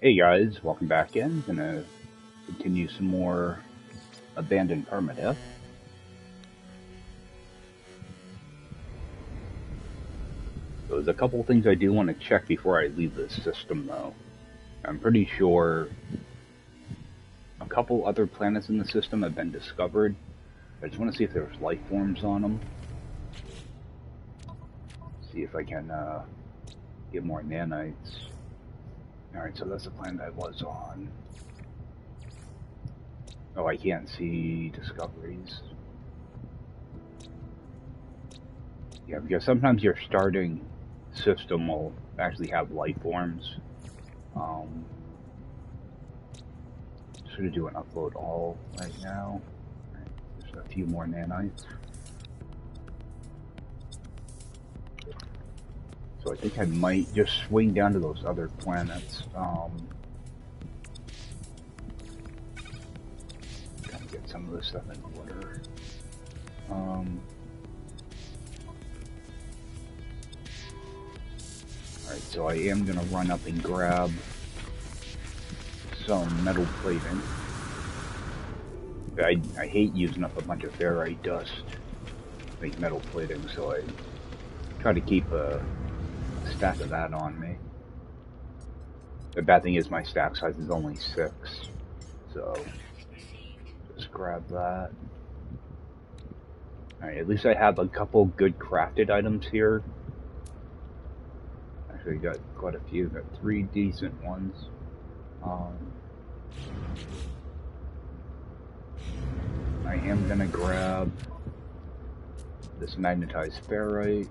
Hey guys, welcome back in. Gonna continue some more abandoned Permadeath. So there's a couple things I do want to check before I leave this system though. I'm pretty sure a couple other planets in the system have been discovered. I just want to see if there's life forms on them. See if I can get more nanites. Alright, so that's the planet I was on. Oh, I can't see discoveries. Yeah, because sometimes your starting system will actually have life forms. Just gonna do an upload all right now. Right, just a few more nanites. So I think I might just swing down to those other planets. Kind of get some of this stuff in order. Alright, so I am gonna run up and grab some metal plating. I hate using up a bunch of ferrite dust to make metal plating, so I try to keep a stack of that on me. The bad thing is my stack size is only 6, so just grab that. Alright, at least I have a couple good crafted items here. Actually got quite a few, got 3 decent ones. I am gonna grab this magnetized ferrite,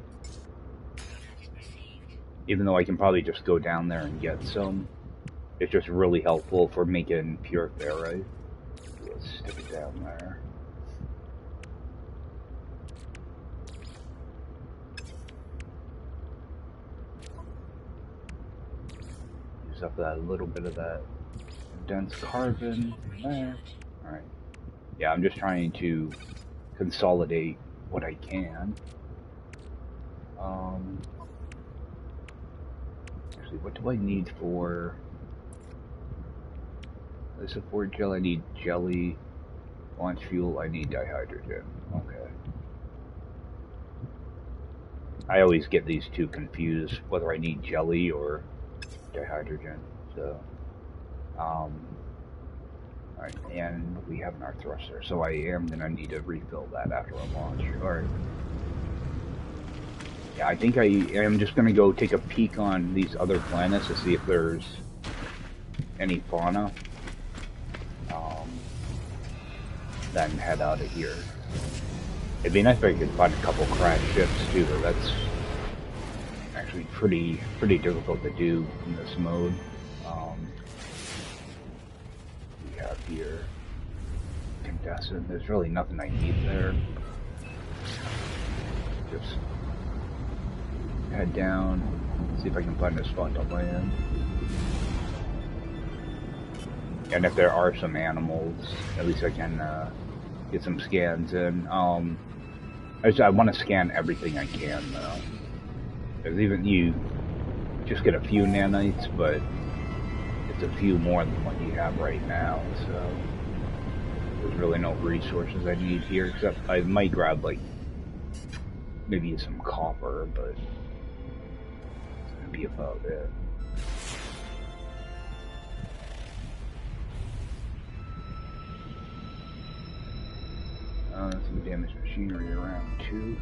even though I can probably just go down there and get some. It's just really helpful for making pure ferrite. Let's stick it down there. Use up that little bit of that dense carbon there. Alright. Yeah, I'm just trying to consolidate what I can. Actually, what do I need for the support gel? I need jelly. Launch fuel, I need dihydrogen. Okay. I always get these two confused, whether I need jelly or dihydrogen. So, alright, and we have our thruster, so I am gonna need to refill that after a launch. Alright. Yeah, I think I am just gonna go take a peek on these other planets to see if there's any fauna. Then head out of here. It'd be nice if I could find a couple crash ships too, but that's actually pretty difficult to do in this mode. We have here incandescent. There's really nothing I need there. Just head down, see if I can find a spot to land. And if there are some animals, at least I can get some scans in. I want to scan everything I can though. Because even you just get a few nanites, but it's a few more than what you have right now, so there's really no resources I need here, except I might grab like maybe some copper, but it's gonna be about it. Some damaged machinery around too.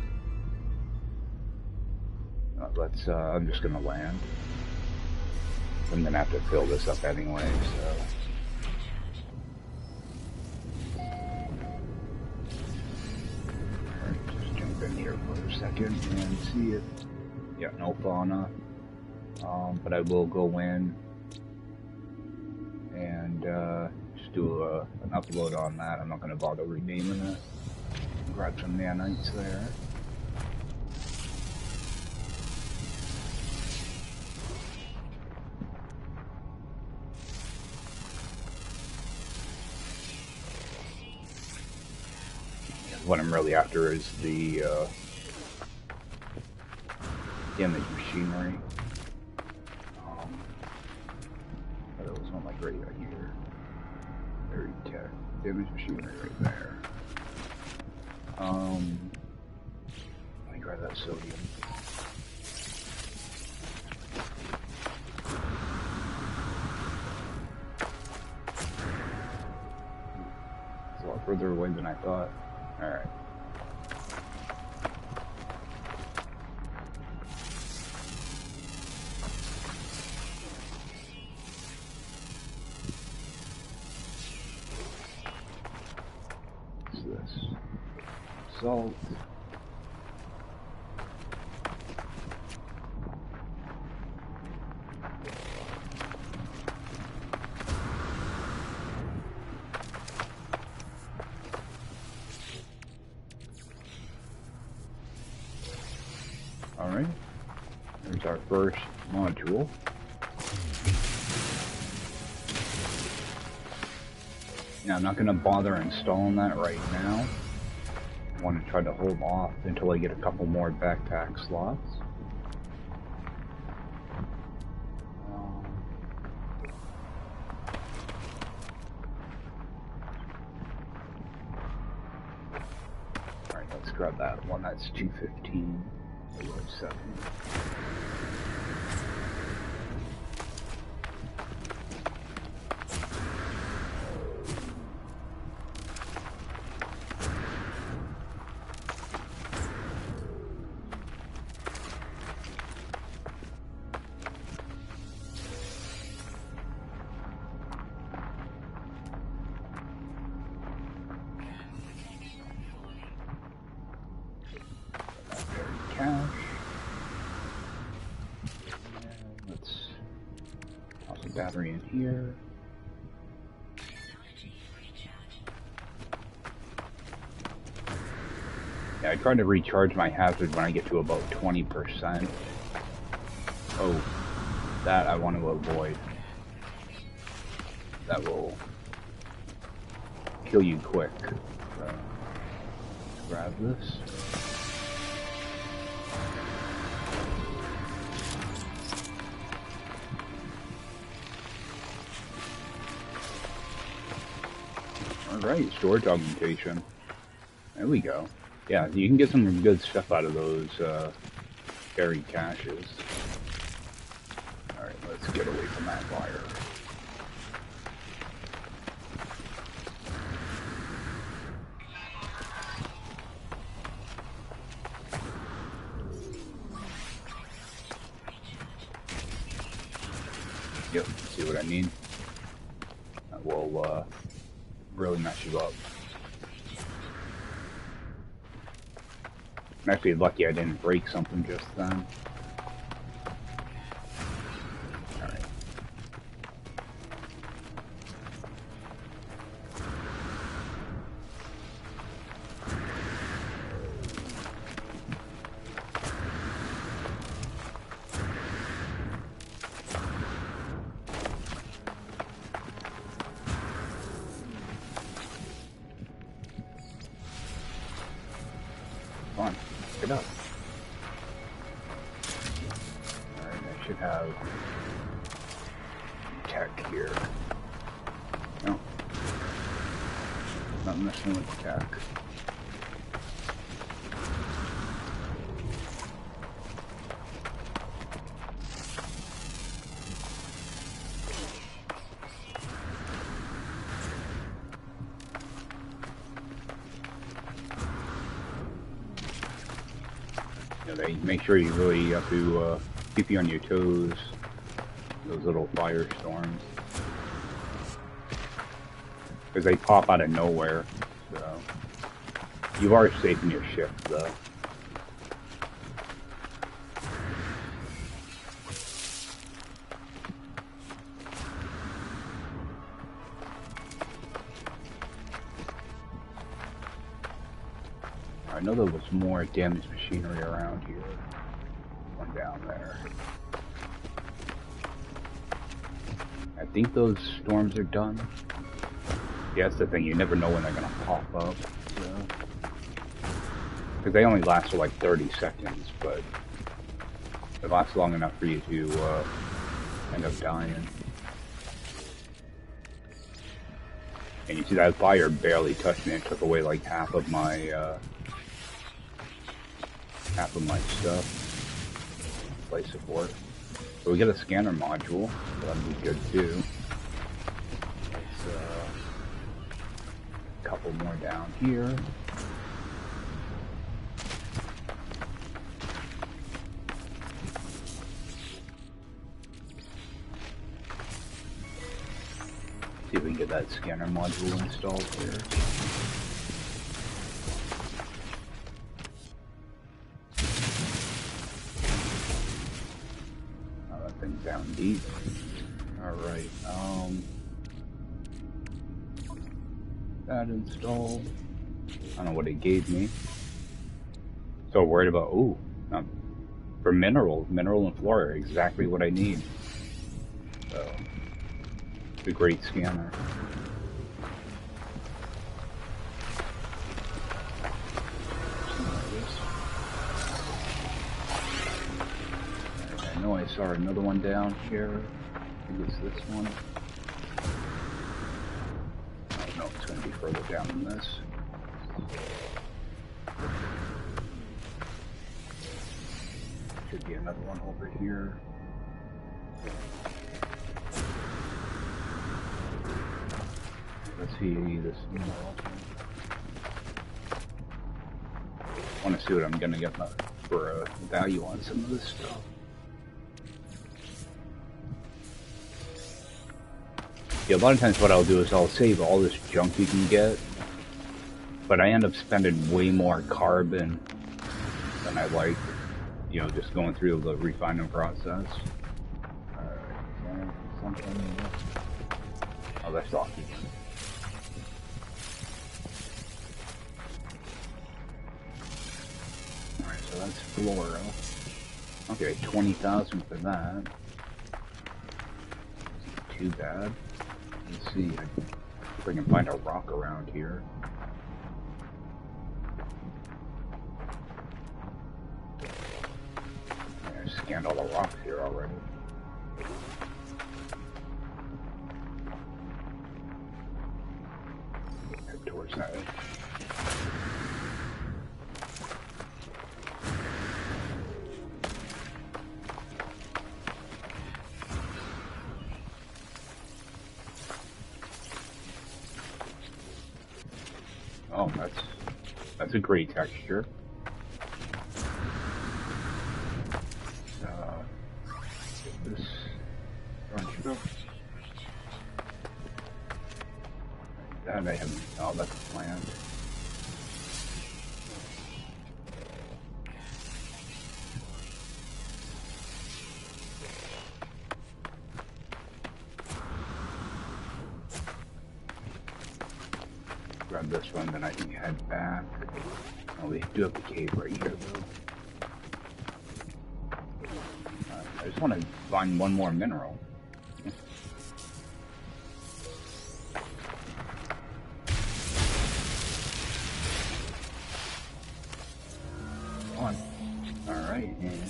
I'm just gonna land. I'm gonna have to fill this up anyway, so. Alright, just jump in here for a second and see it. Yeah, no fauna. But I will go in and just do an upload on that. I'm not gonna bother renaming it. Grab some nanites there. What I'm really after is the damaged machinery. right here. Very tech. Damage machinery right there. Let me grab that sodium. It's a lot further away than I thought. Alright. What's this? Salt. Alright, there's our first Multitool. Now I'm not going to bother installing that right now. I want to try to hold off until I get a couple more backpack slots. Alright, let's grab that one. That's 215. 7. Cash. Let's toss a battery in here. Yeah, I try to recharge my hazard when I get to about 20%. Oh, that I want to avoid. That will kill you quick. So, let's grab this. Alright, storage augmentation. There we go. Yeah, you can get some good stuff out of those buried caches. Alright, let's get away from that fire. Yep, see what I mean? That will really mess you up. I'm actually lucky I didn't break something just then. Alright. Come on, get up. Alright, I should have tech here. No. Not messing with tech. They make sure you really have to keep you on your toes. Those little firestorms, because they pop out of nowhere. So you are safe in your shift, though. I know there was more damaged machinery around here. One down there. I think those storms are done. Yeah, that's the thing. You never know when they're gonna pop up. Because they only last for like 30 seconds, but it lasts long enough for you to end up dying. And you see that fire barely touched me. It took away like half of my stuff. Life support. So we get a scanner module. So that'd be good too. There's a couple more down here. See if we can get that scanner module installed here. Oh, that thing's down deep. Alright, that installed. I don't know what it gave me. So worried about, ooh, for mineral and flora, exactly what I need. So, it's a great scanner. I know I saw another one down here. I think it's this one. Oh no, it's going to be further down than this. Should be another one over here. Let's see this. I want to see what I'm going to get for a value on some of this stuff. Yeah, a lot of times what I'll do is I'll save all this junk you can get, but I end up spending way more carbon than I like, you know, just going through the refinement process. Alright, something. Oh, that's lucky. Alright, so that's flora. Okay, 20,000 for that. Isn't too bad. Let's see if I can find a rock around here. I scanned all the rocks here already. Head towards that. Oh, that's a great texture. This that I haven't. Oh, that's a plant. Grab this one, then I can head back. Oh, we do have the cave right here, though. I just want to find one more mineral. Alright, and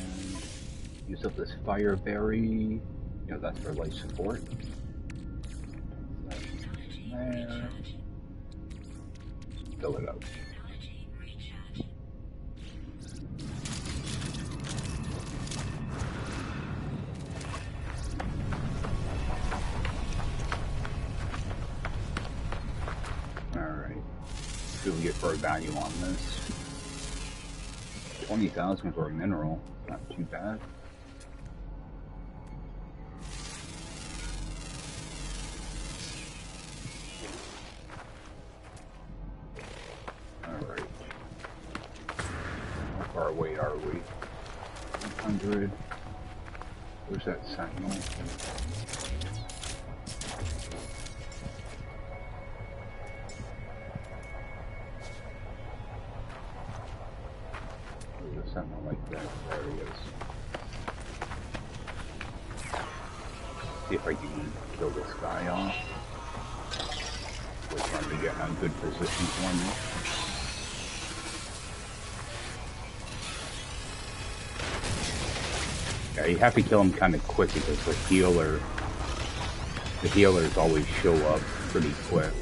use up this fireberry. Yeah, that's for life support. There. Fill it up. Alright. See what we get for a value on this. 20,000 for a mineral. Not too bad. Alright. How far away are we? 100. Where's that sentinel? Something like that. There he is. See if I can kill this guy off. We're trying to get in a good position for me. Yeah, you have to kill him kind of quick because the healers always show up pretty quick.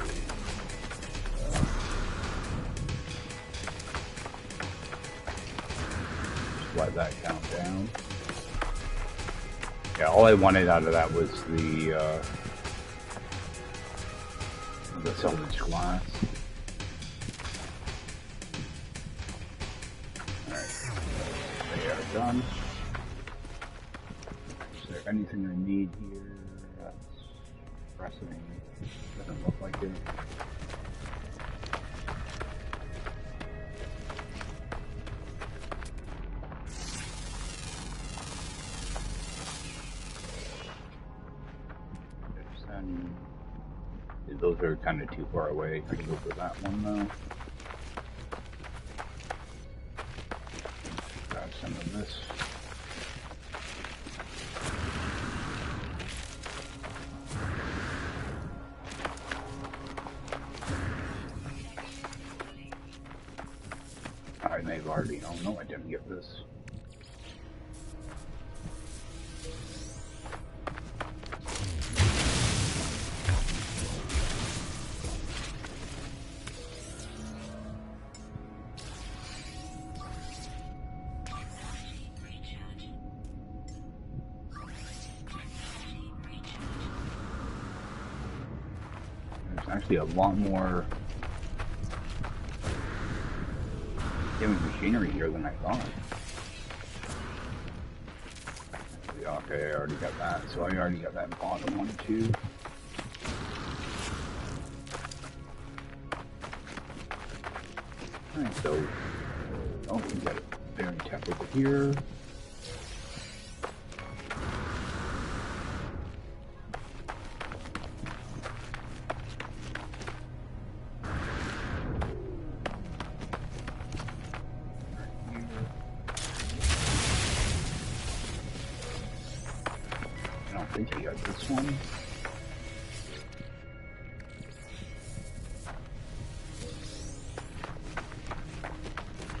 let that count down. Yeah, all I wanted out of that was the salvage glass. Alright, they are done. Is there anything I need here? That's pressing. Doesn't look like it. Those are kind of too far away. I can go for that one though. Grab some of this. I may have already. Oh no, I didn't get this. Actually, a lot more damage machinery here than I thought. Okay, I already got that, so I already got that bottom one too. Alright, so oh, we got it very tech over here. I think I got this one.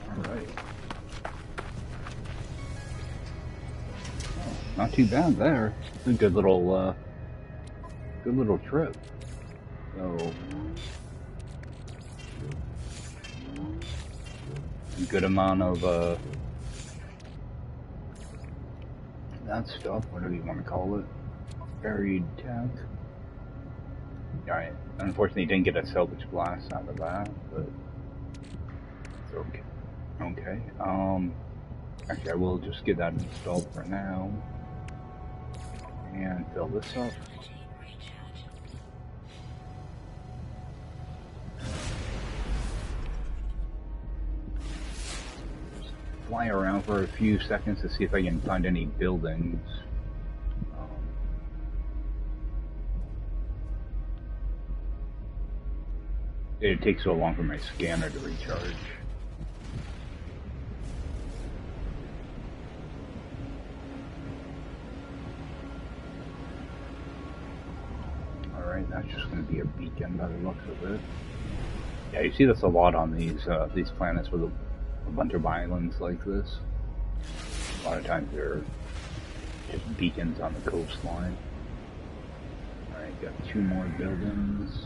Alright. Oh, not too bad there. It's a good little trip. So, a good amount of, that stuff, whatever you want to call it. Buried tech. Alright, unfortunately didn't get a salvage blast out of that, but it's okay. Okay, actually I will just get that installed for now. And fill this up. Just fly around for a few seconds to see if I can find any buildings. It takes so long for my scanner to recharge. Alright, that's just going to be a beacon by the looks of it. Yeah, you see this a lot on these planets with a bunch of islands like this. A lot of times they're just beacons on the coastline. Alright, got 2 more buildings.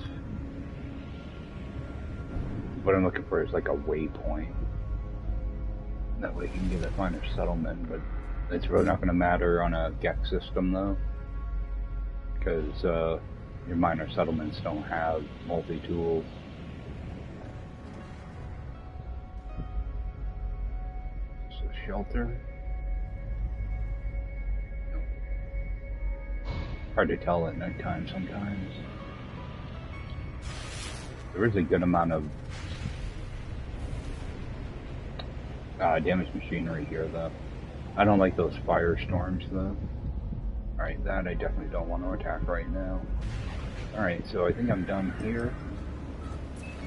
What I'm looking for is like a waypoint. That way you can get a finer settlement, but it's really not going to matter on a Gex system though. Because your minor settlements don't have multi-tools. It's a shelter. Hard to tell at night time sometimes. There is a good amount of damaged machinery here though. I don't like those firestorms though. Alright, that I definitely don't want to attack right now. Alright, so I think I'm done here.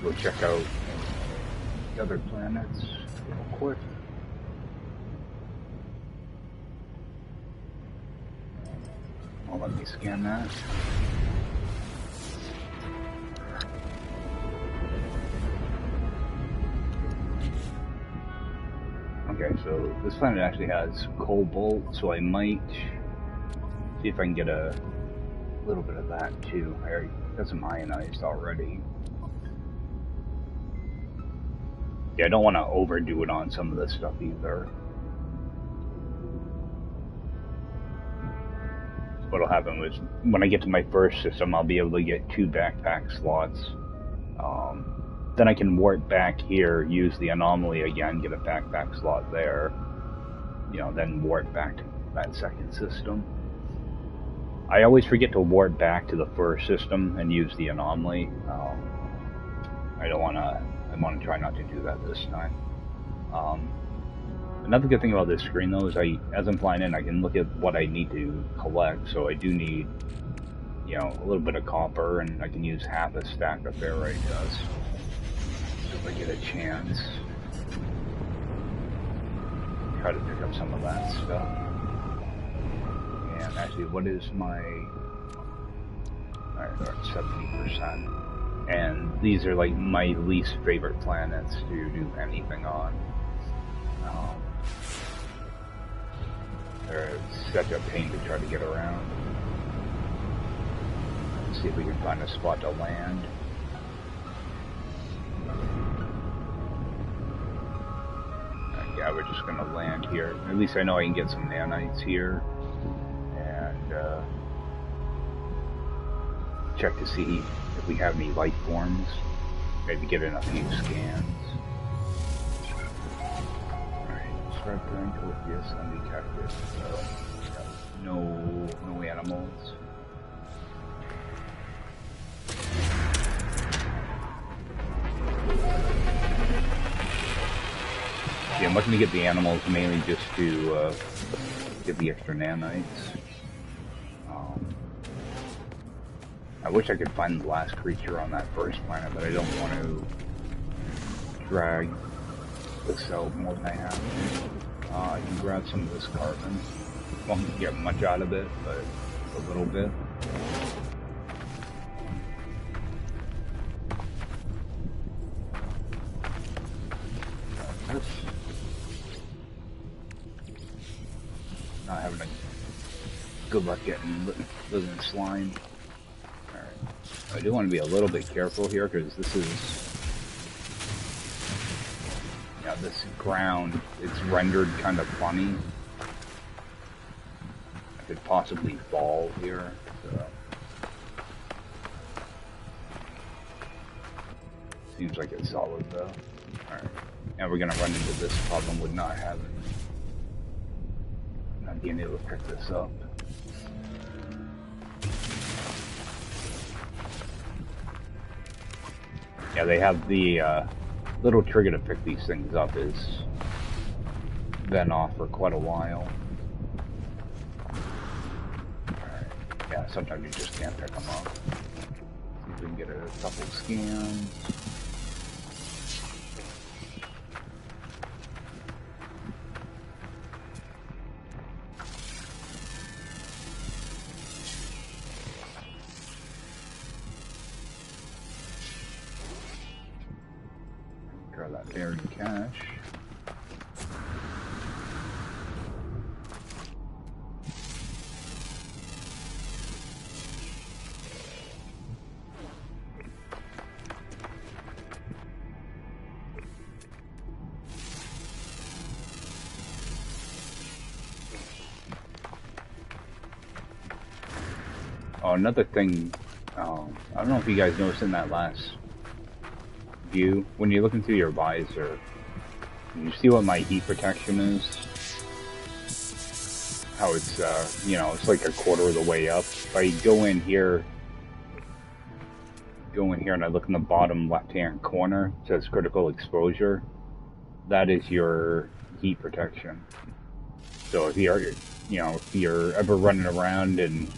Go check out the other planets real quick. I'll let me scan that. Okay, so this planet actually has cobalt, so I might see if I can get a little bit of that too. I already got some ionized already. Yeah, I don't want to overdo it on some of this stuff either. what'll happen is when I get to my first system, I'll be able to get 2 backpack slots. Then I can warp back here, use the anomaly again, get a backpack slot there. You know, then warp back to that second system. I always forget to warp back to the first system and use the anomaly. I want to try not to do that this time. Another good thing about this screen though is as I'm flying in, I can look at what I need to collect. So I do need, you know, a little bit of copper, and I can use half a stack of ferrite dust. So if I get a chance, try to pick up some of that stuff. And actually, what is my... Alright, they're at 70%. And these are like my least favorite planets to do anything on. They're such a pain to try to get around. Let's see if we can find a spot to land. Yeah, we're just gonna land here. At least I know I can get some nanites here. And check to see if we have any life forms. Maybe get in a few scans. Start going to yes, undetected. So no animals. Yeah, I'm looking to get the animals mainly just to get the extra nanites. I wish I could find the last creature on that first planet, but I don't want to drag this out more than I have. I can grab some of this carbon. Won't get much out of it, but a little bit. Not having a good luck getting living slime. Alright. I do want to be a little bit careful here because this is... Yeah, this ground, it's rendered kind of funny. I could possibly fall here. So. Seems like it's solid though. Alright. Now we're gonna run into this problem with not being able to pick this up. Yeah, they have the little trigger to pick these things up is been off for quite a while. Alright. Yeah, sometimes you just can't pick them up. See if we can get a couple scans. Buried cache. Oh, another thing, I don't know if you guys noticed in that last view, when you're looking through your visor, you see what my heat protection is? How it's, you know, it's like a quarter of the way up. If I go in here and I look in the bottom left-hand corner, it says critical exposure. That is your heat protection. So if you're, you know, if you're ever running around and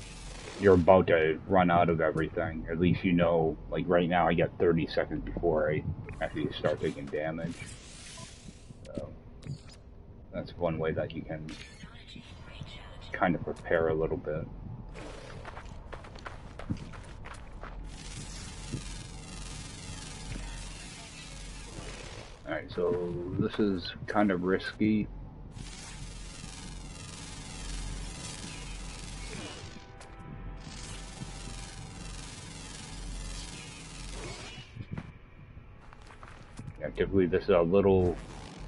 you're about to run out of everything, at least you know, like right now I got 30 seconds before I actually start taking damage. So that's one way that you can kind of prepare a little bit. Alright, so this is kind of risky. Typically this is a little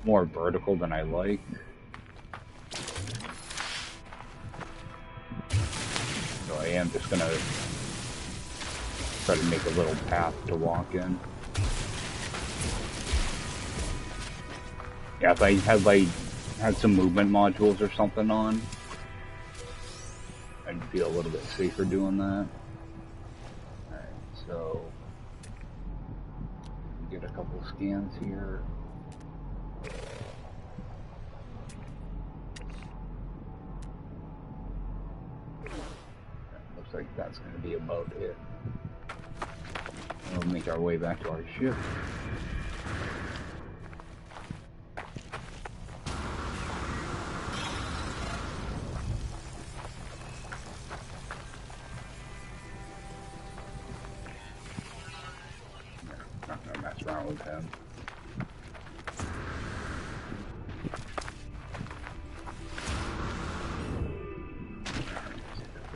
more vertical than I like. am just gonna try to make a little path to walk in. Yeah, if I had some movement modules or something on, I'd feel a little bit safer doing that. Alright, so get a couple scans here. Looks like that's going to be about it. We'll make our way back to our ship. Not going to mess around with him.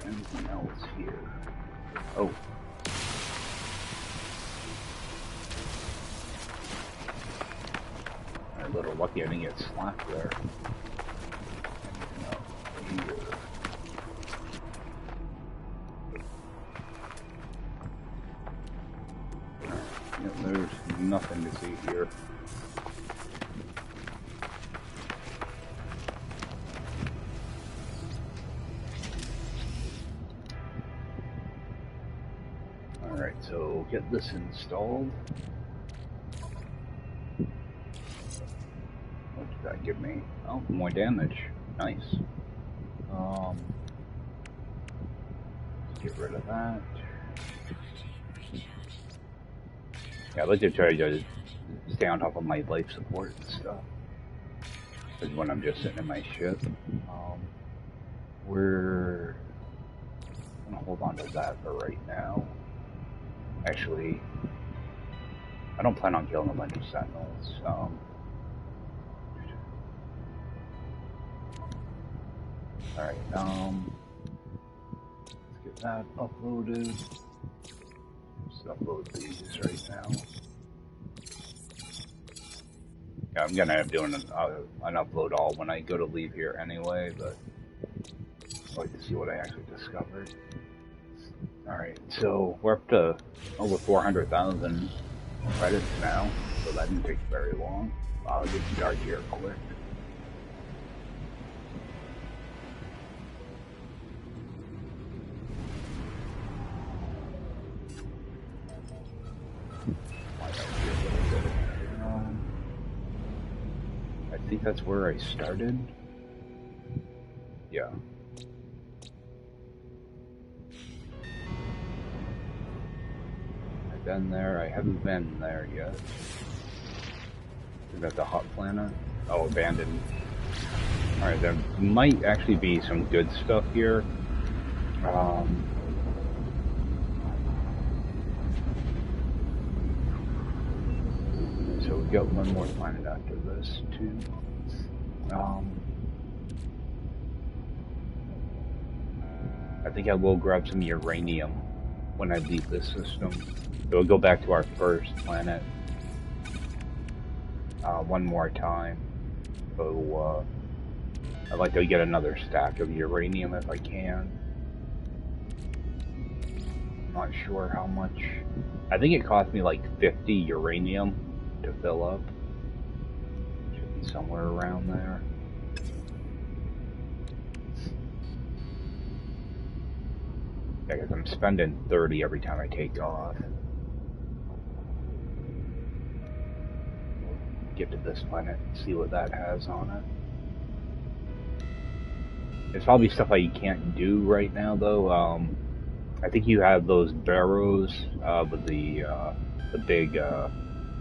Anything else here? Oh. A little lucky I didn't get slapped there. Anything else here? Yep, there's nothing to see here. Alright, so get this installed. What did that give me? Oh, more damage. Nice. Let's get rid of that. Yeah, I'd like to try to stay on top of my life support and stuff. Because when I'm just sitting in my ship. We're gonna hold on to that for right now. Actually, I don't plan on killing a bunch of sentinels. Alright, let's get that uploaded. Just upload these right now. Yeah, I'm gonna end up doing an upload all when I go to leave here anyway, but I'd like to see what I actually discovered. Alright, so we're up to over 400,000 credits now, so that didn't take very long. I'll get dark here quick. I think that's where I started. Yeah. I've been there. I haven't been there yet. Is that the hot planet? Oh, abandoned. Alright, there might actually be some good stuff here. So we've got one more planet after this, too. I think I will grab some uranium when I leave this system. So we'll go back to our first planet one more time. So I'd like to get another stack of uranium if I can. I'm not sure how much. I think it cost me like 50 uranium to fill up. Should be somewhere around there. Yeah, because I'm spending 30 every time I take off. Get to this planet and see what that has on it. There's probably stuff I can't do right now, though. I think you have those barrows with the big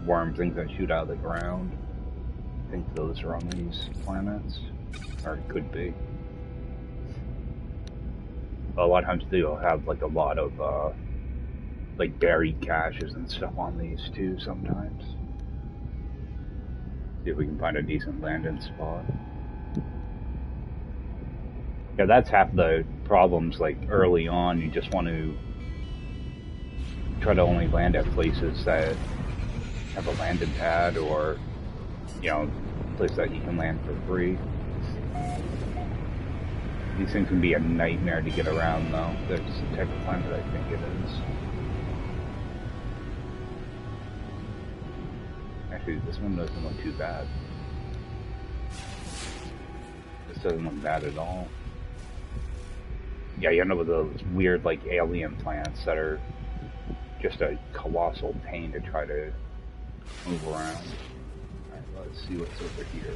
worm things that shoot out of the ground. I think those are on these planets, or it could be. A lot of times they'll have like a lot of like buried caches and stuff on these too sometimes. See if we can find a decent landing spot. Yeah, that's half the problems, like early on, you just want to try to only land at places that have a landing pad or, you know, a place that you can land for free. These things can be a nightmare to get around, though. That's the type of planet I think it is. Actually, this one doesn't look too bad. This doesn't look bad at all. Yeah, you end up with those weird, like, alien planets that are just a colossal pain to try to move around. Alright, let's see what's over here.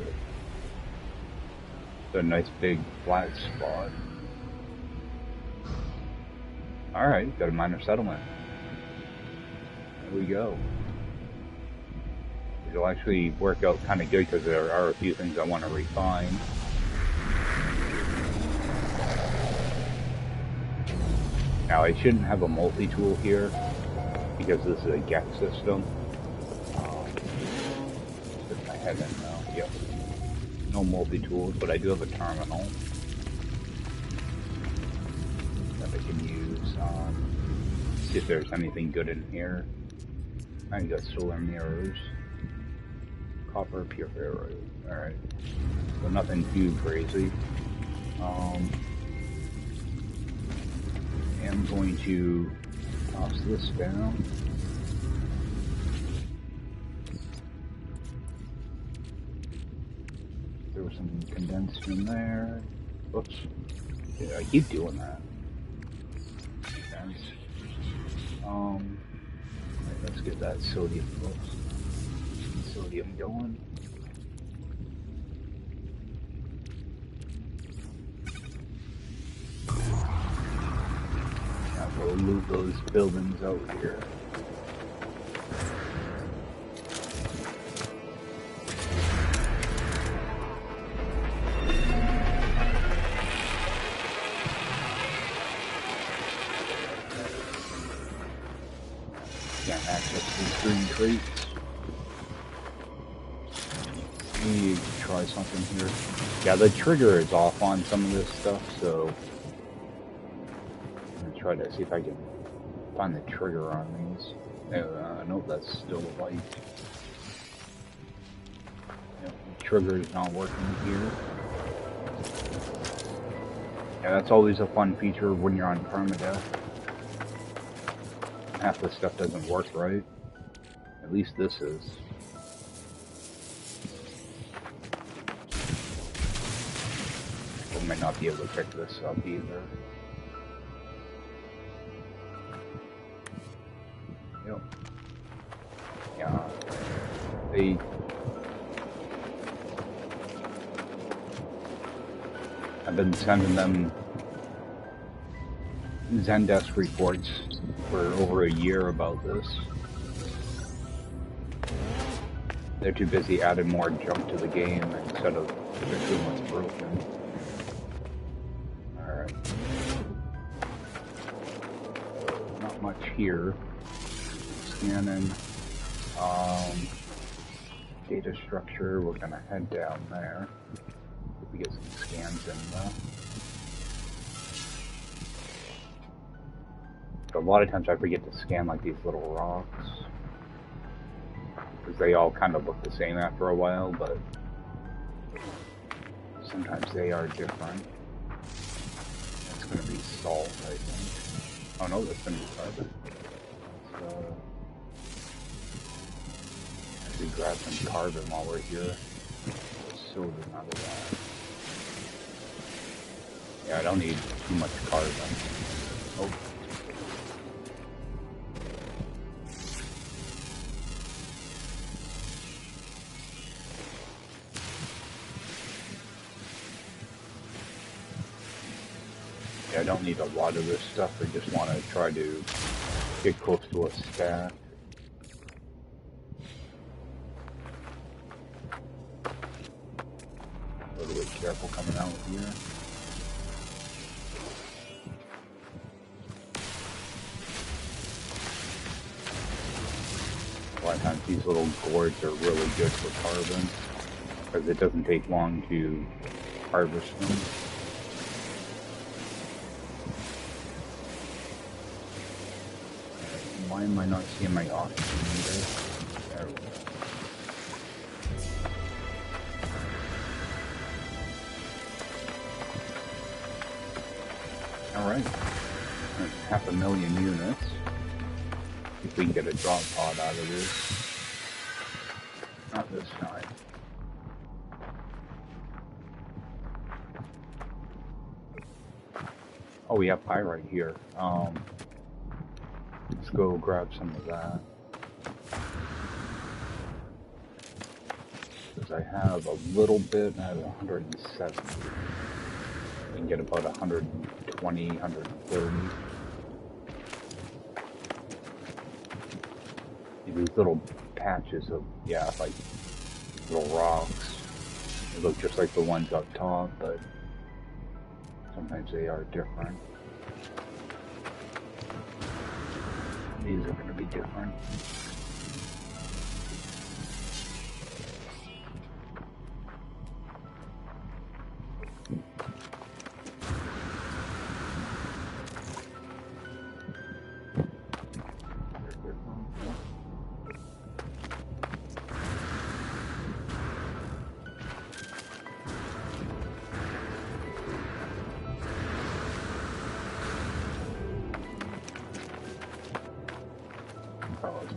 It's a nice big flat spot. Alright, got a minor settlement. There we go. It'll actually work out kind of good because there are a few things I want to refine. Now, I shouldn't have a multi-tool here because this is a GEX system. Stick my head in now. Yep. No multi-tools, but I do have a terminal that I can use. See if there's anything good in here. I got solar mirrors. Copper purifier. Alright. So nothing too crazy. I'm going to toss this down. There was some condensed in there. Oops. Yeah, I keep doing that. Right, let's get that sodium going. We'll loot those buildings out here. Can't access these green crates. Let me try something here. Yeah, the trigger is off on some of this stuff, so try to see if I can find the trigger on these. Nope, that's still white. Yep, the trigger is not working here. Yeah, that's always a fun feature when you're on permadeath. Half the stuff doesn't work right. At least this is. I might not be able to pick this up either. Yep. Yeah. I've been sending them Zendesk reports for over a year about this. They're too busy adding more junk to the game instead of fixing what's broken. Alright. Not much here. Scanning. Data structure, we're gonna head down there. If we get some scans in though. A lot of times I forget to scan like these little rocks. Because they all kind of look the same after a while, but sometimes they are different. It's gonna be salt, I think. Oh no, that's gonna be carbon. So we grab some carbon while we're here. Silver out of that. Yeah, I don't need too much carbon. Oh. Yeah, I don't need a lot of this stuff. I just want to try to get close to a stack. A little bit careful coming out here. A lot of times these little gourds are really good for carbon because it doesn't take long to harvest them. Why am I not seeing my oxygen meter? There we go. 500,000 units. If we can get a drop pod out of this. Not this time. Oh, we have pyrite here. Let's go grab some of that. Because I have a little bit, and I have 170. We can get about 120, 130. These little patches of, yeah, like little rocks. They look just like the ones up top, but sometimes they are different. These are going to be different.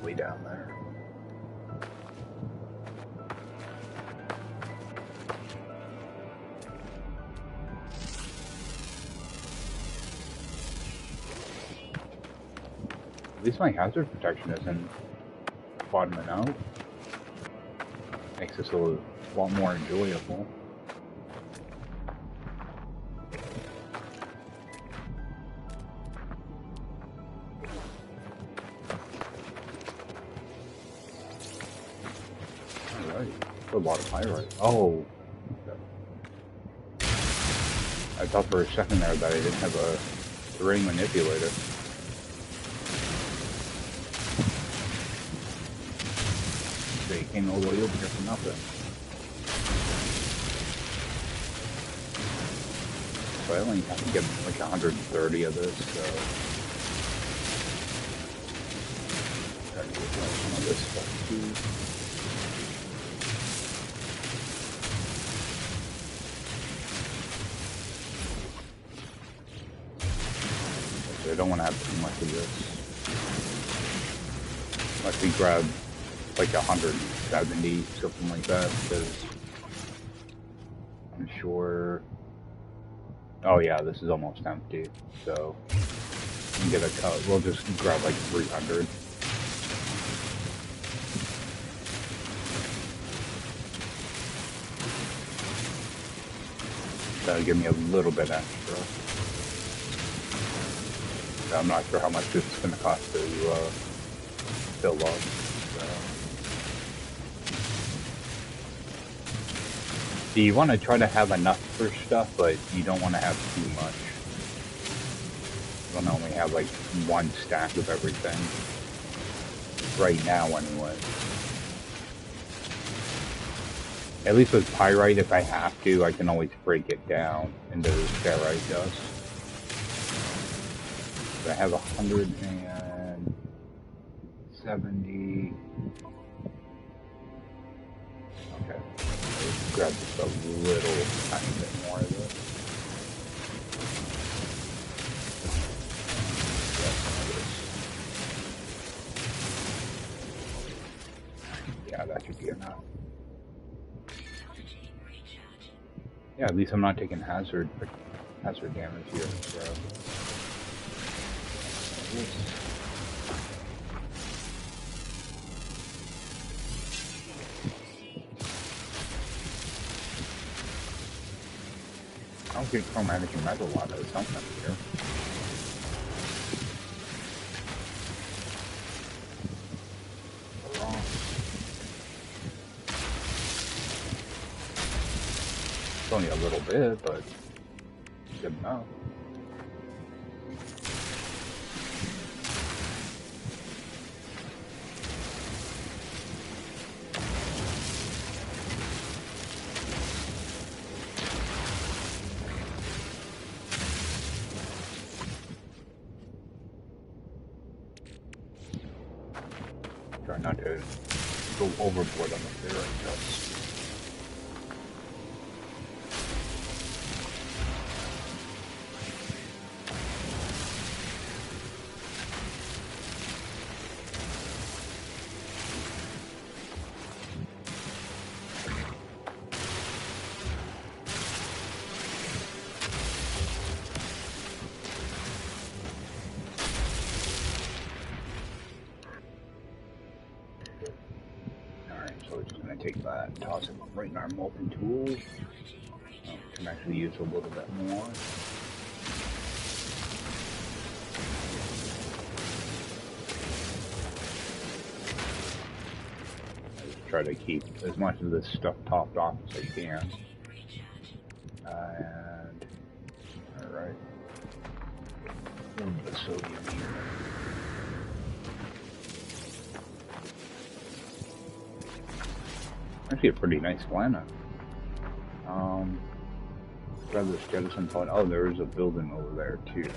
Way down there. At least my hazard protection isn't bottoming out. Makes this a lot more enjoyable. A lot of pyrite. Oh. Okay. I thought for a second there that I didn't have a terrain manipulator. So you came all the way over here for nothing. So I only have to get like 130 of this, so... Gotta get some of this stuff too. I don't want to have too much of this. Unless we grab like 170, something like that, because I'm sure... Oh yeah, this is almost empty, so we can get a cut. We'll just grab like 300. That'll give me a little bit extra. I'm not sure how much this is going to cost to fill up. So you want to try to have enough for stuff, but you don't want to have too much. You want to only have like one stack of everything. Right now, anyway. At least with pyrite, if I have to, I can always break it down into ferrite dust. I have 170. Okay. Let's grab just a little tiny bit more of this. Yeah, that should be enough. Yeah, at least I'm not taking hazard damage here, so. I don't get chromatic metal out of something here. Wrong. It's only a little bit, but good enough. Try not to go overboard on the ferrite dust. gonna take that, toss it right in our multi-tool. Can actually use a little bit more. Try to keep as much of this stuff topped off as I can. And alright. A little bit of sodium here. Actually a pretty nice planet. Grab this jettison pod. Oh, there is a building over there too.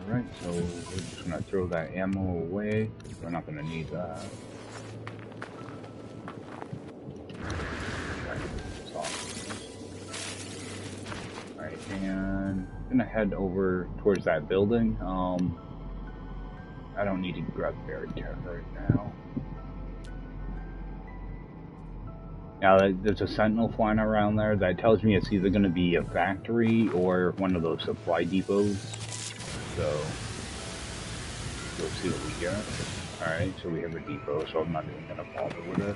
Alright, so we're just gonna throw that ammo away. We're not gonna need that. And I'm gonna head over towards that building. I don't need to grab berry tech right now. Now there's a sentinel flying around there that tells me it's either gonna be a factory or one of those supply depots. So we'll see what we get. Alright, so we have a depot, so I'm not even gonna bother with it.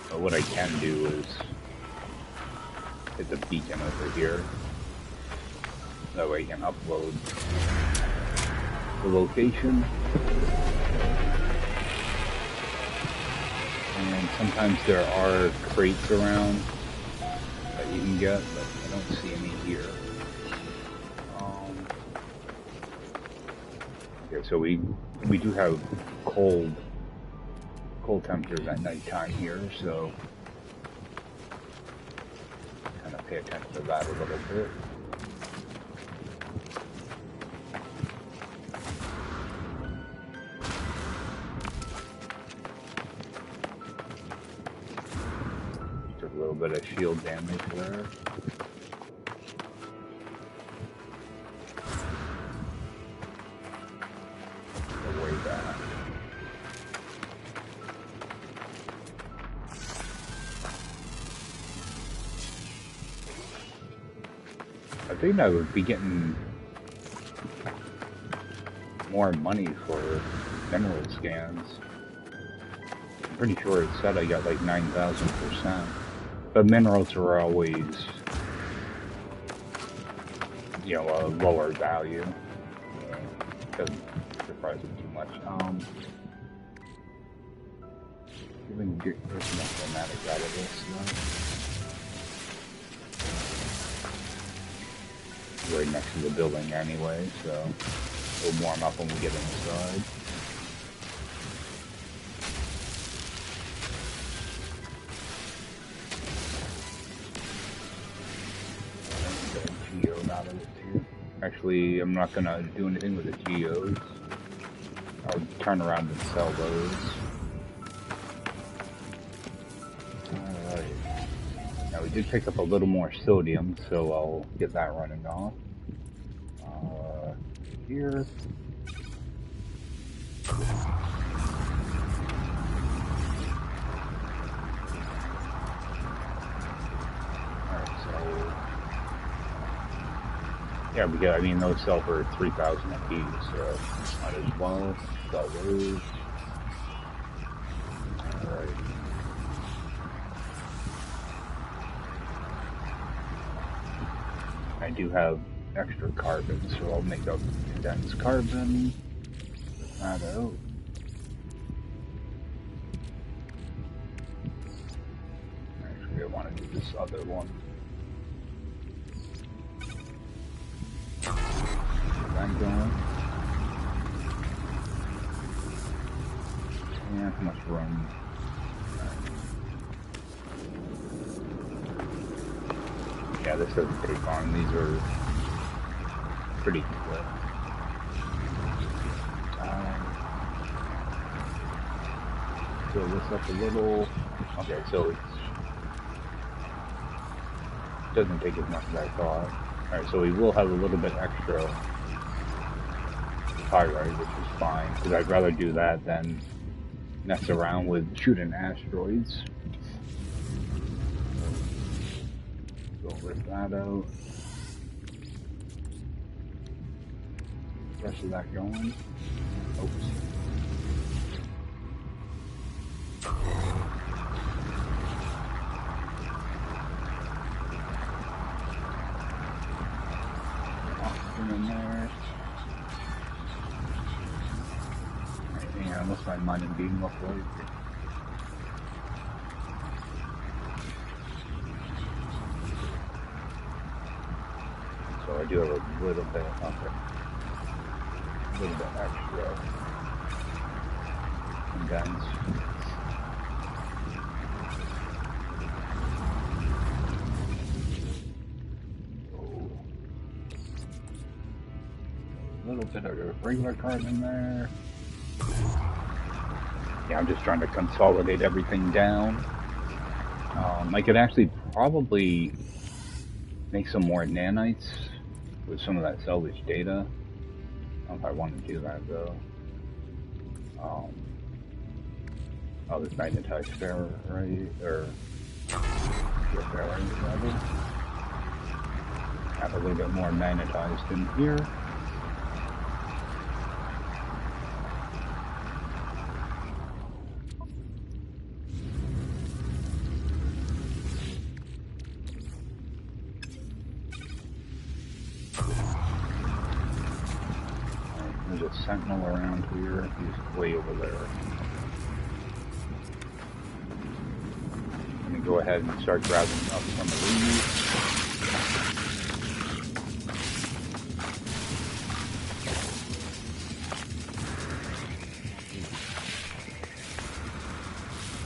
But what I can do is hit the beacon over here. That way I can upload the location. And sometimes there are crates around that you can get, but I don't see any here. Okay, so we do have cold temperatures at nighttime here, so pay attention to that a little bit. Took a little bit of shield damage there. Way back. I think I would be getting more money for mineral scans. I'm pretty sure it said I got like 9,000%. But minerals are always, you know, a lower value. Doesn't surprise me too much. Even get enough dramatic out of this though. Right next to the building anyway, so it'll warm up when we get inside. Geode out of it too. Actually, I'm not gonna do anything with the geodes. I'll turn around and sell those. Alright. Now we did pick up a little more sodium, so I'll get that running off. Here. Alright, so yeah, because I mean those sell for 3,000 a piece, so might as well sell those. Alright. I do have extra carbon, so I'll make up condensed carbon. That out. Actually, I want to do this other one. That going. And how much room? Yeah, this doesn't take long. These are pretty quick. Fill this up a little. Okay, so it doesn't take as much as I thought. Alright, so we will have a little bit extra pyrite, which is fine, because I'd rather do that than mess around with shooting asteroids. Go rip that out. Rest of that going. Oops. In there. Yeah, unless my mining beam look right. So I do have a little bit, okay. A little bit extra condense. A little bit of regular carbon there. Yeah, I'm just trying to consolidate everything down. I could actually probably make some more nanites with some of that salvage data. I don't know if I want to do that though. Oh, this magnetized ferrite, or ferrite rather. Have a little bit more magnetized in here. There's a sentinel around here. He's way over there. Let me go ahead and start grabbing up some of these.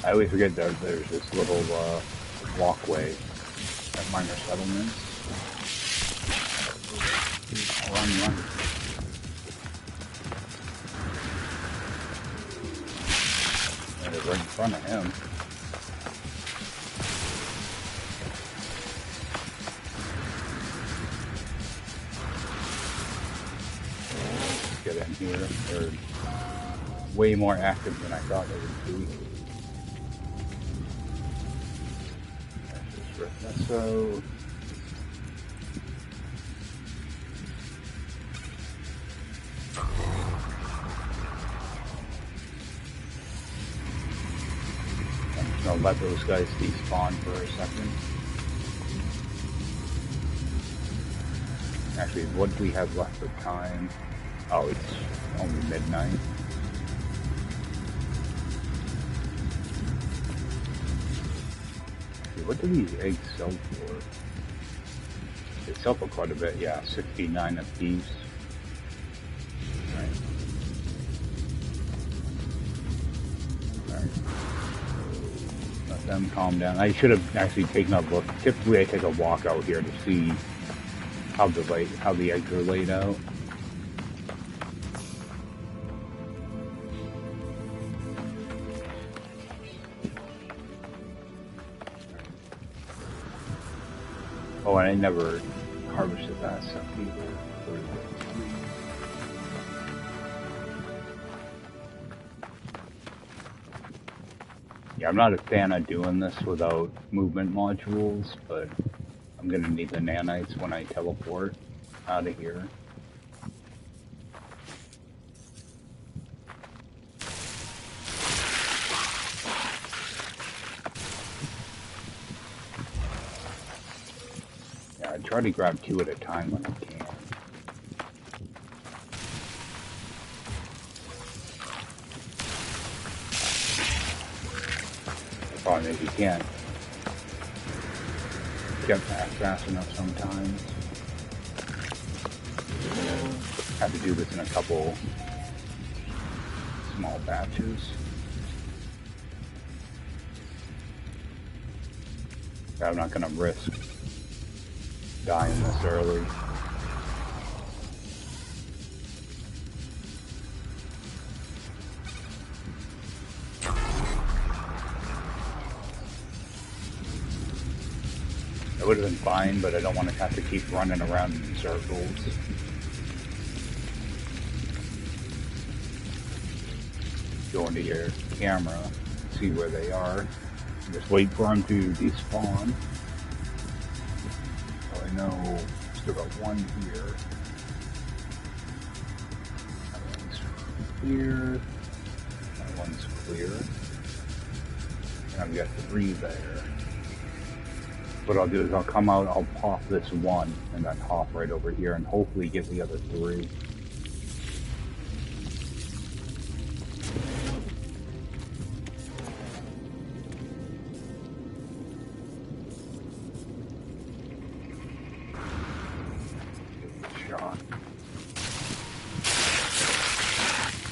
I always forget that there's this little walkway at minor settlements. Run. Right in front of him. Get in here. They're way more active than I thought they would be. That's just so. I'll let those guys despawn for a second. Actually, what do we have left of time? Oh, it's only midnight. What do these eggs sell for? They sell for quite a bit, yeah, 69 a piece. Right. Let them calm down. I should have actually taken a look. Typically, I take a walk out here to see how the eggs are laid out. Oh, and I never harvested that stuff either. Yeah, I'm not a fan of doing this without movement modules, but I'm gonna need the nanites when I teleport out of here. Yeah, I try to grab 2 at a time when I can. The problem is you can't get back fast enough sometimes. Have to do this in a couple small batches. I'm not gonna risk dying this early. It would have been fine, but I don't want to have to keep running around in circles. go into your camera, see where they are. Just wait for them to despawn. So I know still got one here. That one's clear. That one's clear. And I've got 3 there. What I'll do is I'll come out, I'll pop this one, and then hop right over here, and hopefully get the other 3.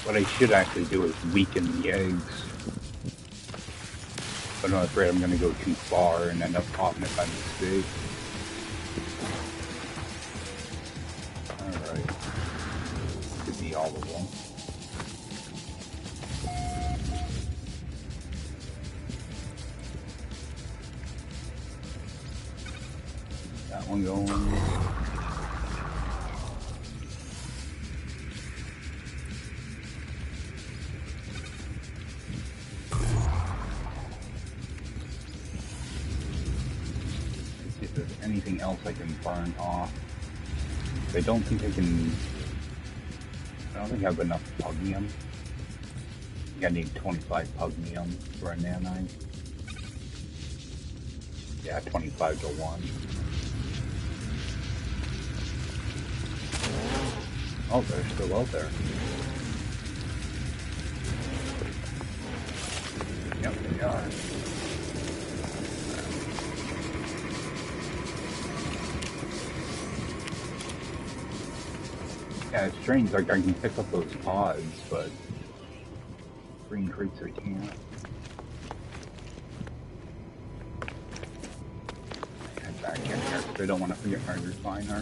What I should actually do is weaken the eggs. But I'm afraid I'm going to go too far and end up popping it by mistake. Alright. Could be all of them. That one going. Anything else I can burn off. I don't think I don't think I have enough pugnium. I think I need 25 pugnium for a nanite. Yeah, 25 to 1. Oh, they're still out there. Yep, they are. Yeah, it's strange, like I can pick up those pods, but green crates I can't. Head back in here, because I don't want to forget my refiner.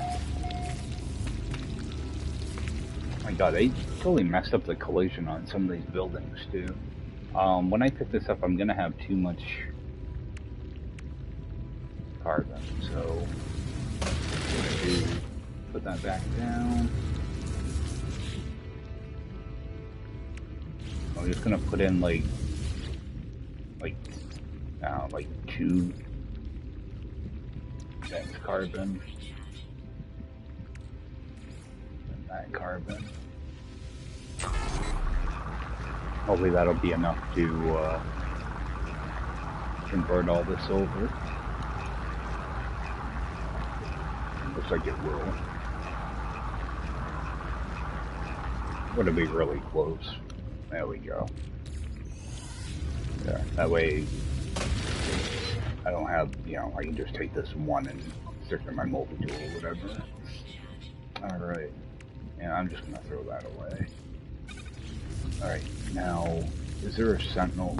Oh my god, they totally messed up the collision on some of these buildings, too. When I pick this up, I'm going to have too much carbon, so I'm going to do, put that back down. I'm just gonna put in like 2 dense carbon and that carbon. Hopefully that'll be enough to convert all this over. Looks like it will. Would be really close. There we go. There. That way, I don't have, I can just take this one and stick it in my multi-tool or whatever. Alright. Yeah, I'm just going to throw that away. Alright, now, is there a sentinel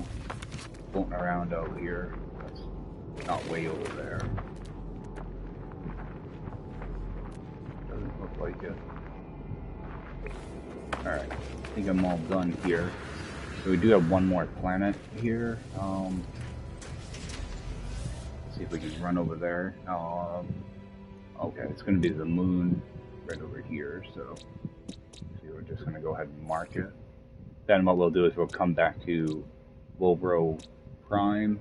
floating around out here? That's not way over there. Doesn't look like it. Alright, I think I'm all done here. So we do have one more planet here. See if we can run over there. Okay, it's going to be the moon right over here, so we're just going to go ahead and mark it. Then what we'll do is we'll come back to Wilbro Prime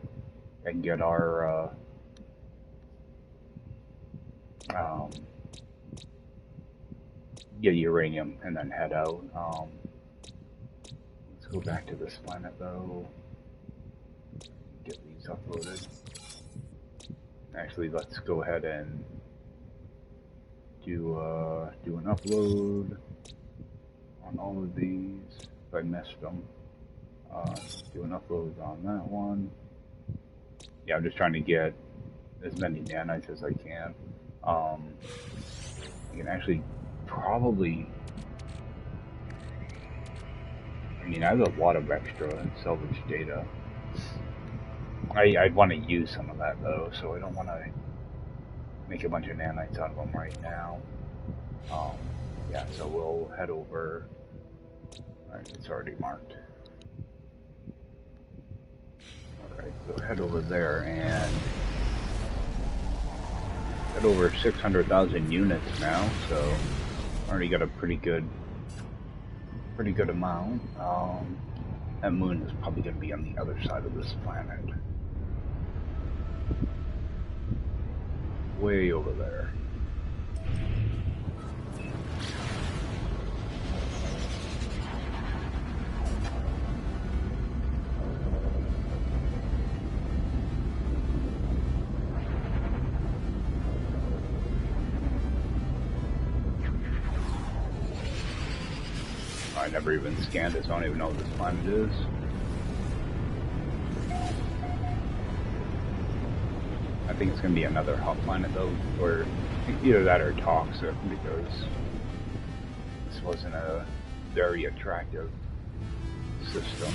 and get our get uranium and then head out. Let's go back to this planet though. Get these uploaded. Actually, let's go ahead and do an upload on all of these. If I missed them, do an upload on that one. Yeah, I'm just trying to get as many nanites as I can. You can actually probably, I mean, I have a lot of extra salvage data. I'd want to use some of that though, so I don't want to make a bunch of nanites out of them right now. Yeah, so we'll head over. Alright, it's already marked. Alright, so head over there and got over 600,000 units now, so already got a pretty good amount. That moon is probably going to be on the other side of this planet. Way over there. I never even scanned it, so I don't even know what this planet is. I think it's going to be another hot planet though, or either that or toxic, because this wasn't a very attractive system.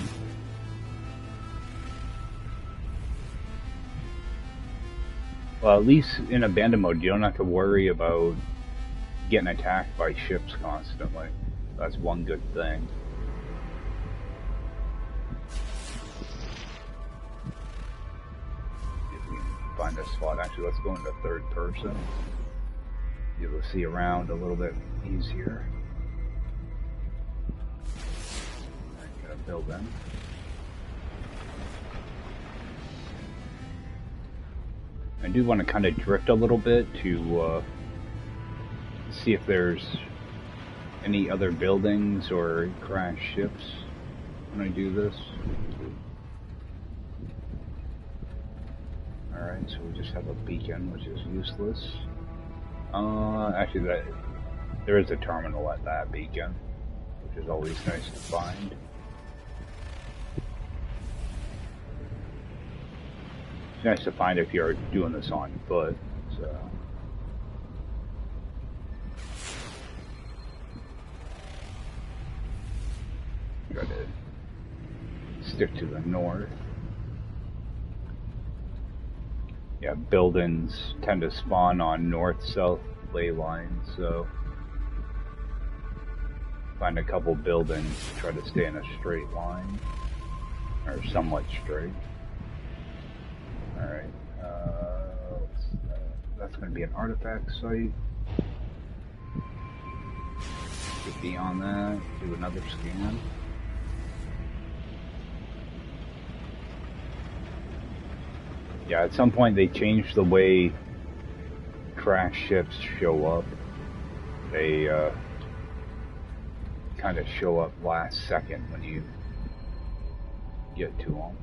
Well, at least in abandoned mode, you don't have to worry about getting attacked by ships constantly. That's one good thing. If we can find a spot, actually, let's go into third person. Be able to see around a little bit easier. I'm gonna build in. I do want to kind of drift a little bit to see if there's any other buildings or crashed ships when I do this. Alright, so we just have a beacon, which is useless. Actually, there is a terminal at that beacon, which is always nice to find. It's nice to find if you're doing this on foot, so... Try to stick to the north. Yeah, buildings tend to spawn on north-south ley lines, so find a couple buildings, try to stay in a straight line, or somewhat straight. Alright, that's going to be an artifact site. Get beyond that, do another scan. Yeah, at some point they changed the way crash ships show up. They kind of show up last second when you get to them.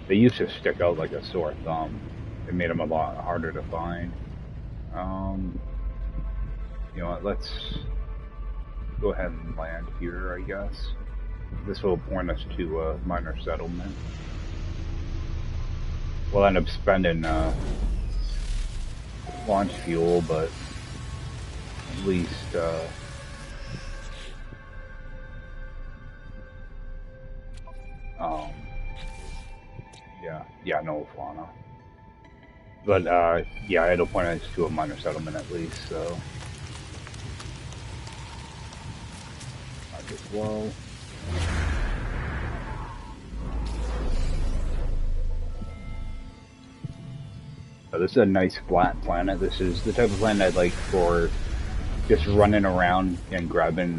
They used to stick out like a sore thumb. It made them a lot harder to find. You know what, let's go ahead and land here, I guess. This will point us to a minor settlement. We'll end up spending launch fuel, but at least yeah, no fauna. But yeah, it'll point us to a minor settlement at least, so might as well. This is a nice flat planet. This is the type of planet I'd like for just running around and grabbing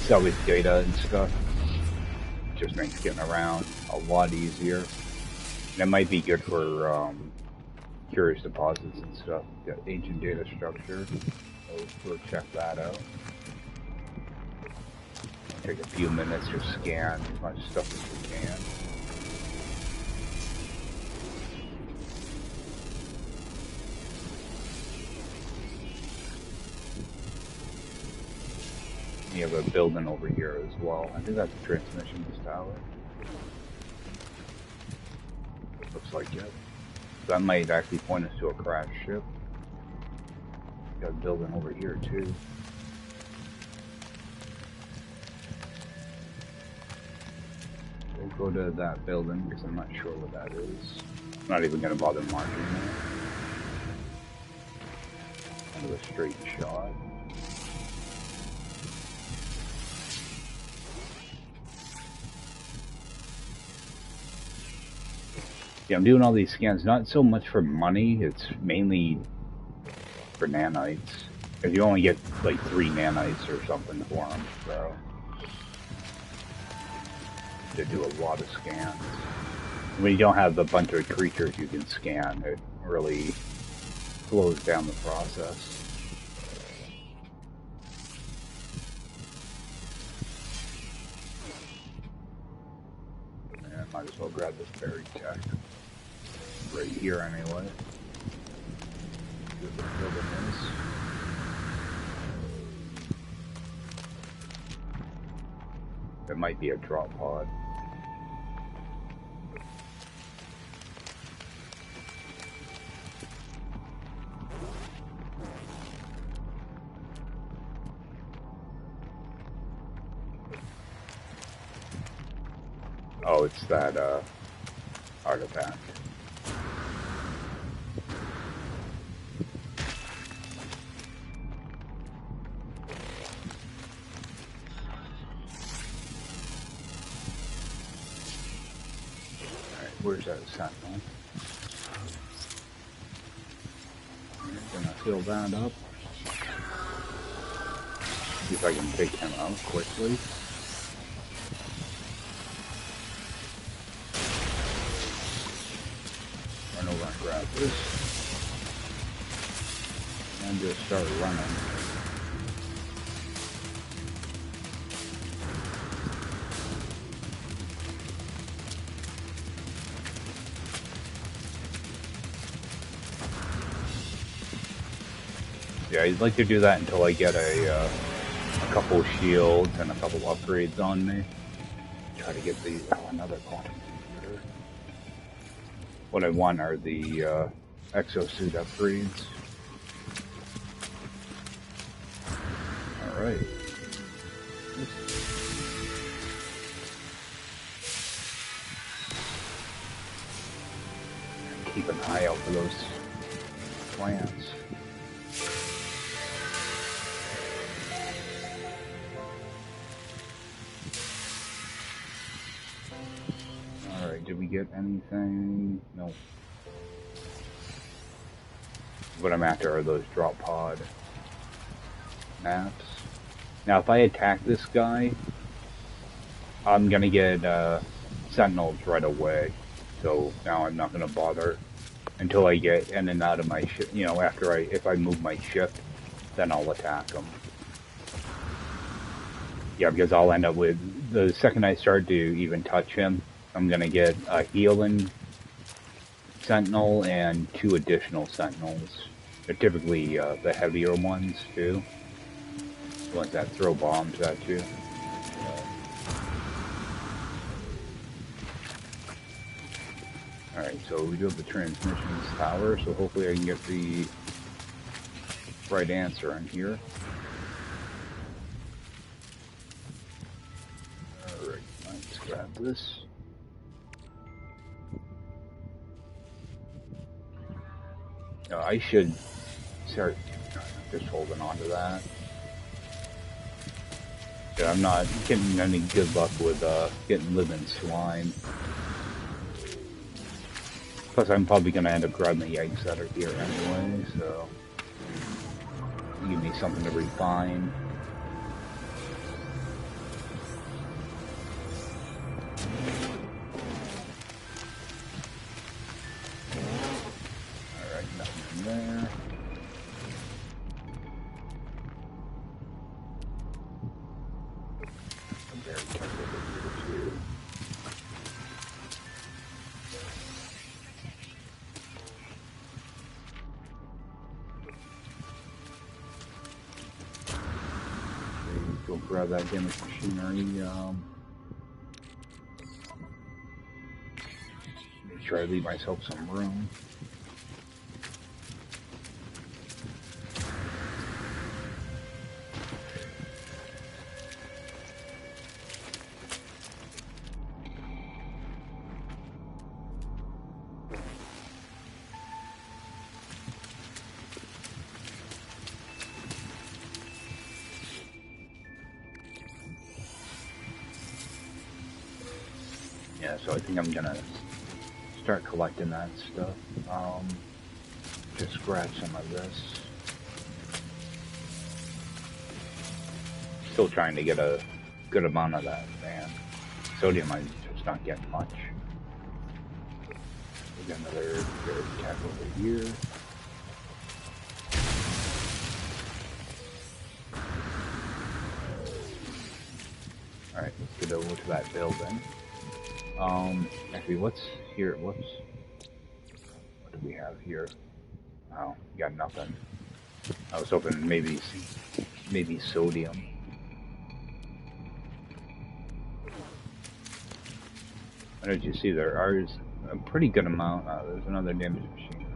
salvage data and stuff. Just makes getting around a lot easier. And it might be good for curious deposits and stuff. Got ancient data structure. So we'll check that out. Take a few minutes to scan as much stuff as we can. You have a building over here as well. I think that's a transmission tower. Looks like it. That might actually point us to a crashed ship. Got a building over here too. We'll go to that building because I'm not sure what that is. I'm not even going to bother marking it. Kind of a straight shot. Yeah, I'm doing all these scans, not so much for money, it's mainly for nanites. Because you only get like 3 nanites or something for them, so to do a lot of scans. When you don't have a bunch of creatures you can scan, it really slows down the process. And might as well grab this buried tech right here anyway. See what the building is. It might be a drop pod. Oh, it's that artifact. Where's that sentinel? I'm gonna fill that up. See if I can take him out quickly. Run over and grab this. And just start running. Yeah, I'd like to do that until I get a couple shields and a couple upgrades on me. Try to get the another quantum computer. What I want are the exosuit upgrades. All right. Keep an eye out for those plants. Did we get anything? No. What I'm after are those drop pod maps. Now, if I attack this guy, I'm gonna get sentinels right away. So now I'm not gonna bother until I get in and out of my ship. You know, if I move my ship, then I'll attack them. Yeah, because I'll end up with the second I start to even touch him. I'm gonna get a healing sentinel and 2 additional sentinels. They're typically the heavier ones too. The ones that throw bombs at you. Alright, so we do have the transmissions tower, so hopefully I can get the right answer in here. Alright, let's grab this. I should start just holding on to that. Yeah, I'm not getting any good luck with getting living slime. Plus, I'm probably going to end up grabbing the eggs that are here anyway, so give me something to refine. There. I'm very careful with here too. Okay, go grab that damaged machinery. Make sure I leave myself some room. Yeah, so I think I'm gonna start collecting that stuff. Just grab some of this. still trying to get a good amount of that, man. Sodium, I'm just not getting much. We got another bird cat over here. Alright, let's get over to that building. Actually, what's here? Whoops. What do we have here? Oh, got nothing. I was hoping maybe sodium. What did you see? There is a pretty good amount. There's another damaged machine.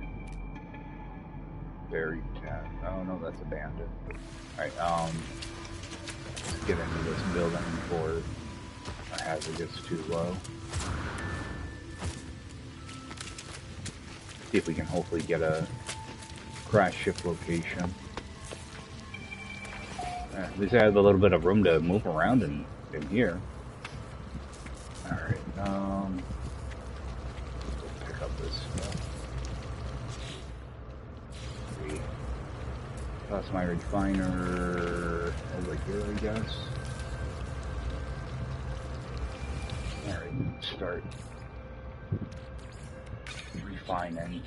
Very tad. Oh no, that's abandoned. Alright, let's get into this building before our hazard gets too low. See if we can hopefully get a crash ship location. At least I have a little bit of room to move around in here. Alright, let's pick up this stuff. That's my refiner over here, I guess. Alright, start refining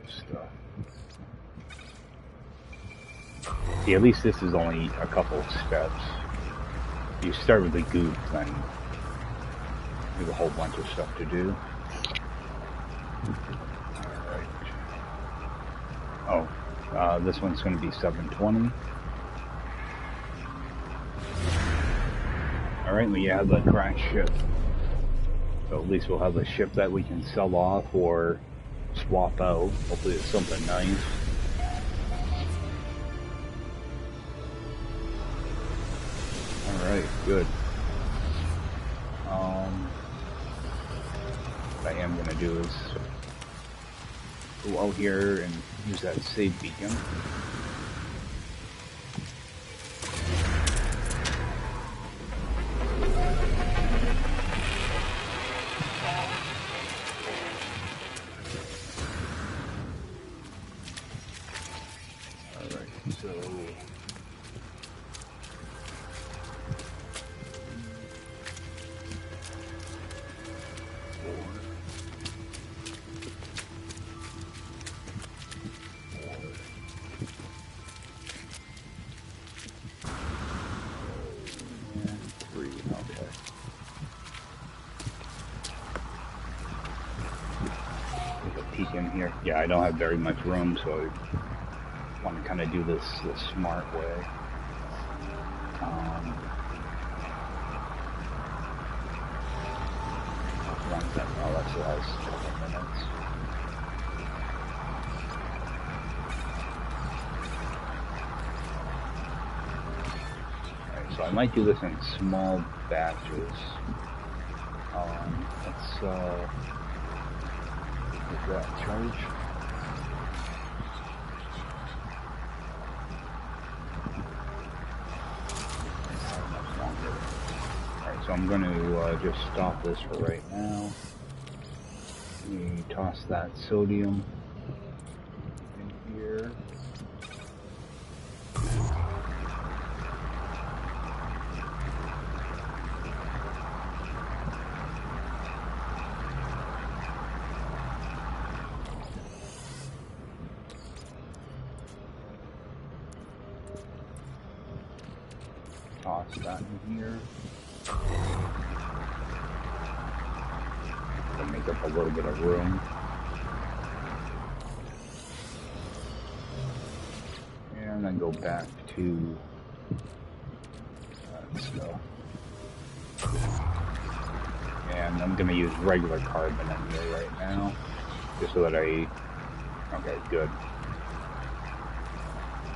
stuff. See, at least this is only a couple of steps. If you start with the goop, then there's a whole bunch of stuff to do. Alright. Oh, this one's going to be 720. Alright, we have the crash ship. So at least we'll have a ship that we can sell off or swap out. Hopefully it's something nice. Alright, good. What I am going to do is go out here and use that save beacon. In here. Yeah, I don't have very much room, so I want to kind of do this the smart way. Oh, that's the last couple of minutes. Alright, so I might do this in small batches. Let's that charge. Alright, so I'm going to just stop this for right now. We toss that sodium in here. Toss that in here. To make up a little bit of room. And then go back to that stuff. And I'm going to use regular carbon in here right now. Just so that okay, good.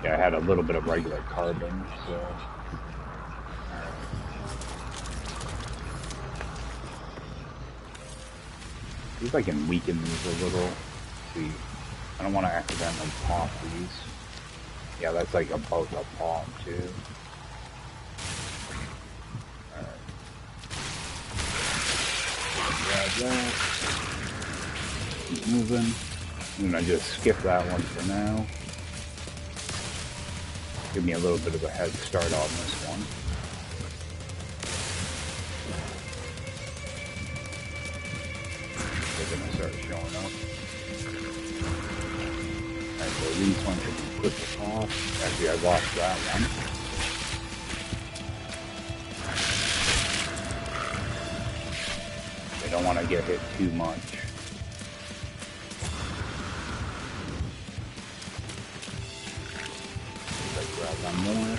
Yeah, I had a little bit of regular carbon, so... See if I can weaken these a little. See, I don't want to accidentally pop these. Yeah, that's like about to pop too. Alright. Grab that. Keep moving. I'm gonna just skip that one for now. Give me a little bit of a head start on this one. They're gonna start showing up. Alright, so these ones should be quick off. Actually, I lost that one. They don't want to get hit too much. Grab one more.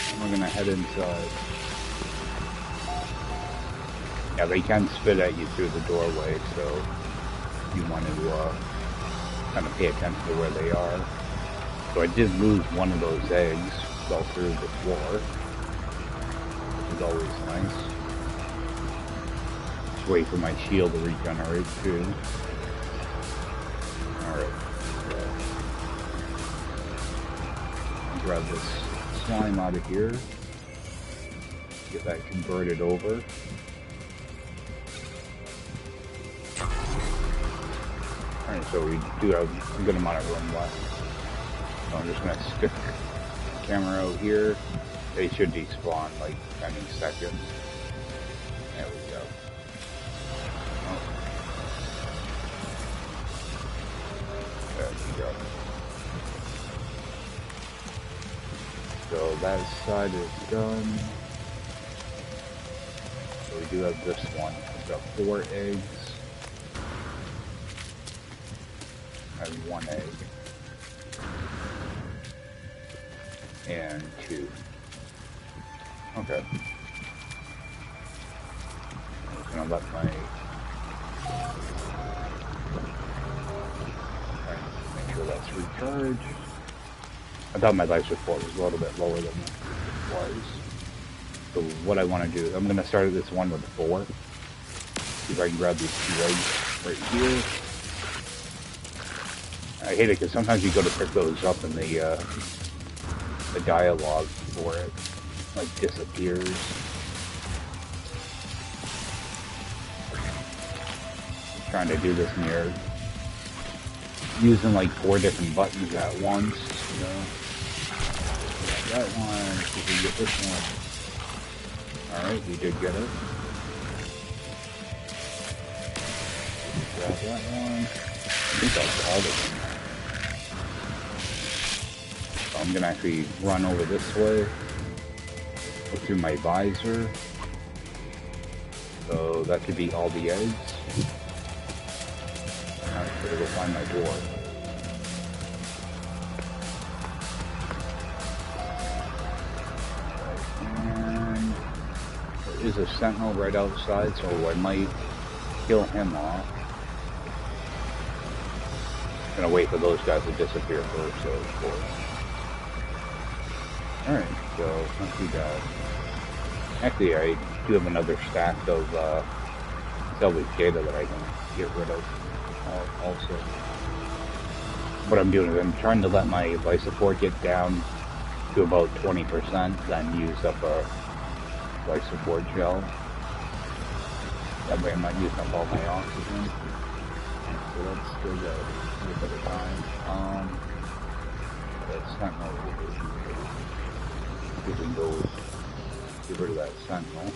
And we're gonna head inside. Yeah, they can spit at you through the doorway, so you want to kind of pay attention to where they are. So I did lose one of those eggs, fell through the floor, which is always nice. Just wait for my shield to regenerate too. Alright. Grab this slime out of here. Get that converted over. Alright, so we do have a good amount of room left. So I'm just going to stick the camera out here. They should despawn like any second. There we go. Oh. There we go. So that side is done. So we do have this one. We've got 4 eggs. And 1 egg. And 2. Okay. I'm just gonna let my... Make sure that's recharged. I thought my life support was a little bit lower than it was. So what I want to do, I'm going to start this one with 4. See if I can grab these 2 eggs right here. I hate it because sometimes you go to pick those up and the dialogue for it like disappears. I'm trying to do this and you're using like 4 different buttons at once, you know. That one, see if we get this one. Alright, we did get it. Grab that one. I think that's the other one. So I'm gonna actually run over this way. Look through my visor. So that could be all the eggs. Alright, so go find my door. And there is a sentinel right outside, so I might kill him off. I'm gonna wait for those guys to disappear first, so of course. Alright, so not too bad. Actually, I do have another stack of salvage data that I can get rid of also. What I'm doing is I'm trying to let my life support get down to about 20%, then use up a life support gel. That way I'm not using up all my oxygen. So that's still got a little bit of time. That's not no issue. We can go get rid of that sentinel.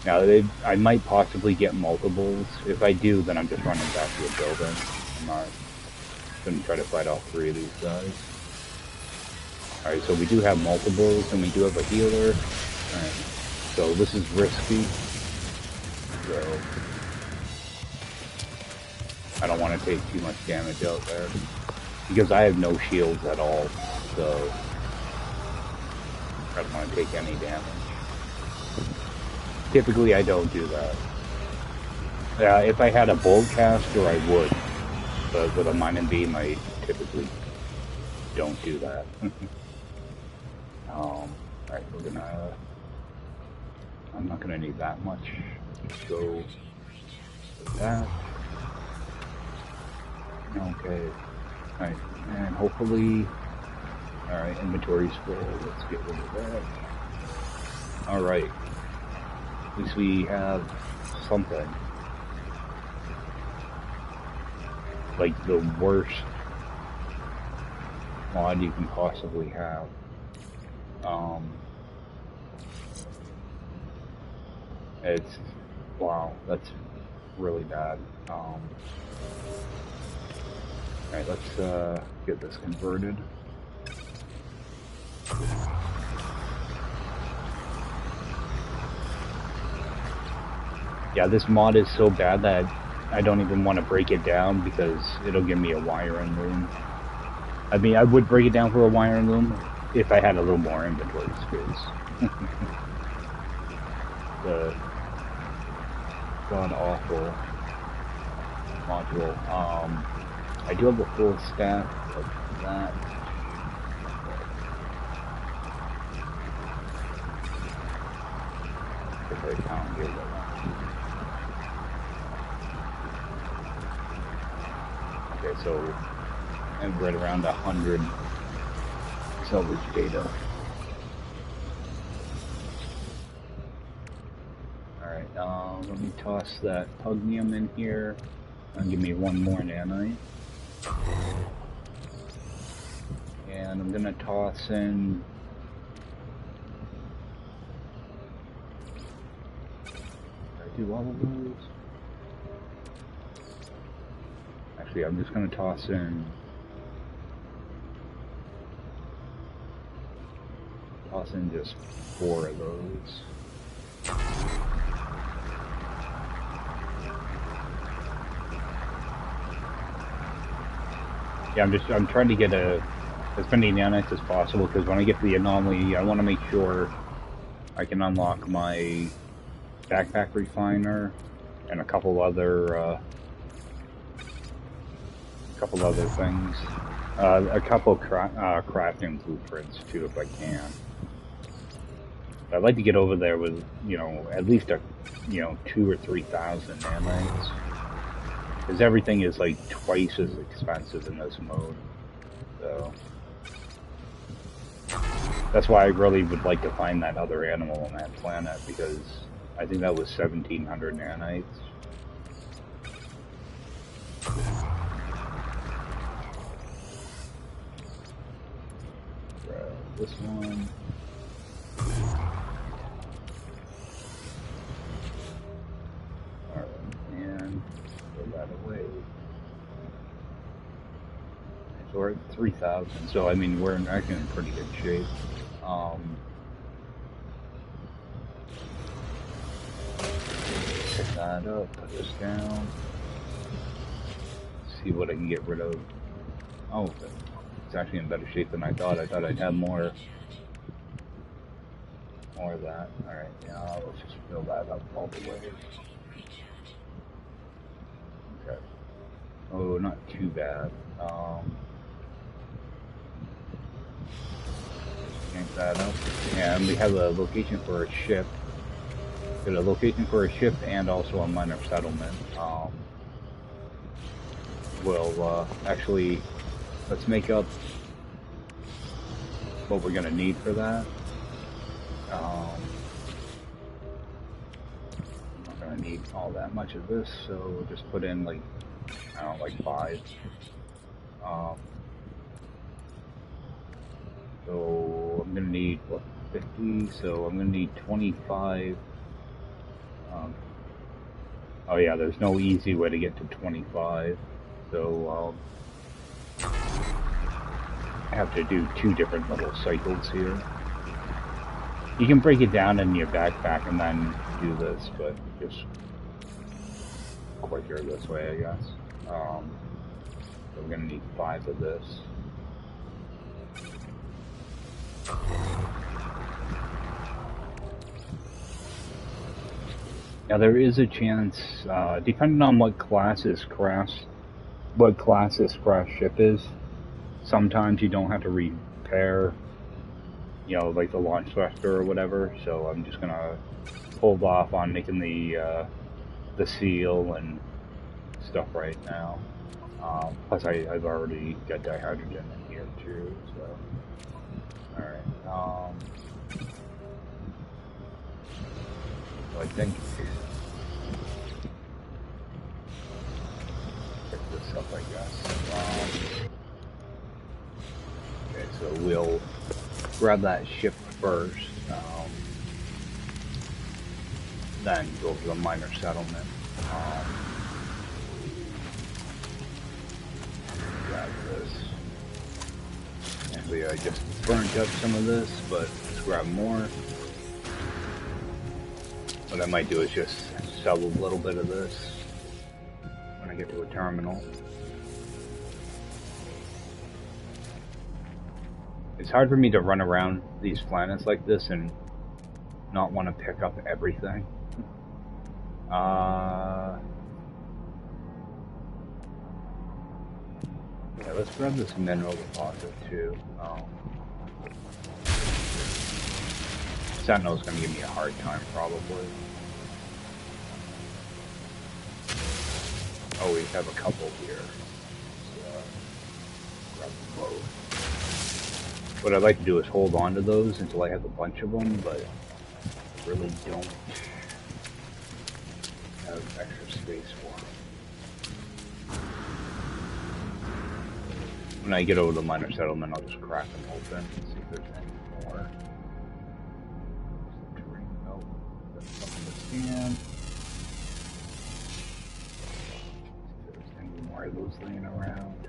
Now, I might possibly get multiples. If I do, then I'm just running back to a building. I'm not going to try to fight all 3 of these guys. Alright, so we do have multiples, and we do have a healer. Alright, so this is risky. So I don't want to take too much damage out there. Because I have no shields at all, so I don't want to take any damage. Typically, I don't do that. If I had a bolt caster, I would. But with a mine and beam, I typically don't do that. Alright, we're gonna... I'm not gonna need that much. Let's go with that. Okay. Alright, and hopefully... Alright, inventory's full. Let's get rid of that. Alright. At least we have something. like the worst mod you can possibly have. It's, wow, that's really bad. Alright, let's get this converted. Yeah, this mod is so bad that I don't even want to break it down because it'll give me a wiring loom. I mean, I would break it down for a wiring loom if I had a little more inventory space. The god-awful module. I do have a full stack of that. If I count here, okay, so I'm right around 100 salvage data. Alright, let me toss that pugnium in here and give me one more nanite. And I'm gonna toss in do all of those. Actually, I'm just going to toss in just 4 of those. Yeah, I'm trying to get as many nanites as possible because when I get to the anomaly, I want to make sure I can unlock my backpack refiner and a couple other things, a couple crafting blueprints too, if I can. I'd like to get over there with, you know, at least 2,000 or 3,000 nanites, because everything is like twice as expensive in this mode. So that's why I really would like to find that other animal on that planet, because I think that was 1,700 nanites. Grab this one. Alright, and throw that away. So we're at 3,000, so I mean we're actually in pretty good shape. Pick that up, put this down. See what I can get rid of. Oh, it's actually in better shape than I thought. I thought I'd have more of that. Alright, now let's just fill that up all the way. Okay. Oh, not too bad. Yank that up. And we have a location for a ship. Got a location for a ship and also a minor settlement. We'll actually, let's make up what we're going to need for that. I'm not going to need all that much of this, so we'll just put in like, I don't know, like 5. So I'm going to need, what, 50? So I'm going to need 25. Oh yeah, there's no easy way to get to 25. So I have to do 2 different little cycles here. You can break it down in your backpack and then do this, but just quicker this way, I guess. So we're gonna need 5 of this. Now there is a chance, depending on what class this craft ship is, sometimes you don't have to repair, you know, like the launch thruster or whatever. So I'm just gonna hold off on making the seal and stuff right now. Plus I've already got dihydrogen in here too. So all right. So I think pick this up I guess. Okay, so we'll grab that ship first, then go to the minor settlement. Grab this. Actually, I just burnt up some of this, but let's grab more. What I might do is just sell a little bit of this when I get to a terminal. It's hard for me to run around these planets like this and not want to pick up everything. Yeah, let's grab this mineral deposit too. Sentinel's gonna give me a hard time probably. Oh, we have a couple here. Grab them both. What I'd like to do is hold on to those until I have a bunch of them, but I really don't have extra space for them. When I get over to the minor settlement, I'll just crack them open and see if there's any more. Nope, that's something to scan. See if there's any more of those laying around.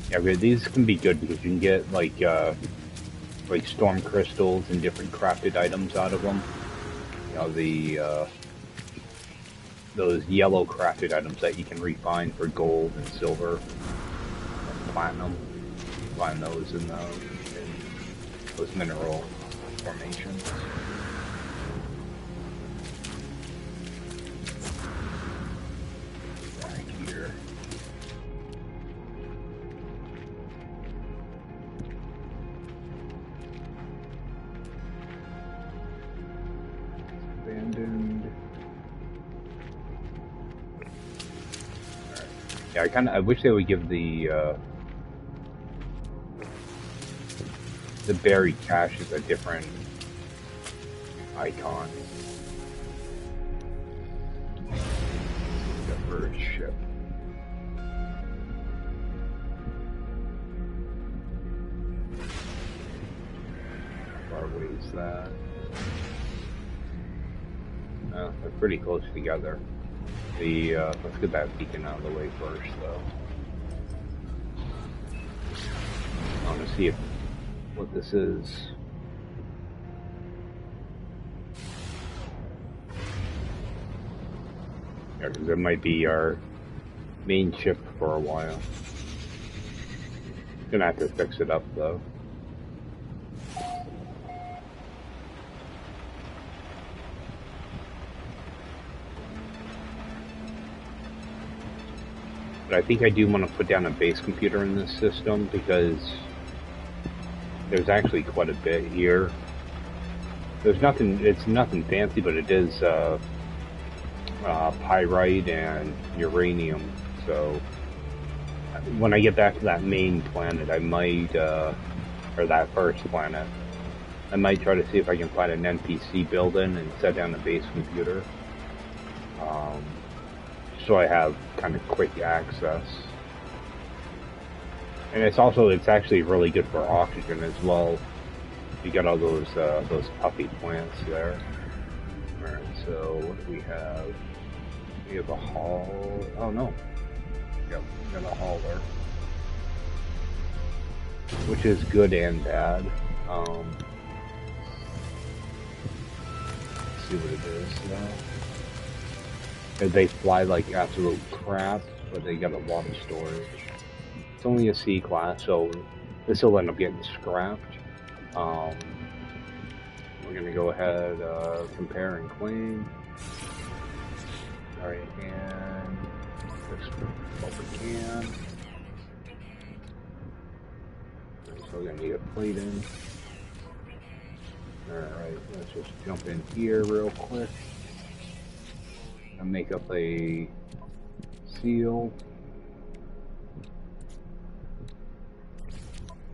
Yeah, but these can be good because you can get like storm crystals and different crafted items out of them. You know, those yellow crafted items that you can refine for gold and silver and platinum. You find those in those mineral formations. Right here. Abandoned. Yeah, I wish they would give the buried caches a different icon. The bird ship. How far away is that? They're pretty close together. Let's get that beacon out of the way first, though. I want to see what this is. Yeah, because it might be our main ship for a while. Gonna have to fix it up, though. But I think I do want to put down a base computer in this system because there's actually quite a bit here. There's nothing, it's nothing fancy, but it is pyrite and uranium. So when I get back to that main planet, I might, or that first planet, I might try to see if I can find an NPC building and set down a base computer. So I have kind of quick access. And it's actually really good for oxygen as well. You got all those puffy plants there. Alright, so what do we have? We have a hull. Oh no. Yep, we got a hull there. Which is good and bad. Let's see what it is now. They fly like absolute crap, but they got a lot of storage. It's only a C class, so this will end up getting scrapped. We're gonna go ahead, compare and claim. Alright, and fix what we can. So we're gonna need a plate in. Alright, let's just jump in here real quick. And make up a seal.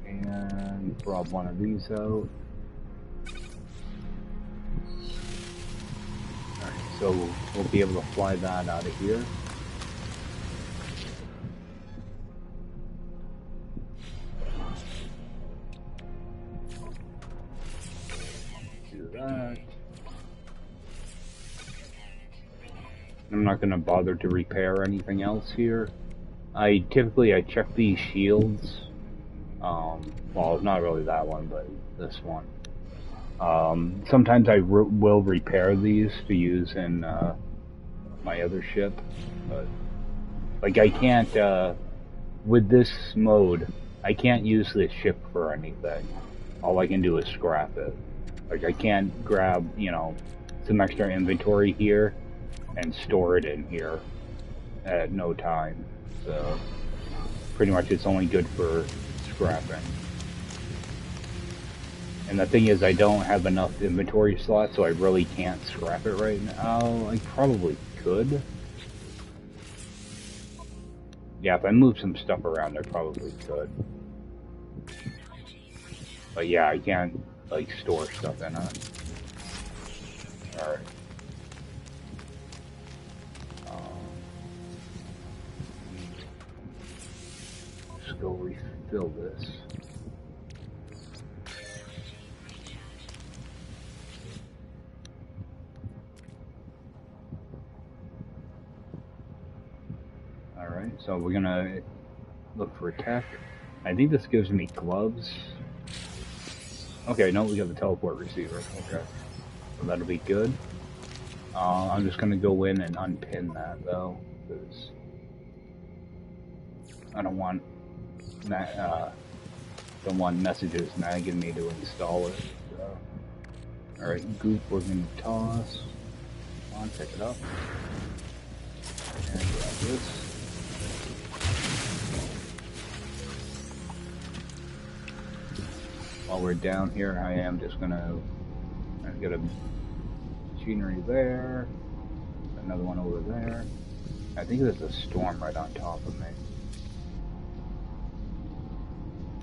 And rob one of these out. So we'll be able to fly that out of here. Do that. I'm not going to bother to repair anything else here. Typically I check these shields. Well, not really that one, but this one. Sometimes I will repair these to use in my other ship, but like I can't with this mode. I can't use this ship for anything. All I can do is scrap it. Like I can't grab, you know, some extra inventory here and store it in here at no time. So pretty much it's only good for scrapping. And the thing is, I don't have enough inventory slots, so I really can't scrap it right now. I probably could. Yeah, if I move some stuff around, I probably could. But yeah, I can't, like, store stuff in it. Alright. Let's go refill this. Alright, so we're gonna look for tech. I think this gives me gloves. Okay, no, we got the teleport receiver. Okay, so that'll be good. I'm just gonna go in and unpin that though, because I don't want messages nagging me to install it. So. Alright, goop we're gonna toss. Come on, pick it up. And grab this. While we're down here, I am just gonna get a machinery there, another one over there. I think there's a storm right on top of me.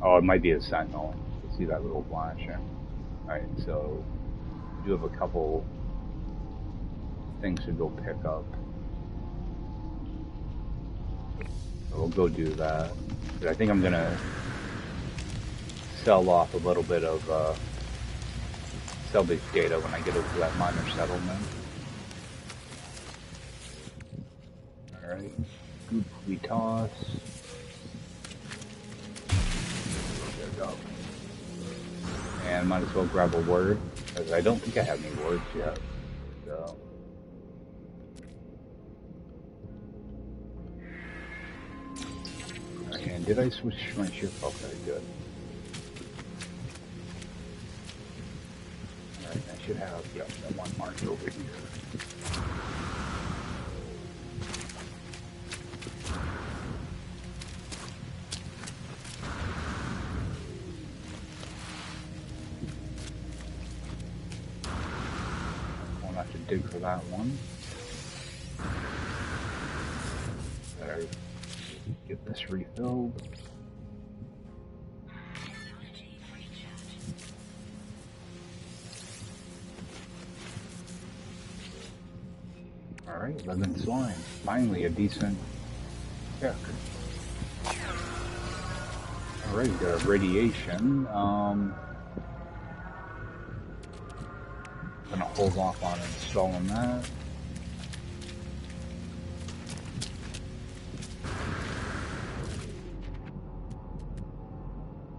Oh, it might be a sentinel. You see that little flashing? Alright, so we do have a couple things to go pick up. So we'll go do that. But I think I'm gonna sell off a little bit of salvage data when I get over to that minor settlement. Alright, goop we toss. There we go. And might as well grab a word, because I don't think I have any words yet. So. And did I switch my ship? Okay, good. Alright, I should have, yeah, that one marked over here. Won't have to dig for that one. Better get this refilled. Alright, 11 slime. Finally a decent check. Alright, got a radiation. Gonna hold off on installing that.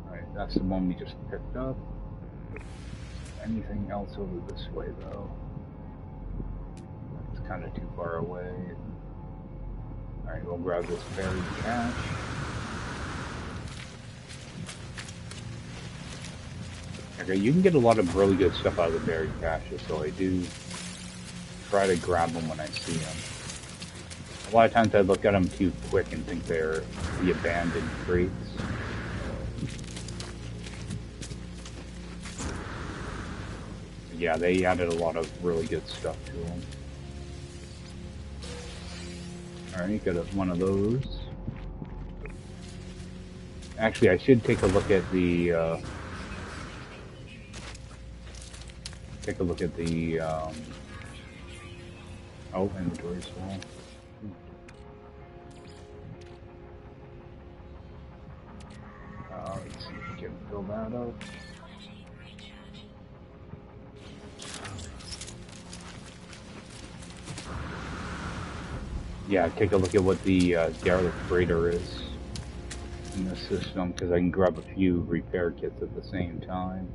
Alright, that's the one we just picked up. Anything else over this way though? Kind of too far away. Alright, we'll grab this buried cache. Okay, you can get a lot of really good stuff out of the buried caches, so I do try to grab them when I see them. A lot of times I look at them too quick and think they're the abandoned crates. Yeah, they added a lot of really good stuff to them. Alright, got one of those. Actually, I should take a look at the Oh, inventory's full. Let's see if we can fill that up. Yeah, take a look at what the derelict freighter is in the system, because I can grab a few repair kits at the same time.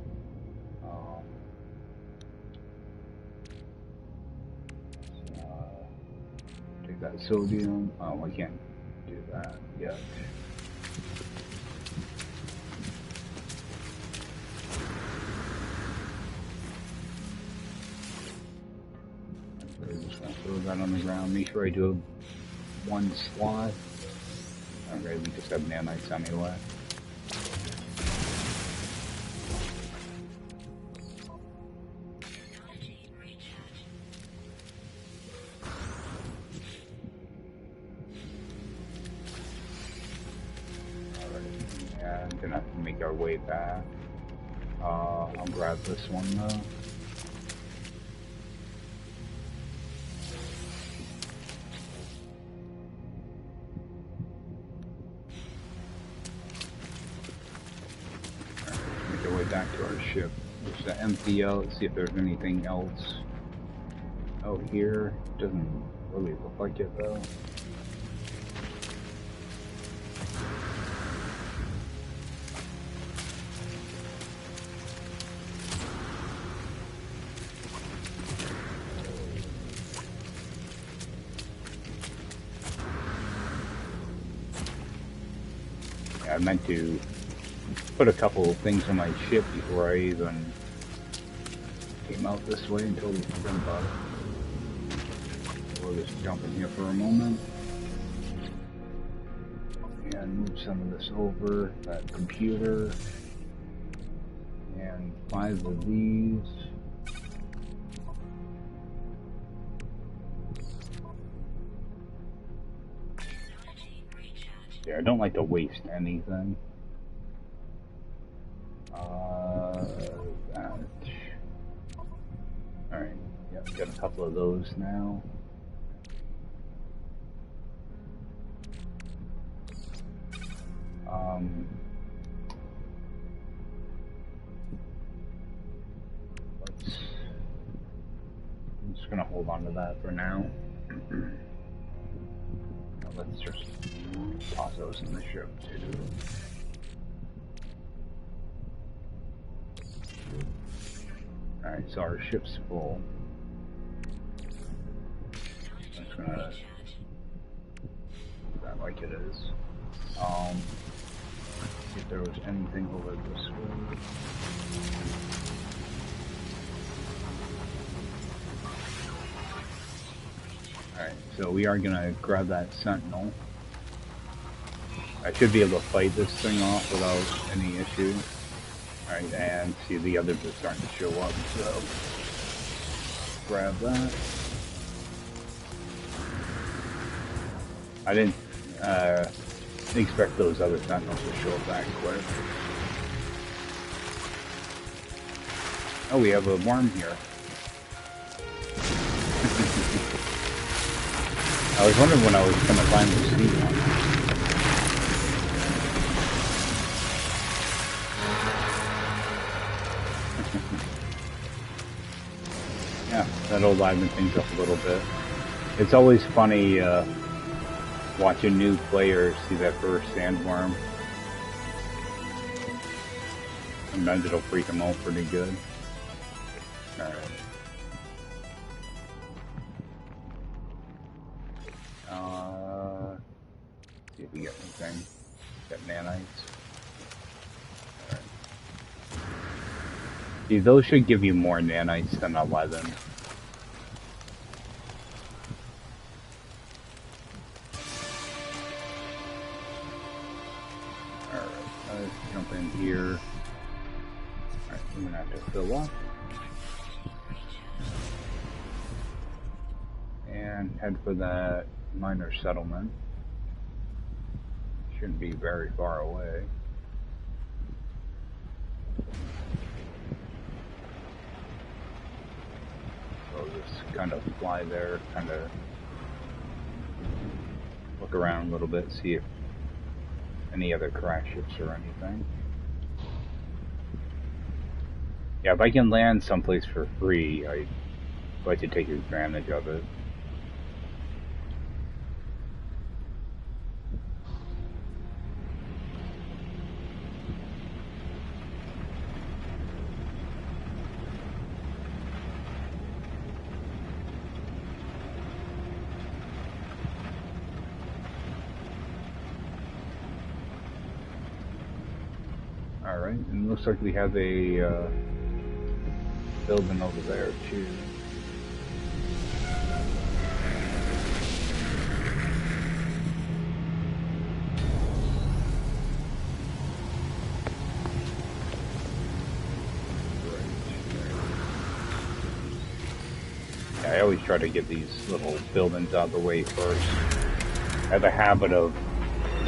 Take that sodium. Oh, I can't do that yet. I'm just gonna throw that on the ground. Make sure I do one slot. Okay, we just have nanites anyway. I'm gonna have to make our way back. I'll grab this one though. Make our way back to our ship. Just to empty out, see if there's anything else out here. Doesn't really look like it though. I meant to put a couple of things on my ship before I even came out this way until we forgot about it. We'll just jump in here for a moment and move some of this over, that computer, and 5 of these. Yeah, I don't like to waste anything. That. Alright, yeah, we got a couple of those now. I'm just gonna hold on to that for now. Let's just toss those in the ship too. Alright, so our ship's full. I'm just gonna do that like it is. See if there was anything over this way. Alright, so we are gonna grab that sentinel. I should be able to fight this thing off without any issue. Alright, and see the others are starting to show up, so grab that. I didn't expect those other sentinels to show up that quick. Oh, we have a worm here. I was wondering when I was going to finally see one. Yeah, that'll liven things up a little bit. It's always funny watching new players see that first sandworm. Sometimes it'll freak them out pretty good. Alright. See if we get anything. Got nanites. Alright. See, those should give you more nanites than 11. Alright, let's jump in here. Alright, we're gonna have to fill up. And head for that minor settlement. Shouldn't be very far away. Close this just kind of fly there, kind of look around a little bit, see if any other crash ships or anything. Yeah, if I can land someplace for free, I'd like to take advantage of it. Alright, and it looks like we have a building over there too. Yeah, I always try to get these little buildings out of the way first. I have a habit of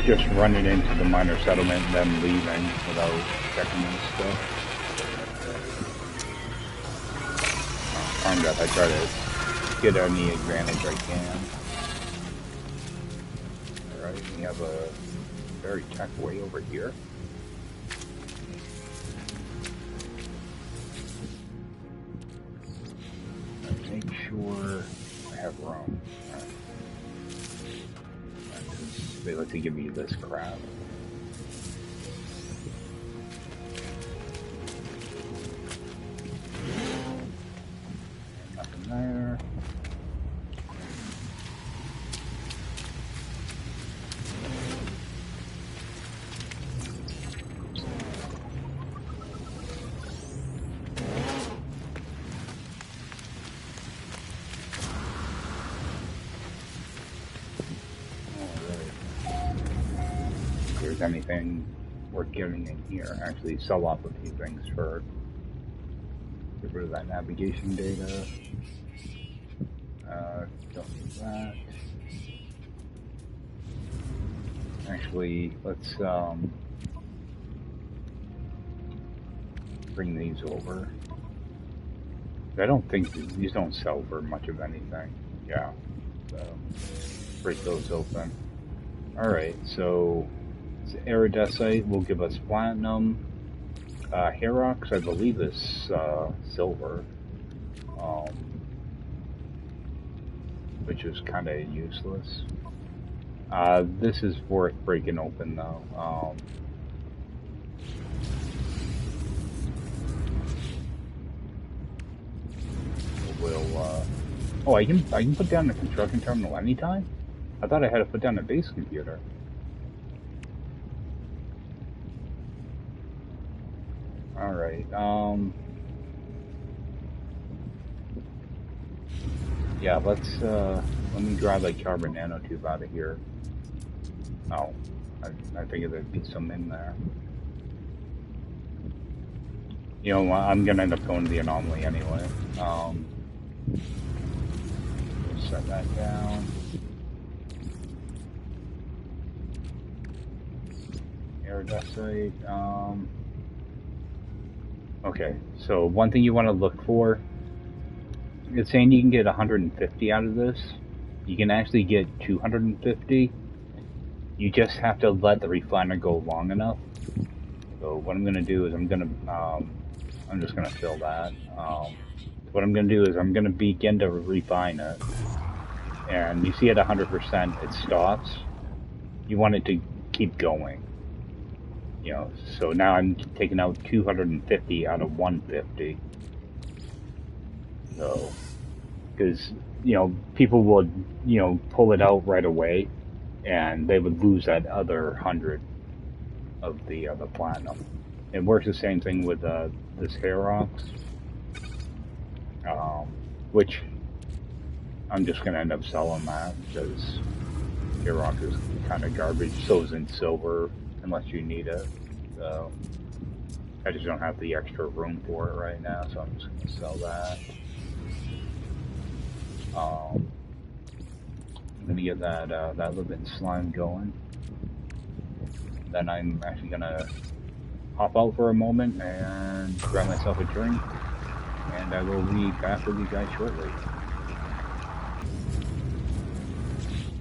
just running into the minor settlement and then leaving without checking this stuff. Permadeath, I try to get any advantage I can. Alright, we have a very tech way over here. Make sure I have room. They like to give me this crap. Nothing there. Anything worth getting in here. Actually sell off a few things for get rid of that navigation data. Don't need that. Actually, let's bring these over. I don't think these don't sell for much of anything. Yeah, so break those open. Alright, so iridescite will give us platinum. Herox, I believe, is silver, which is kind of useless. This is worth breaking open though. Oh, I can put down the construction terminal anytime? I thought I had to put down a base computer. Alright, yeah, let me drive the carbon nanotube out of here. Oh, I figured there'd be some in there. You know, I'm gonna end up going to the anomaly anyway. Set that down. Iridescite, okay, so one thing you want to look for, it's saying you can get 150 out of this. You can actually get 250. You just have to let the refiner go long enough. So what I'm going to do is I'm just going to fill that. What I'm going to do is I'm going to begin to refine it. And you see at 100% it stops. You want it to keep going. You know, so now I'm taking out 250 out of 150. So, because, you know, people would, you know, pull it out right away, and they would lose that other 100 of the platinum. It works the same thing with this Herox, which I'm just going to end up selling that, because Herox is kind of garbage. So isn't silver, unless you need it. So I just don't have the extra room for it right now, so I'm just going to sell that. I'm going to get that living slime going. Then I'm actually going to hop out for a moment and grab myself a drink, and I will be back with you guys shortly.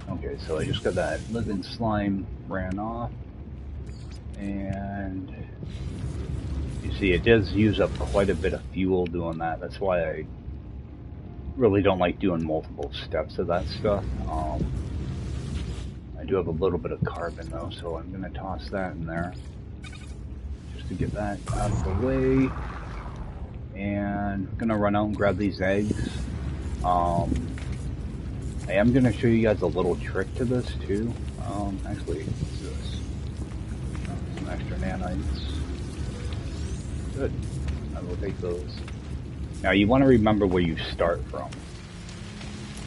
Okay, so I just got that living slime ran off, and you see it does use up quite a bit of fuel doing that. That's why I really don't like doing multiple steps of that stuff. I do have a little bit of carbon though, so I'm gonna toss that in there just to get that out of the way. And I'm gonna run out and grab these eggs. I am going to show you guys a little trick to this too. Actually, what's this? Some extra nanites. Good. I will take those. Now you want to remember where you start from.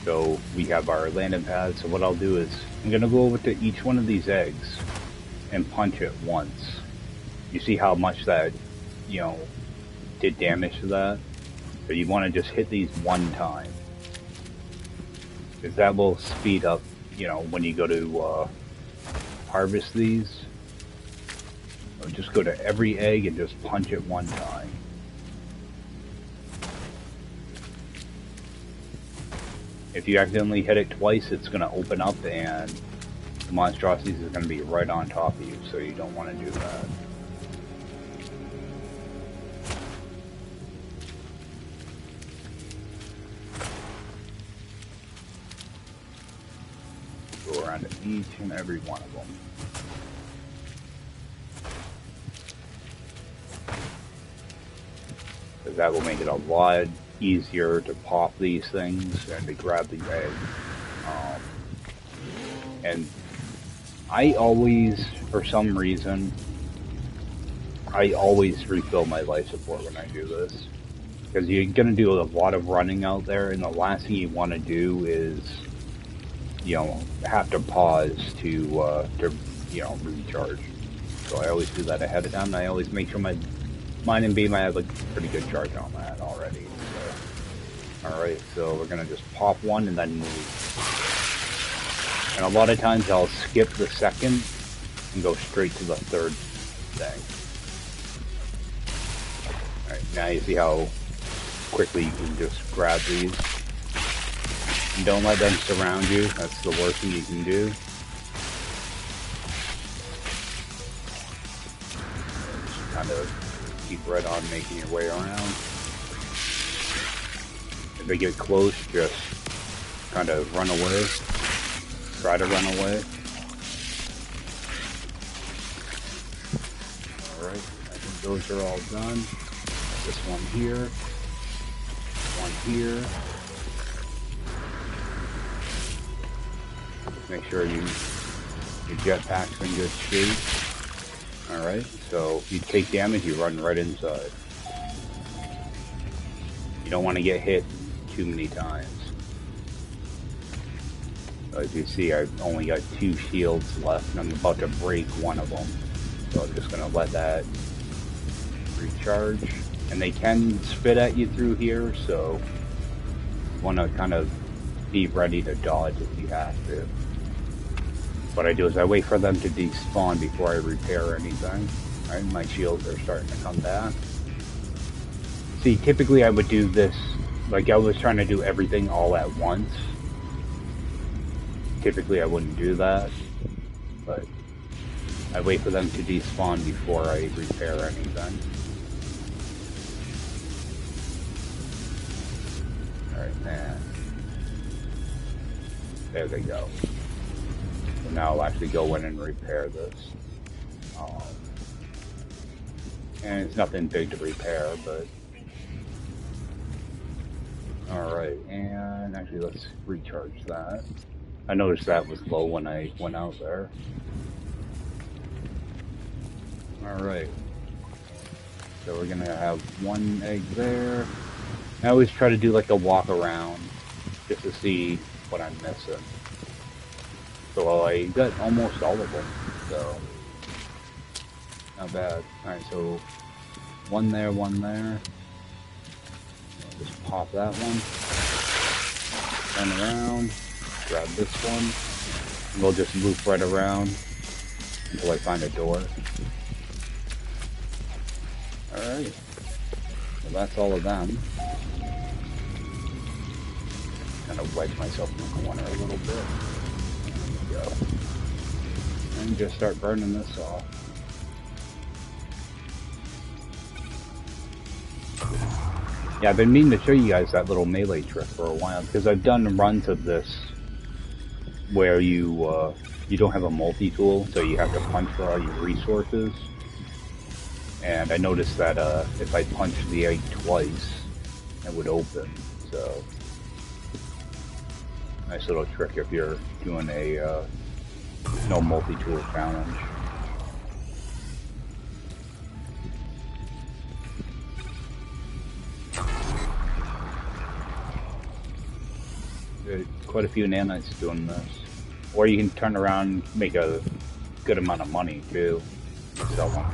So we have our landing pad. So what I'll do is I'm going to go over to each one of these eggs and punch it once. You see how much that, you know, did damage to that? So you want to just hit these one time. Because that will speed up, you know, when you go to harvest these. So just go to every egg and just punch it one time. If you accidentally hit it twice, it's going to open up and the monstrosities are going to be right on top of you, so you don't want to do that. Go around to each and every one of them. Because that will make it a lot easier to pop these things and to grab the egg. And I always, for some reason, I always refill my life support when I do this. Because you're going to do a lot of running out there, and the last thing you want to do is, you know, have to pause to you know, recharge. So I always do that ahead of time. I always make sure my mine and beam, I have a pretty good charge on that already. So. Alright, so we're going to just pop one and then move. And a lot of times I'll skip the second and go straight to the third thing. Alright, now you see how quickly you can just grab these. And don't let them surround you. That's the worst thing you can do. Just kind of keep right on making your way around. If they get close, just kind of run away. Try to run away. Alright, I think those are all done. This one here. One here. Make sure your jetpack's in good shape. Alright, so if you take damage, you run right inside. You don't want to get hit too many times. As you see, I've only got 2 shields left, and I'm about to break one of them. So I'm just going to let that recharge. And they can spit at you through here, so you want to kind of be ready to dodge if you have to. What I do is I wait for them to despawn before I repair anything. Alright, my shields are starting to come back. See, typically I would do this, like I was trying to do everything all at once. Typically I wouldn't do that, but I wait for them to despawn before I repair anything. Alright, man. There they go. So now I'll actually go in and repair this. And it's nothing big to repair, but... Alright, and actually let's recharge that. I noticed that was low when I went out there. Alright. So we're gonna have one egg there. I always try to do like a walk around just to see what I'm missing. So I got almost all of them, so not bad. Alright, so one there, one there. I'll just pop that one. Turn around, grab this one, and we'll just loop right around until I find a door. Alright, so that's all of them. kind of wedge myself in the corner a little bit. There we go. And just start burning this off. Yeah, I've been meaning to show you guys that little melee trick for a while, because I've done runs of this where you don't have a multi-tool, so you have to punch for all your resources. And I noticed that if I punched the egg twice, it would open. So, nice little trick if you're doing a no multi-tool challenge. There's quite a few nanites doing this. Or you can turn around and make a good amount of money too. Sell them.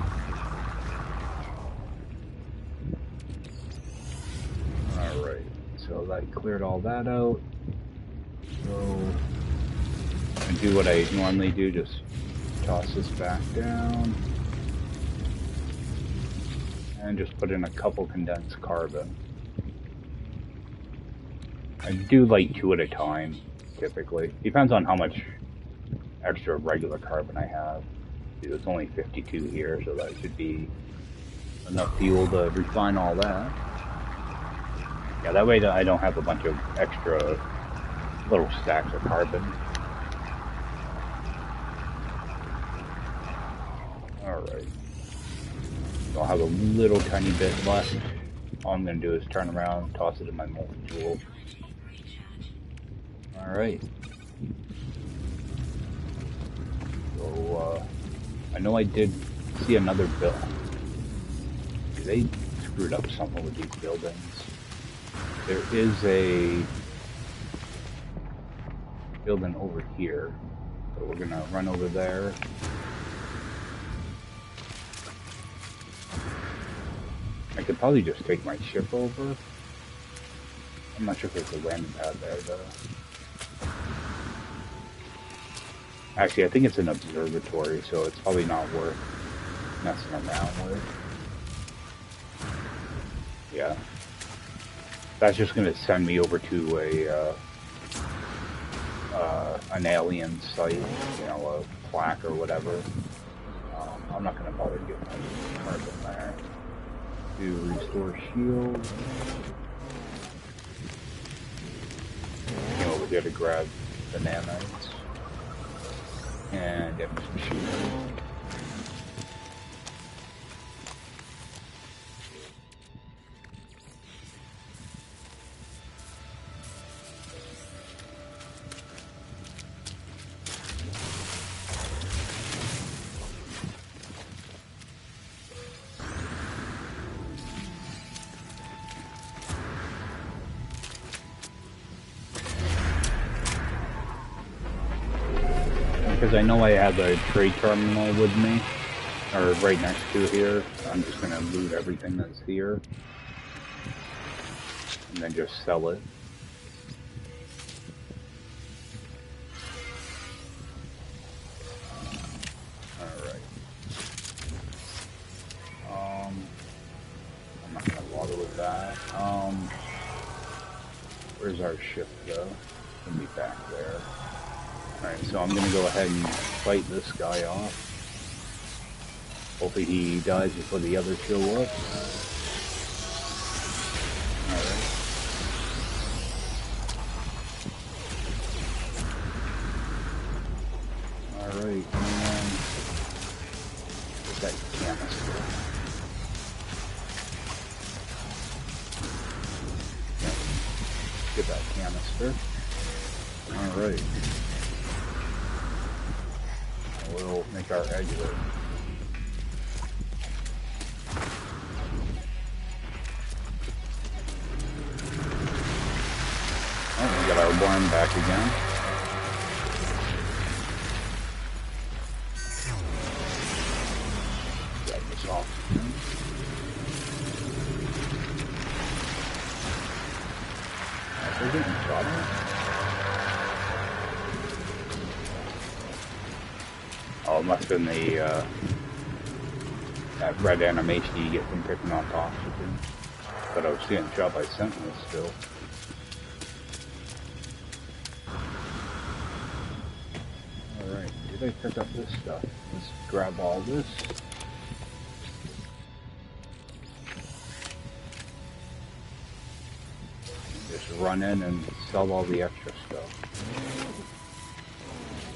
Alright, so that cleared all that out. So, and do what I normally do, just toss this back down. And just put in a couple condensed carbon. I do like 2 at a time, typically. Depends on how much extra regular carbon I have. See, there's only 52 here, so that should be enough fuel to refine all that. Yeah, that way I don't have a bunch of extra little stacks of carbon. Alright. So I'll have a little tiny bit left. All I'm going to do is turn around, toss it in my multi-tool. Alright. So, I know I did see another build. They screwed up something with these buildings. There is a building over here. So we're gonna run over there. I could probably just take my ship over. I'm not sure if there's a landing pad there though. Actually, I think it's an observatory, so it's probably not worth messing around with. Yeah. That's just going to send me over to an alien site, you know, a plaque or whatever. I'm not going to bother getting my carbon there. Do restore shield. Came over here to grab the nanites. And get some shield. Because I know I have a trade terminal with me, or right next to here. So I'm just going to loot everything that's here, and then just sell it. Alright. I'm not going to bother with that. Where's our ship though? It's going to be back there. Alright, so I'm gonna go ahead and fight this guy off. Hopefully he dies before the others show up. Alright, and get that canister. Get that canister. Alright. We'll make our exit. Oh, we got our worm back again. Grab this off. We're getting trouble. Oh, it must have been the, that red animation you get from picking off oxygen. But I was getting shot by sentinels still. I pick up this stuff? Let's grab all this. Just run in and sell all the extra stuff.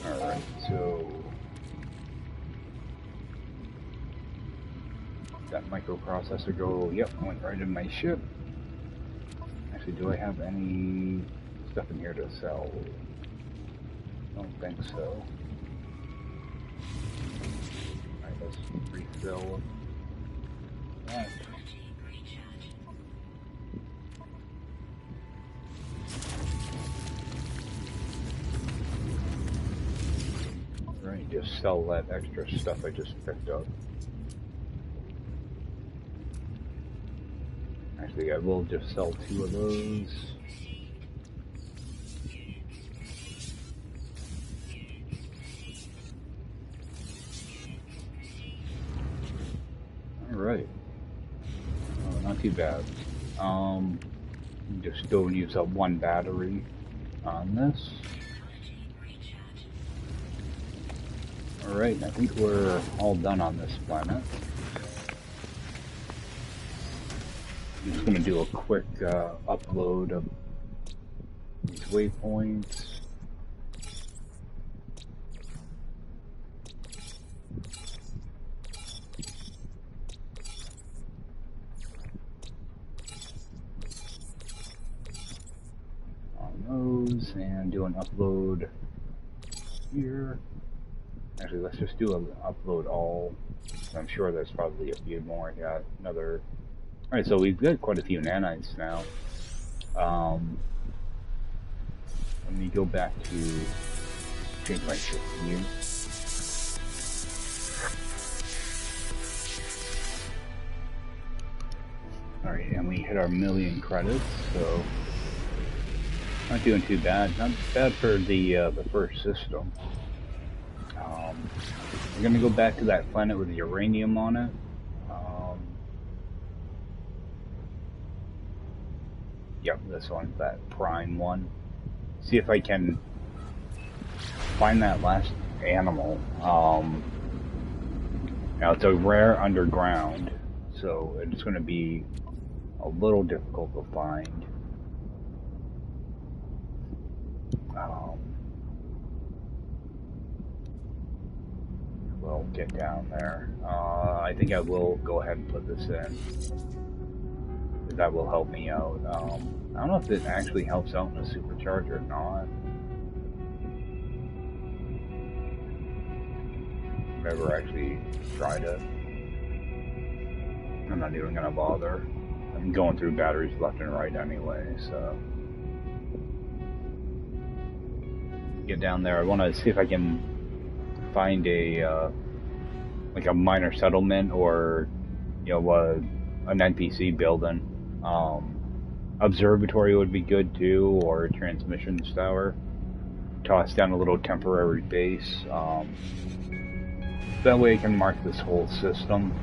Alright, so that microprocessor go, yep, went right in my ship. Actually, do I have any stuff in here to sell? Don't think so. Alright, let's refill. Alright. Right, just sell that extra stuff I just picked up. Actually, I will just sell 2 of those. Alright. Oh, not too bad. Just still use up 1 battery on this. Alright, I think we're all done on this planet. I'm just going to do a quick upload of these waypoints. On those, and do an upload here. Actually, let's just do an upload all. I'm sure there's probably a few more. Yeah, another. Alright, so we've got quite a few nanites now. Let me go back to change my ship view. Alright, and we hit our 1,000,000 credits, so not doing too bad. Not bad for the first system. We're gonna go back to that planet with the uranium on it. Yep, this one, that prime one. See if I can find that last animal. Now it's a rare underground, so it's going to be a little difficult to find. We'll get down there. I think I will go ahead and put this in. That will help me out. I don't know if it actually helps out in a supercharger or not. Never actually tried it. I'm not even gonna bother. I'm going through batteries left and right anyway, so. Get down there. I want to see if I can find a like a minor settlement or an NPC building. Observatory would be good too, or a transmissions tower. Toss down a little temporary base. That way I can mark this whole system.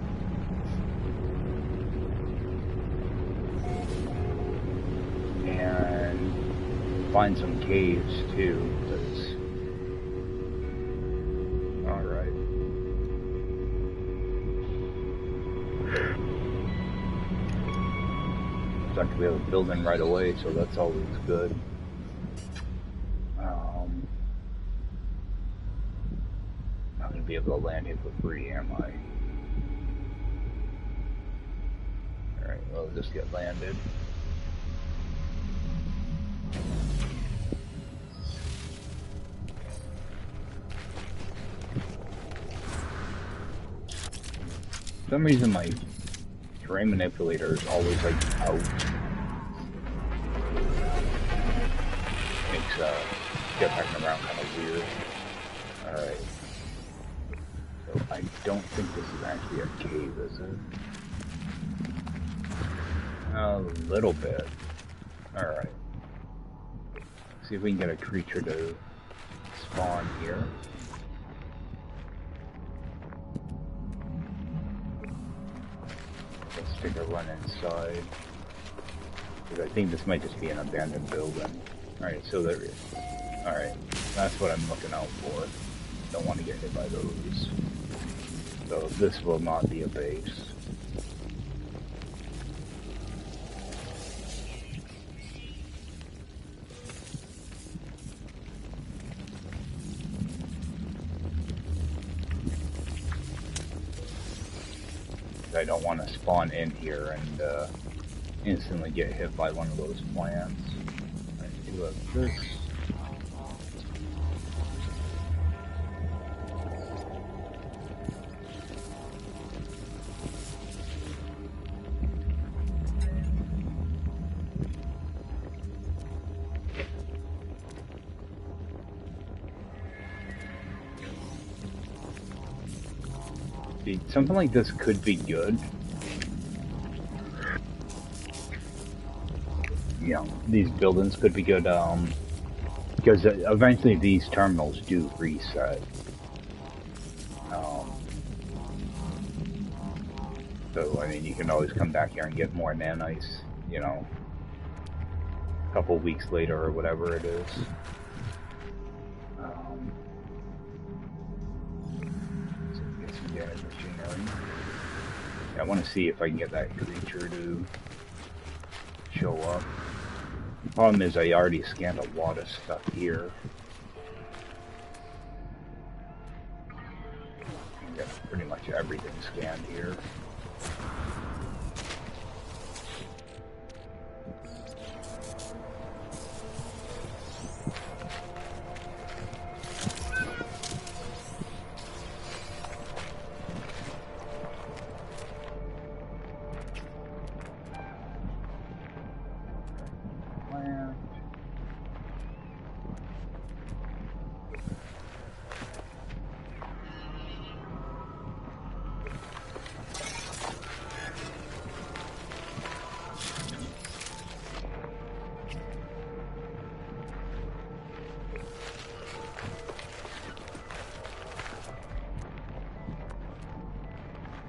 And find some caves too. Alright. We have a building right away, so that's always good. Not going to be able to land here for free, am I? Alright, well, just get landed. For some reason, my terrain manipulator is always like out. Makes jetpacking around kind of weird. Alright. So I don't think this is actually a cave, is it? A little bit. Alright. See if we can get a creature to spawn here. Let's take a run inside. Because I think this might just be an abandoned building. Alright, so there is. Alright, that's what I'm looking out for. Don't want to get hit by those. So this will not be a base. I don't want to spawn in here and instantly get hit by one of those plants. I do have this. Something like this could be good. You know, these buildings could be good, because eventually these terminals do reset. So, I mean, you can always come back here and get more nanites, you know, a couple weeks later or whatever it is. I want to see if I can get that creature to show up. The problem is I already scanned a lot of stuff here. I got pretty much everything scanned here.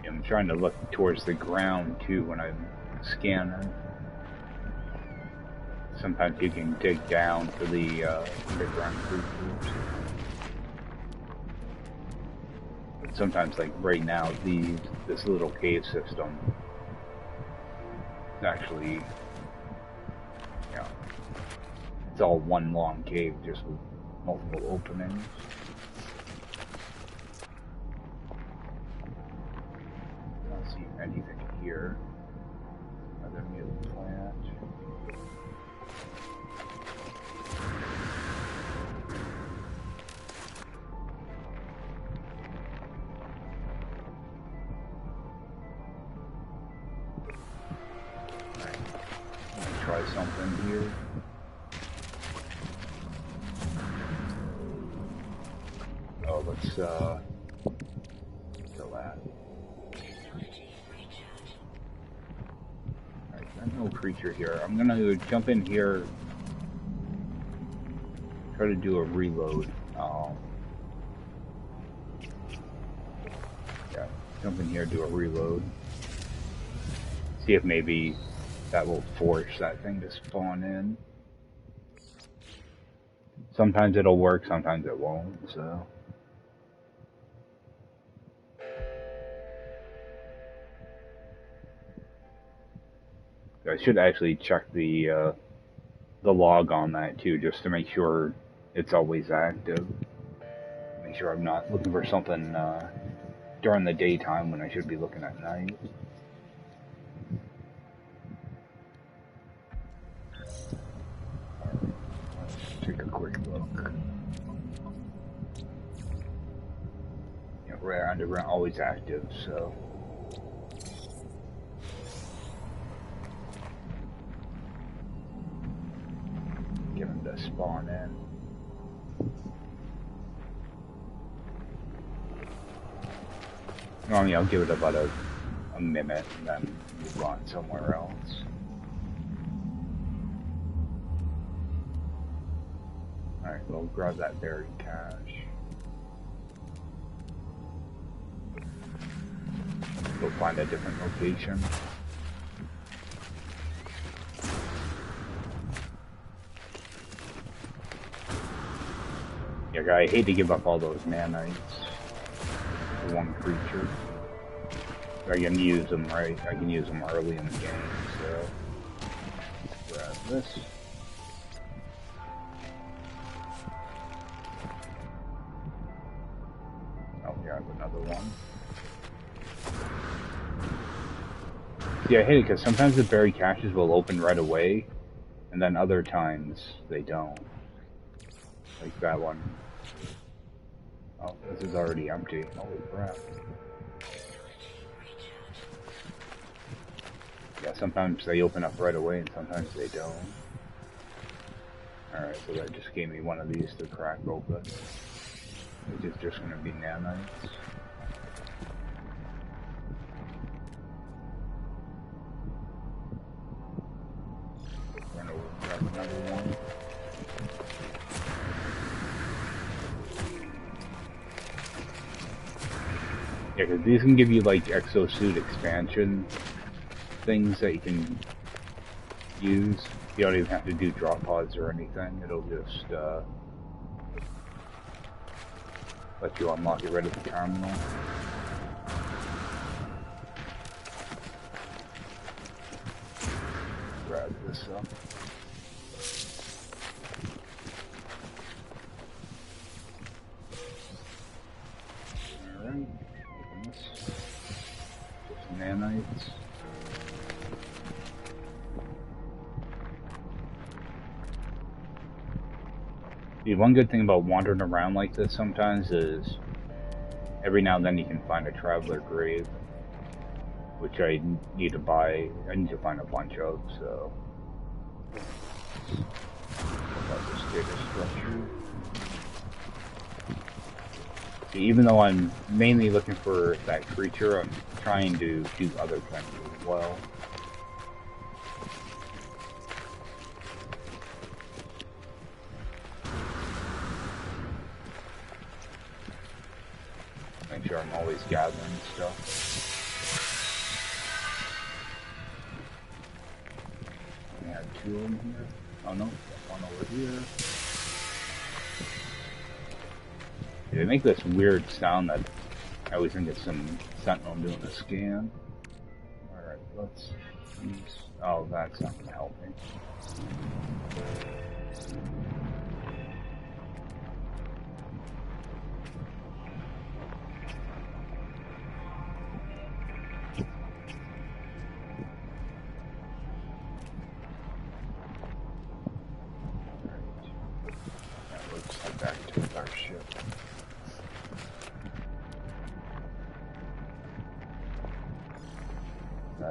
I'm trying to look towards the ground too when I'm scanning. Sometimes you can dig down for the underground creatures. But sometimes, like right now, this little cave system is actually, you know, it's all one long cave just with multiple openings. Anything here? Another mutant plant. Alright. Let me try something here. Oh, let's kill that. No creature here. I'm gonna jump in here, try to do a reload. Yeah, jump in here, do a reload. See if maybe that will force that thing to spawn in. Sometimes it'll work, sometimes it won't, so. I should actually check the log on that too, just to make sure it's always active. Make sure I'm not looking for something during the daytime when I should be looking at night. Alright, let's take a quick look. Yeah, rare underground always active, so. Get them to spawn in. Normally I'll give it about a minute and then move on somewhere else. Alright, we'll grab that buried cache. Go find a different location. Yeah, I hate to give up all those nanites for one creature. I can use them, right? I can use them early in the game, so... Grab this. I'll grab another one. Yeah, I hate it because sometimes the buried caches will open right away, and then other times they don't. Like that one. Oh, this is already empty. Holy crap. Yeah, sometimes they open up right away and sometimes they don't. Alright, so that just gave me one of these to crack open. Which is just going to be nanites. Run over and grab another one. Yeah, because these can give you like Exosuit expansion things that you can use. You don't even have to do drop pods or anything. It'll just let you unlock it right at the terminal. Grab this up. Alright, open this. Just nanites. One good thing about wandering around like this sometimes is every now and then you can find a traveler grave, which I need to buy. I need to find a bunch of, so. About this data structure. Even though I'm mainly looking for that creature, I'm trying to do other things as well. Make sure I'm always gathering stuff. We have two of them here. Oh no, one over here. They make this weird sound that I always think it's some sentinel doing a scan. Alright, let's use... Oh, that's not going to help me.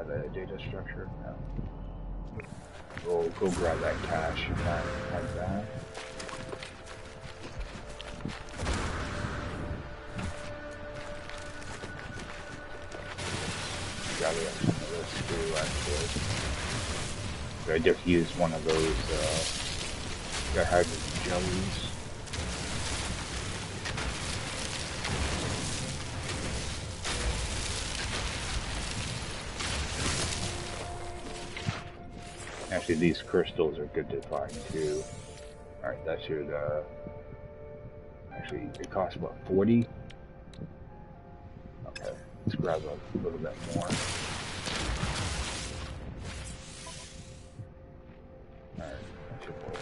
The data structure. No. We'll go grab that cache and like that. Gather up some of this too, actually. So I just used one of those hydrogen jellies. Actually, these crystals are good to find too. Alright, that should, actually, it costs what, 40? Okay, let's grab a little bit more. Alright, that should work.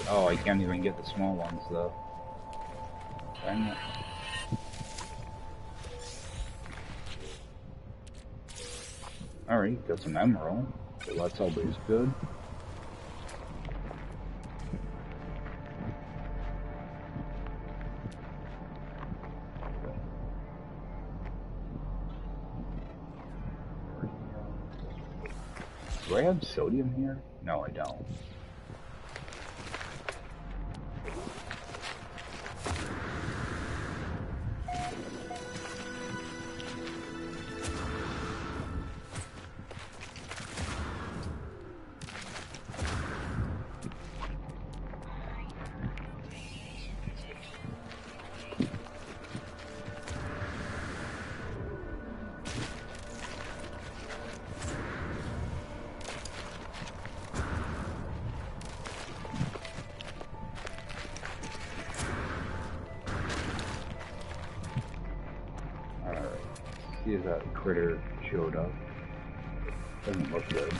Oh, I can't even get the small ones though. Dang it. Alright, got some emerald, so that's always good. Do I have sodium here? No, I don't. See if that critter showed up. Doesn't look good.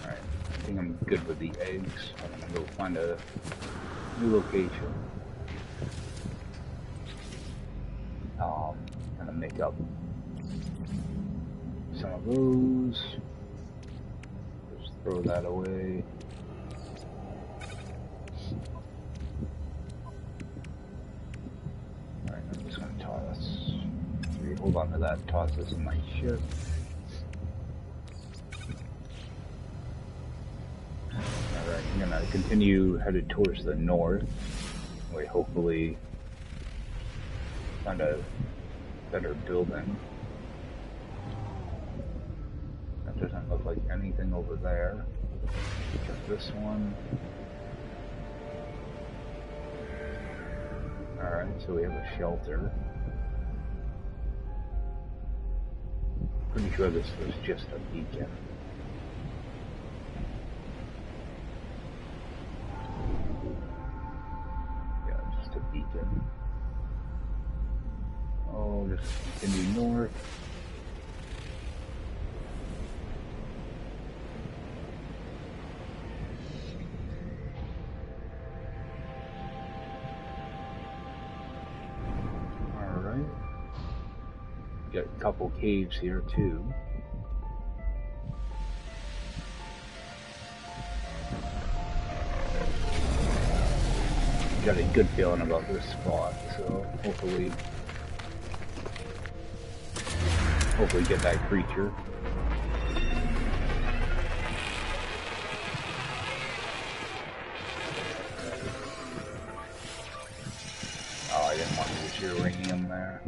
Alright, I think I'm good with the eggs. I'm gonna go find a new location. Gonna make up some of those. Just throw that away. Alright, I'm just gonna toss. Hold on to that, toss this in my ship. Alright, I'm gonna continue headed towards the north. We hopefully find a better building. That doesn't look like anything over there. Just this one. Alright, so we have a shelter. Pretty sure this was just a beacon. Yeah, just a beacon. Oh, just continue north. Alright. Got a couple caves here too. Got a good feeling about this spot, so hopefully get that creature. Oh, I didn't want to use uranium there.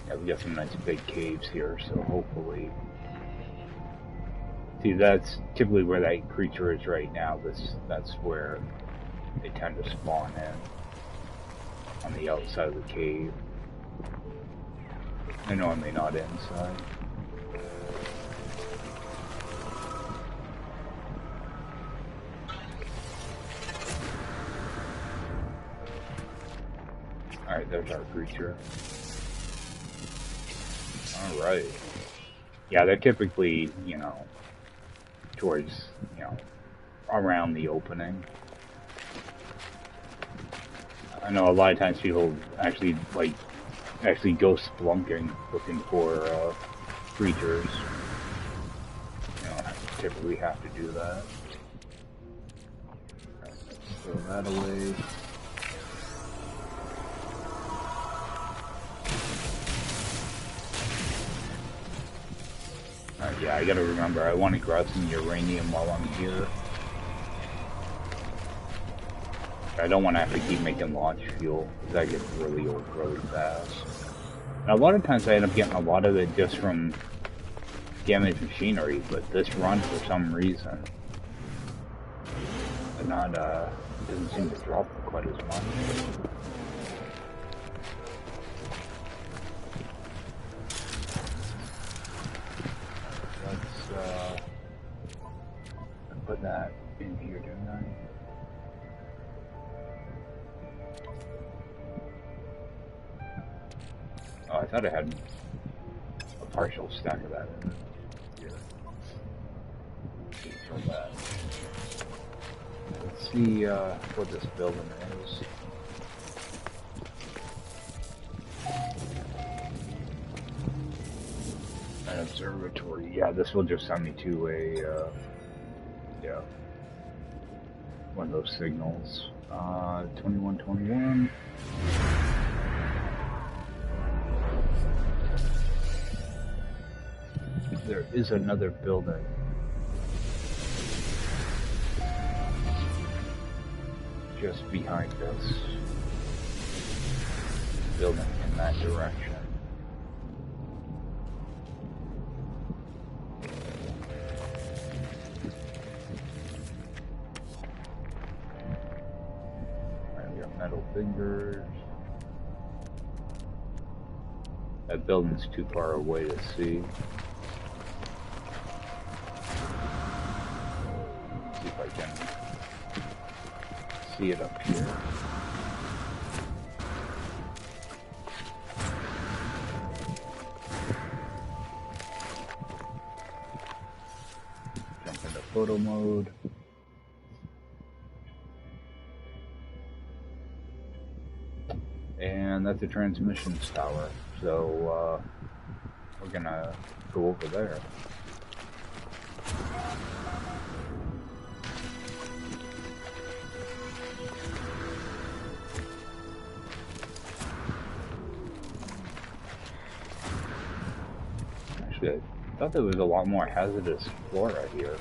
Yeah, we got some nice big caves here, so hopefully. See, that's typically where that creature is right now. That's where they tend to spawn in, on the outside of the cave. They're normally not inside. Alright, there's our creature. Alright. Yeah, they're typically, you know, towards, you know, around the opening. I know a lot of times people actually go spelunking looking for creatures. You know, typically have to do that. Let's throw that away. Yeah, I gotta remember, I want to grab some uranium while I'm here. I don't want to have to keep making launch fuel, because that gets really old really fast. And a lot of times I end up getting a lot of it just from damaged machinery, but this run, for some reason, doesn't seem to drop quite as much. Put that in here, didn't I? Oh, I thought I had a partial stack of that in here. From that. Let's see what this building is. An observatory. Yeah, this will just send me to a yeah, one of those signals. 2121. There is another building. Just behind us. Building in that direction. Fingers. That building's too far away to see. see it up here. Jump into photo mode. And that's a transmissions tower, so we're gonna go over there. Actually, I thought there was a lot more hazardous flora here.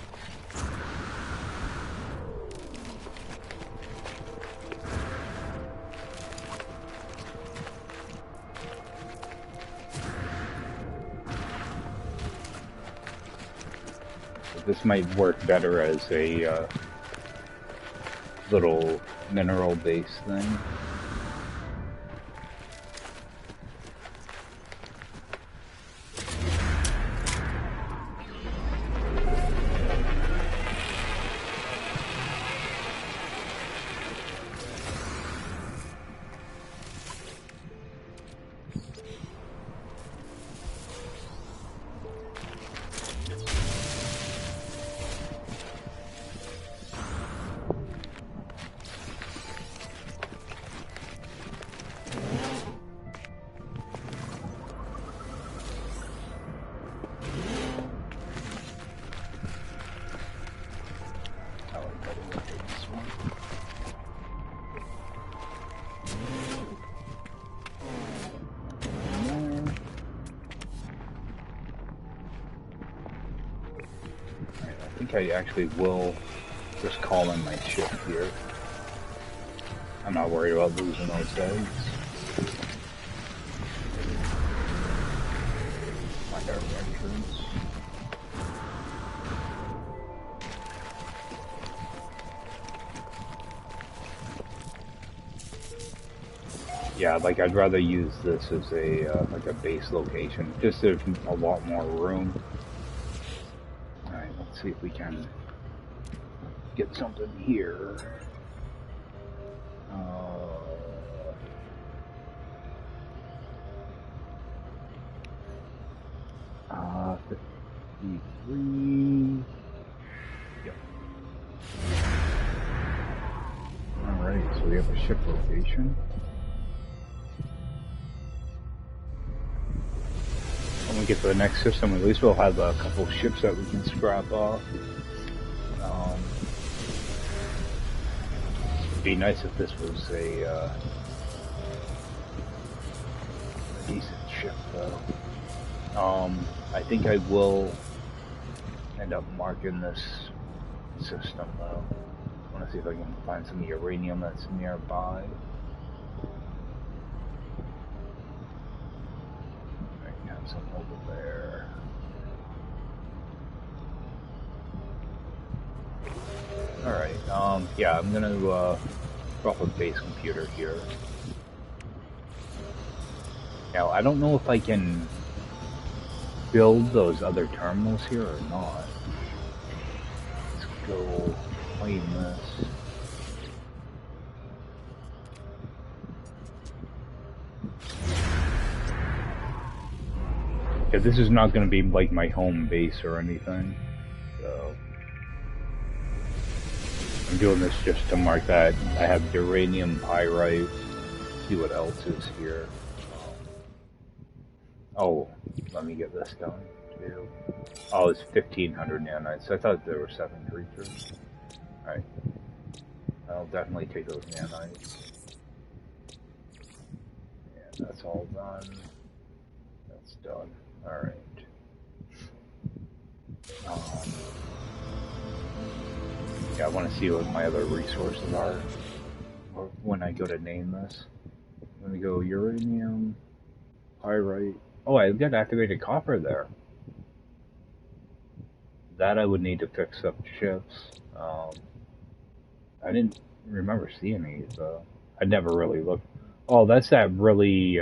This might work better as a little mineral base thing. I actually will just call in my ship here. I'm not worried about losing those eggs. Find our entrance. Yeah, like I'd rather use this as a like a base location. Just there's a lot more room. Let's see if we can get something here. 53. Yep. Alright, so we have a ship location. When we get to the next system, at least we'll have a couple ships that we can scrap off. It'd be nice if this was a decent ship, though. I think I will end up marking this system, though. I want to see if I can find some uranium that's nearby. Some over there. Alright, yeah, I'm gonna drop a base computer here. Now, I don't know if I can build those other terminals here or not. Let's go claim this. Yeah, this is not going to be like my home base or anything, so I'm doing this just to mark that I have uranium, pyrite, see what else is here. Oh, let me get this done too. Oh, it's 1500 nanites. I thought there were 7 creatures. Alright, I'll definitely take those nanites. And that's all done. That's done. Alright. Yeah, I want to see what my other resources are when I go to name this. I'm going to go uranium, pyrite. Oh, I've got activated copper there. That I would need to fix up ships. I didn't remember seeing these, though. I never really looked. Oh, that's that really,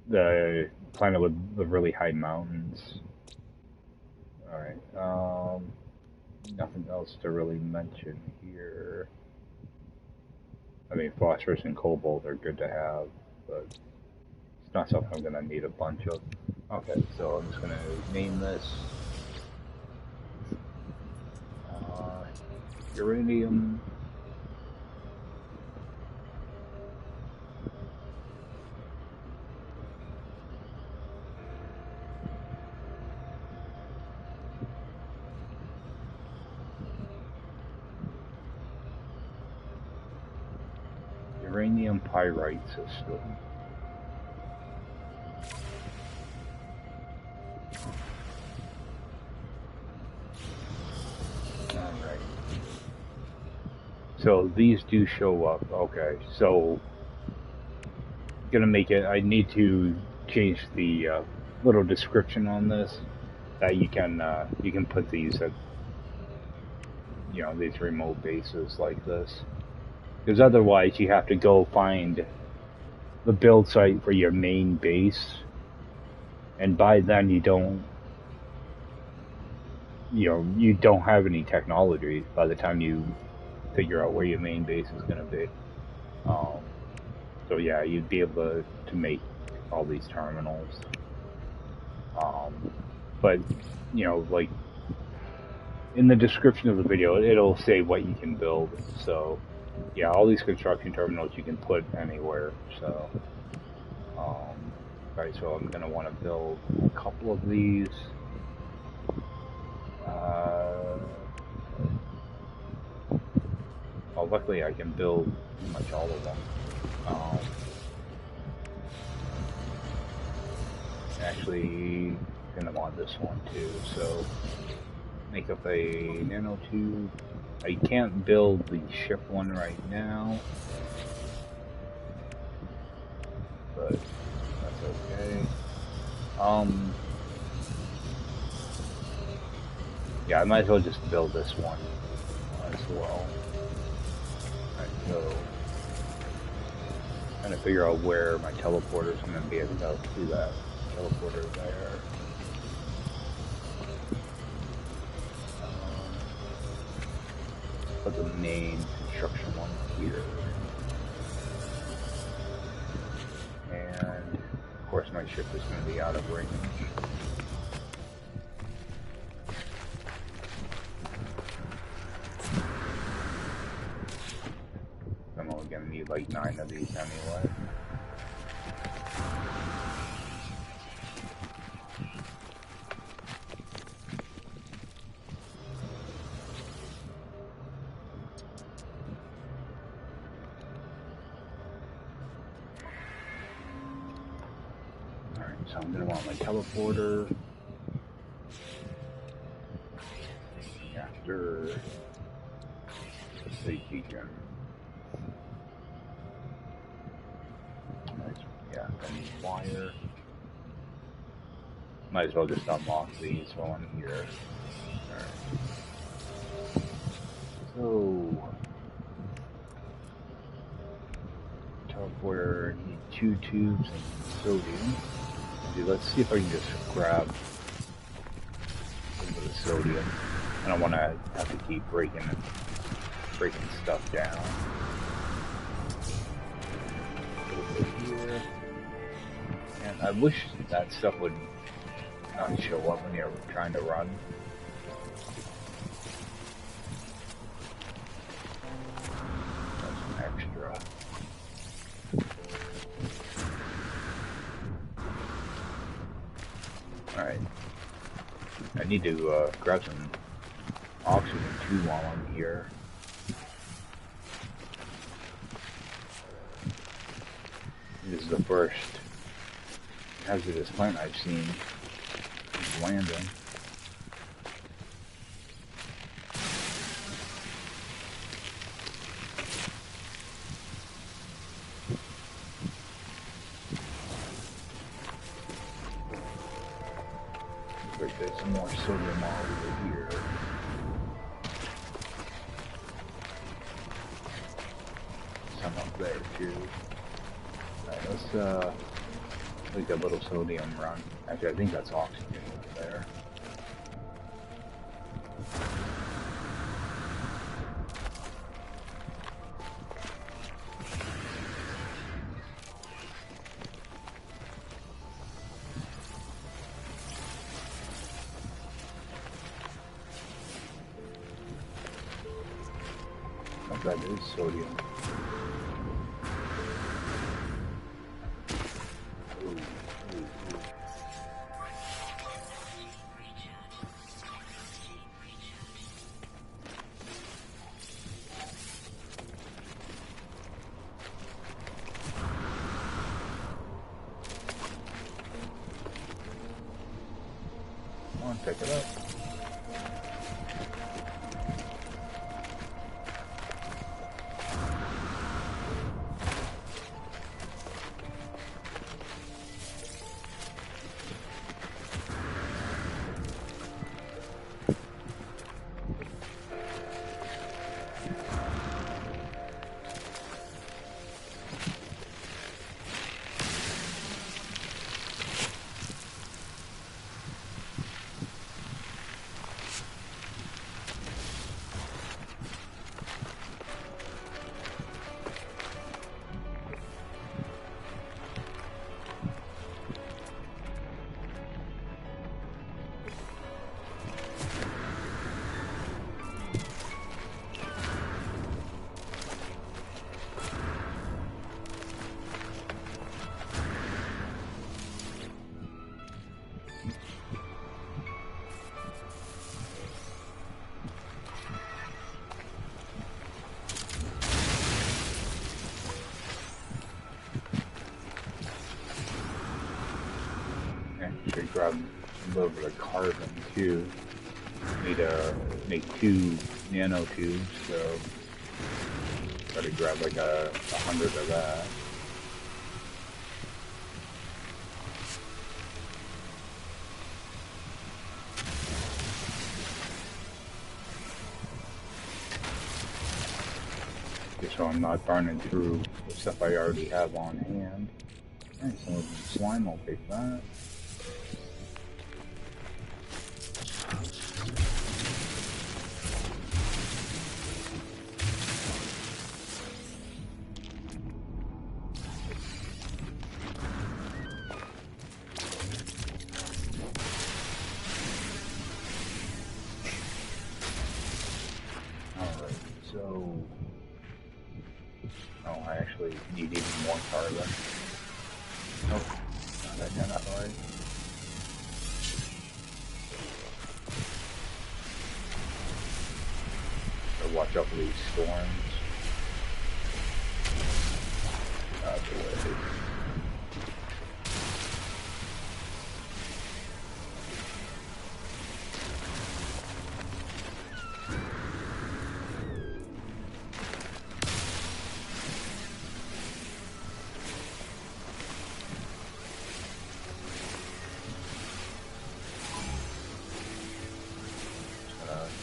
the planet with the really high mountains. Alright, nothing else to really mention here. I mean, phosphorus and cobalt are good to have, but it's not something I'm gonna need a bunch of. Okay, so I'm just gonna name this uranium. Uranium pyrite system. Alright. So these do show up. Okay, so gonna make it, I need to change the little description on this that you can put these at, you know, these remote bases like this. Because otherwise you have to go find the build site for your main base, and by then you don't have any technology by the time you figure out where your main base is going to be. So yeah, you'd be able to make all these terminals. But, you know, like, in the description of the video, it'll say what you can build. So yeah, all these construction terminals you can put anywhere. So, right, so I'm going to want to build a couple of these. Well, luckily I can build pretty much all of them. Actually, gonna want this one too. So make up a nanotube. I can't build the ship one right now, but that's okay. Yeah, I might as well just build this one as well. Alright, so trying to figure out where my teleporter is going to be. I think I'll do that teleporter there. Put the main construction one here. And of course my ship is going to be out of range. I'm only going to need like 9 of these anyway. Alright, so I'm going to want my teleporter. After the safety gen. Yeah, I need wire. Might as well just unlock these while I'm here. Alright. So, teleporter, need 2 tubes and sodium. Let's see if I can just grab a little bit of sodium. I don't want to have to keep breaking stuff down. A little bit here. And I wish that stuff would not show up when you're trying to run. That's some extra. Alright. I need to grab some oxygen too while I'm here. This is the first hazardous plant I've seen landing. Looks like there's some more sodium all over here. Some up there too. Alright, let's like a little sodium run. Actually, I think that's oxygen over there. that is sodium. Come on, pick it up. Should grab a little bit of carbon too. Need to make 2 nanotubes, so gotta grab like 100 of that. Just so I'm not burning through the stuff I already have on hand. Alright, some slime will take that. I actually need even more carbon. Nope, not identified. So watch out for these storms. Out of the way.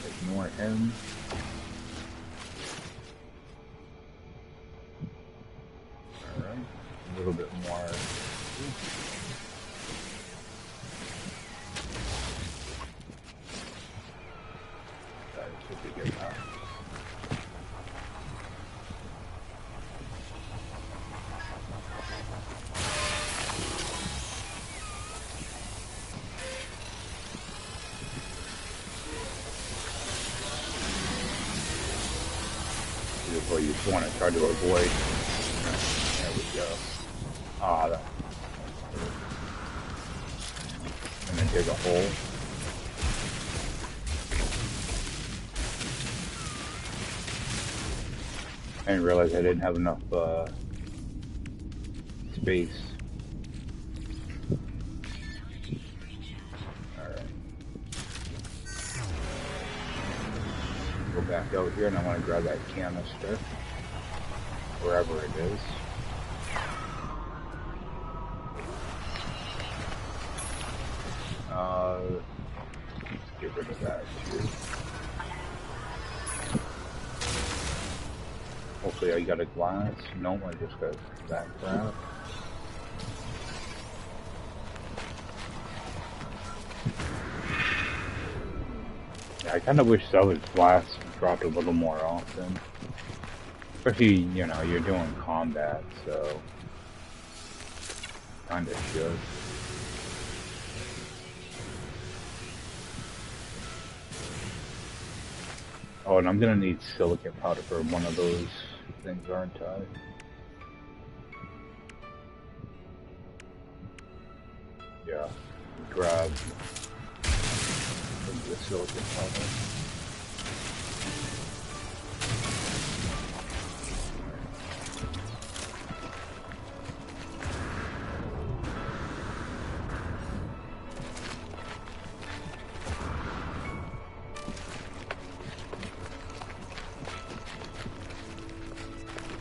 Ignore him. Alright, a little bit more. That should be good enough. What you just want to try to avoid. There we go. Ah, that. And then dig a hole. I didn't realize I didn't have enough space. Alright. Go back out here and I want to grab that canister. Wherever it is. Get rid of that too. Hopefully I got a glass. No, I just got that crap. Yeah, I kind of wish those glass dropped a little more often. Especially, you know, you're doing combat, so kinda should. Oh, and I'm gonna need silicate powder for one of those things, aren't I? Yeah. Grab the silicate powder.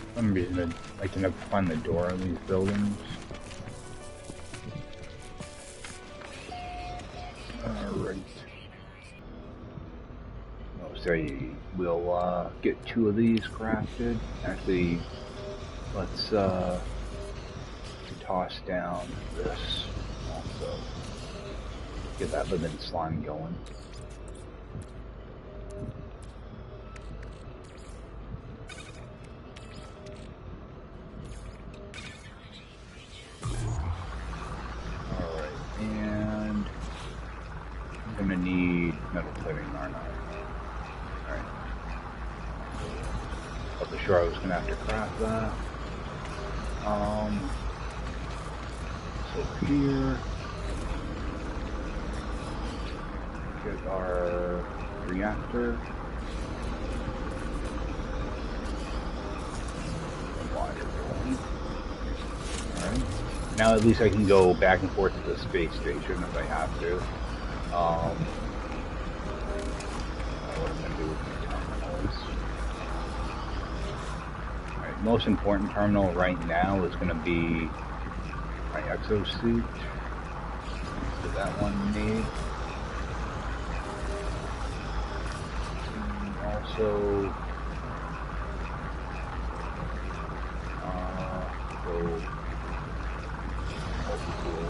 For some reason I can never find the door in these buildings. Alright. So we'll get 2 of these crafted. Actually, let's toss down this also. Get that living slime going. Alright, and I'm gonna need metal plating, aren't I? Alright. Wasn't sure I was gonna have to craft that. So here, get our reactor. Water going. Alright. Now at least I can go back and forth to the space station if I have to. What I'm gonna do with my terminals. Alright, most important terminal right now is gonna be my exosuit. So that one made. And also go Multitool.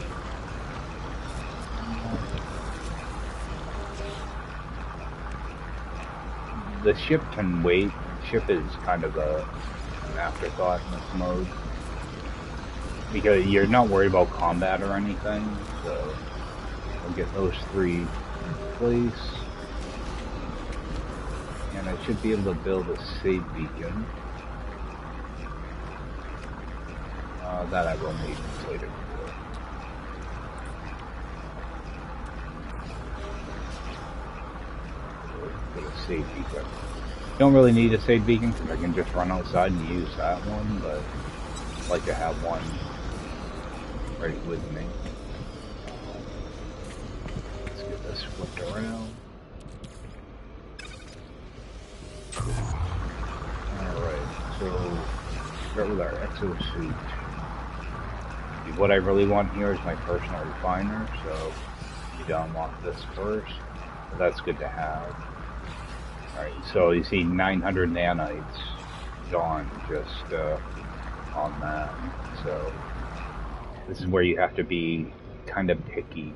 The ship can wait. The ship is kind of an afterthought in this mode. Because you're not worried about combat or anything, so we'll get those 3 in place. And I should be able to build a save beacon. That I will need later. Get a save beacon. Don't really need a save beacon because I can just run outside and use that one, but I'd like to have one right with me. Let's get this flipped around. Alright, so start with our exosuit. What I really want here is my personal refiner, so you need to unlock this first. But that's good to have. Alright, so you see 900 nanites gone just on that. So this is where you have to be kind of picky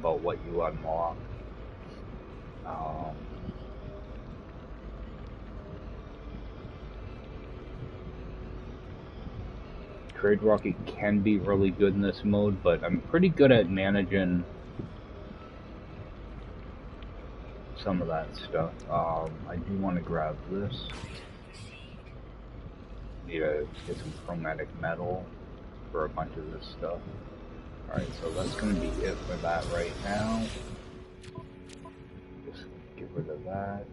about what you unlock. Trade rocket can be really good in this mode, but I'm pretty good at managing some of that stuff. I do want to grab this. Need to get some chromatic metal for a bunch of this stuff. Alright, so that's going to be it for that right now. Just get rid of that.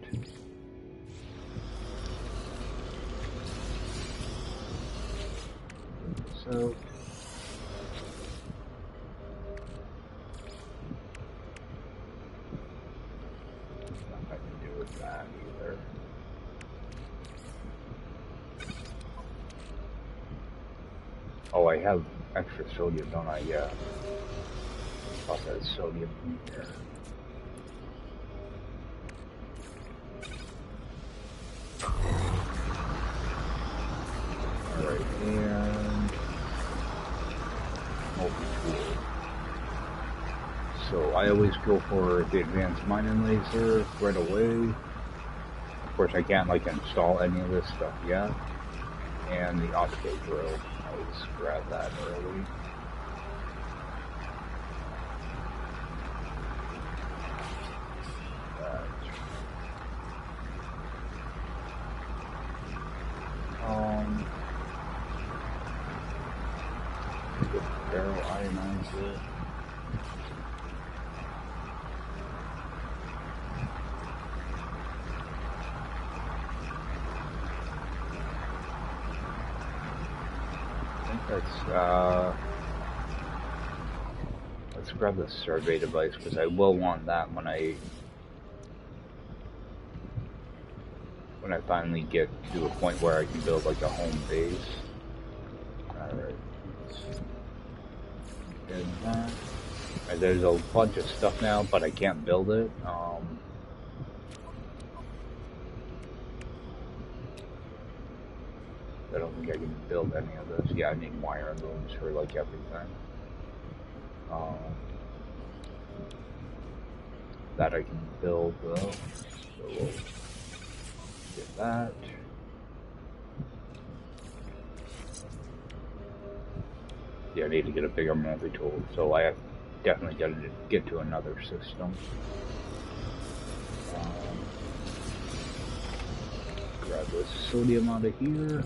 So nothing I can do with that either. Oh, I have extra sodium, don't I? Yeah. Plus that sodium in here. Alright, and Multitool. So I always go for the advanced mining laser right away. Of course I can't like install any of this stuff yet. And the optical drill. I always grab that early. could barrel ionize it. I think that's, let's grab the survey device, because I will want that when I finally get to a point where I can build like a home base. Alright. Get that. Right, there's a bunch of stuff now, but I can't build it. I don't think I can build any of this. Yeah, I need wire looms for like everything. That I can build though. So we'll get that. Yeah, I need to get a bigger multi-tool, so I have definitely got to get to another system. Grab this sodium out of here.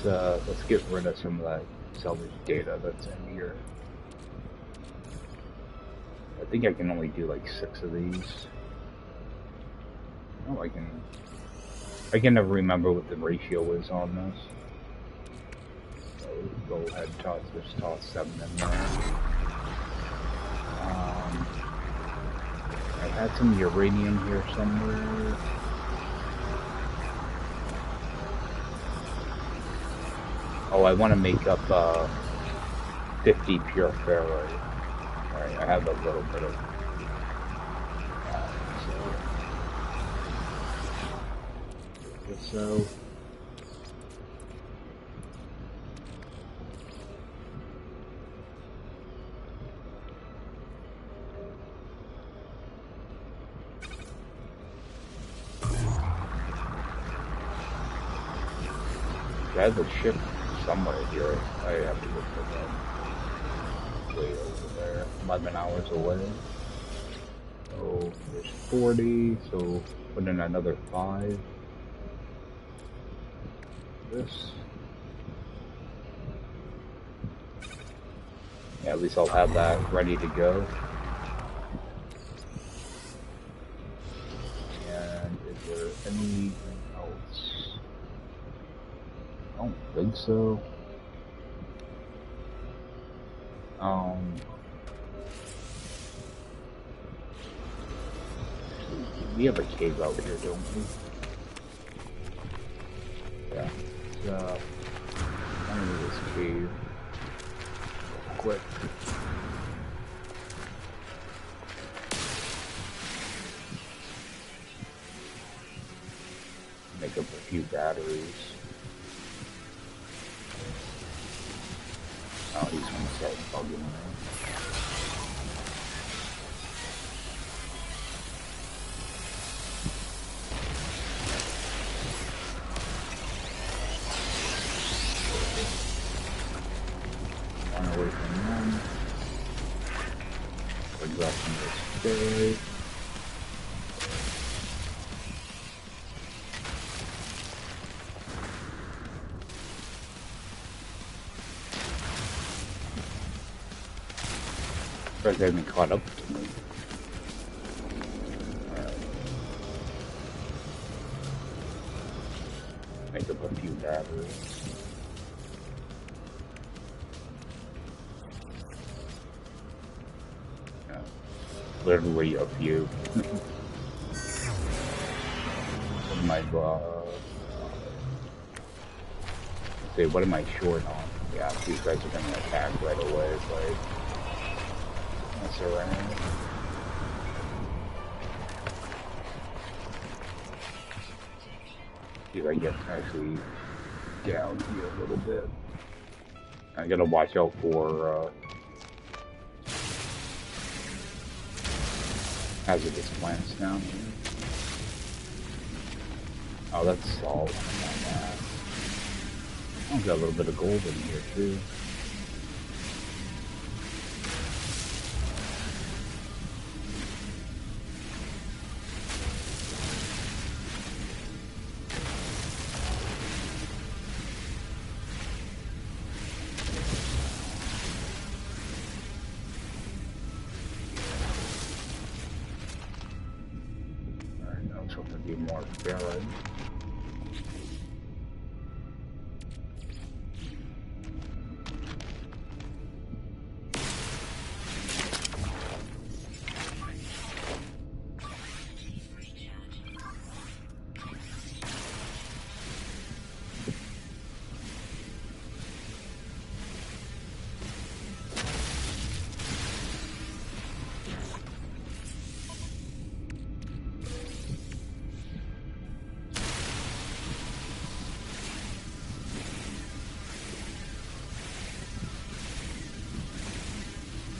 Well, let's get rid of some of that salvage data that's in here. I think I can only do like 6 of these. Oh, I can never remember what the ratio is on this. So go ahead and toss 7 in there. I had some uranium here somewhere. Oh, I want to make up 50 pure ferrite. Alright, I have a little bit of so I have a ship somewhere here. I have to look for that. Way over there. 11 hours away. So there's 40, so put in another 5. This. Yeah, at least I'll have that ready to go. And is there anything else? I don't think so. We have a cave out here, don't we? Yeah. Under this cave. Quick. Make up a few batteries. Oh, he's gonna start bugging me. Away from them. Progressing this way. First, they haven't caught up to me. Alright. Make up a few batteries. Literally a few. My say, what am I short on? Yeah, these guys are gonna attack right away if I mess around. See if I get actually down here a little bit. I gotta watch out for hazardous plants down here. Oh, that's salt. I've got a little bit of gold in here too. might be more ferrite.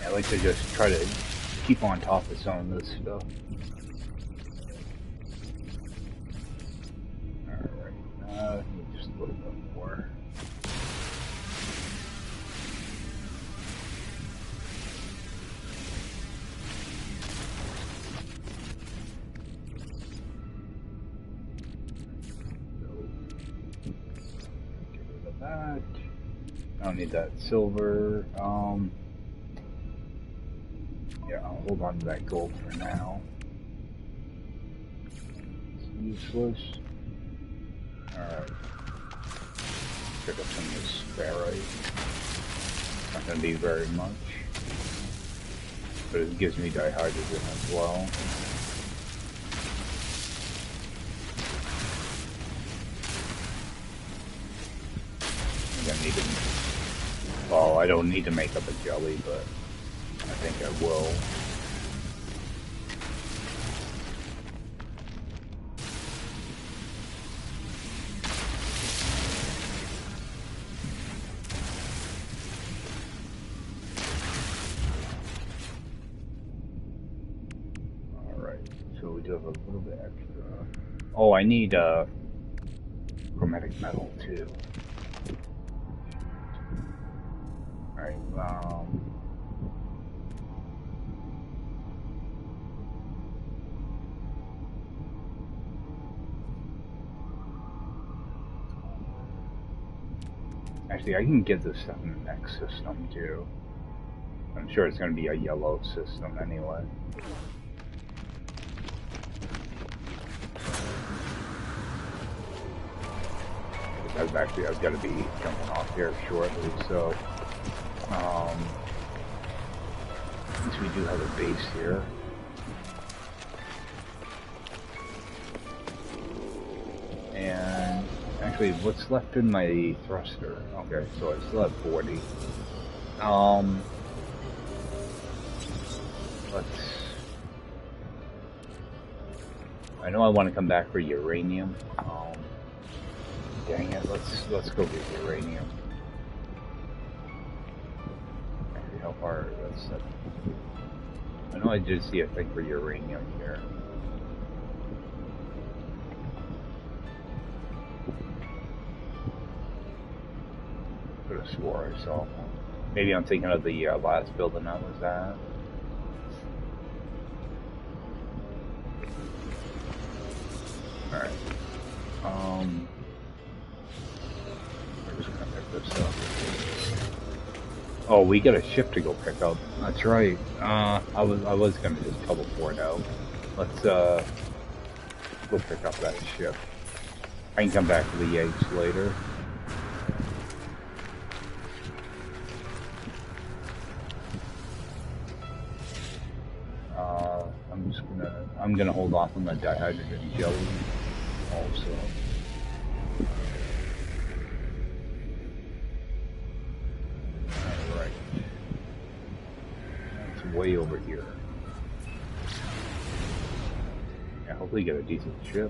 I like to just try to keep on top of some of this stuff. Alright, just a little bit more. Get rid of that. I don't need that silver. Yeah, I'll hold on to that gold for now. It's useless. Alright. Pick up some of this ferrite. Not gonna be very much. But it gives me dihydrogen as well. I'm gonna need to... Well, I don't need to make up a jelly, but I think I will. Alright, so we do have a little bit extra. Oh, I need chromatic metal too. Alright, actually, I can get this stuff in the next system too. I'm sure it's going to be a yellow system anyway. I've got to be jumping off here shortly, so since we do have a base here. And actually, what's left in my thruster? Okay, so I still have 40. I know I want to come back for uranium. Dang it, let's go get uranium. Actually, how far is that? I know I did see a thing for uranium here. Could have swore I saw one. Maybe I'm thinking of the last building I was at. Alright. I'm just gonna pick this up. Oh, we got a ship to go pick up. That's right. I was gonna just teleport out. Let's go pick up that ship. I can come back to the eggs later. I'm gonna hold off on the dihydrogen jelly also. Alright. That's way over here. Yeah, hopefully get a decent ship.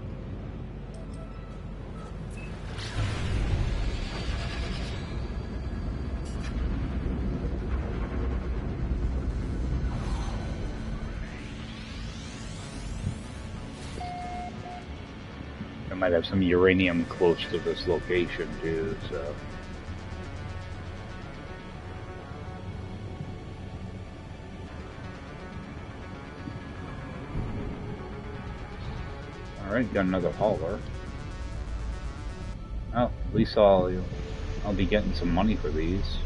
I might have some uranium close to this location too, so. Alright, got another hauler. Oh, at least I'll be getting some money for these.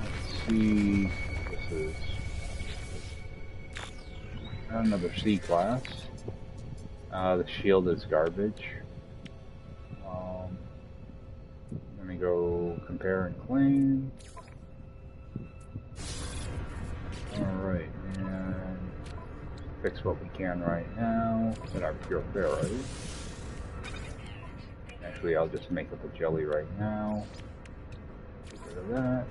Let's see what this is. Another C class. The shield is garbage. Let me go compare and claim. Alright, and fix what we can right now in our pure ferrite. Actually, I'll just make up a jelly right now. Get rid of that.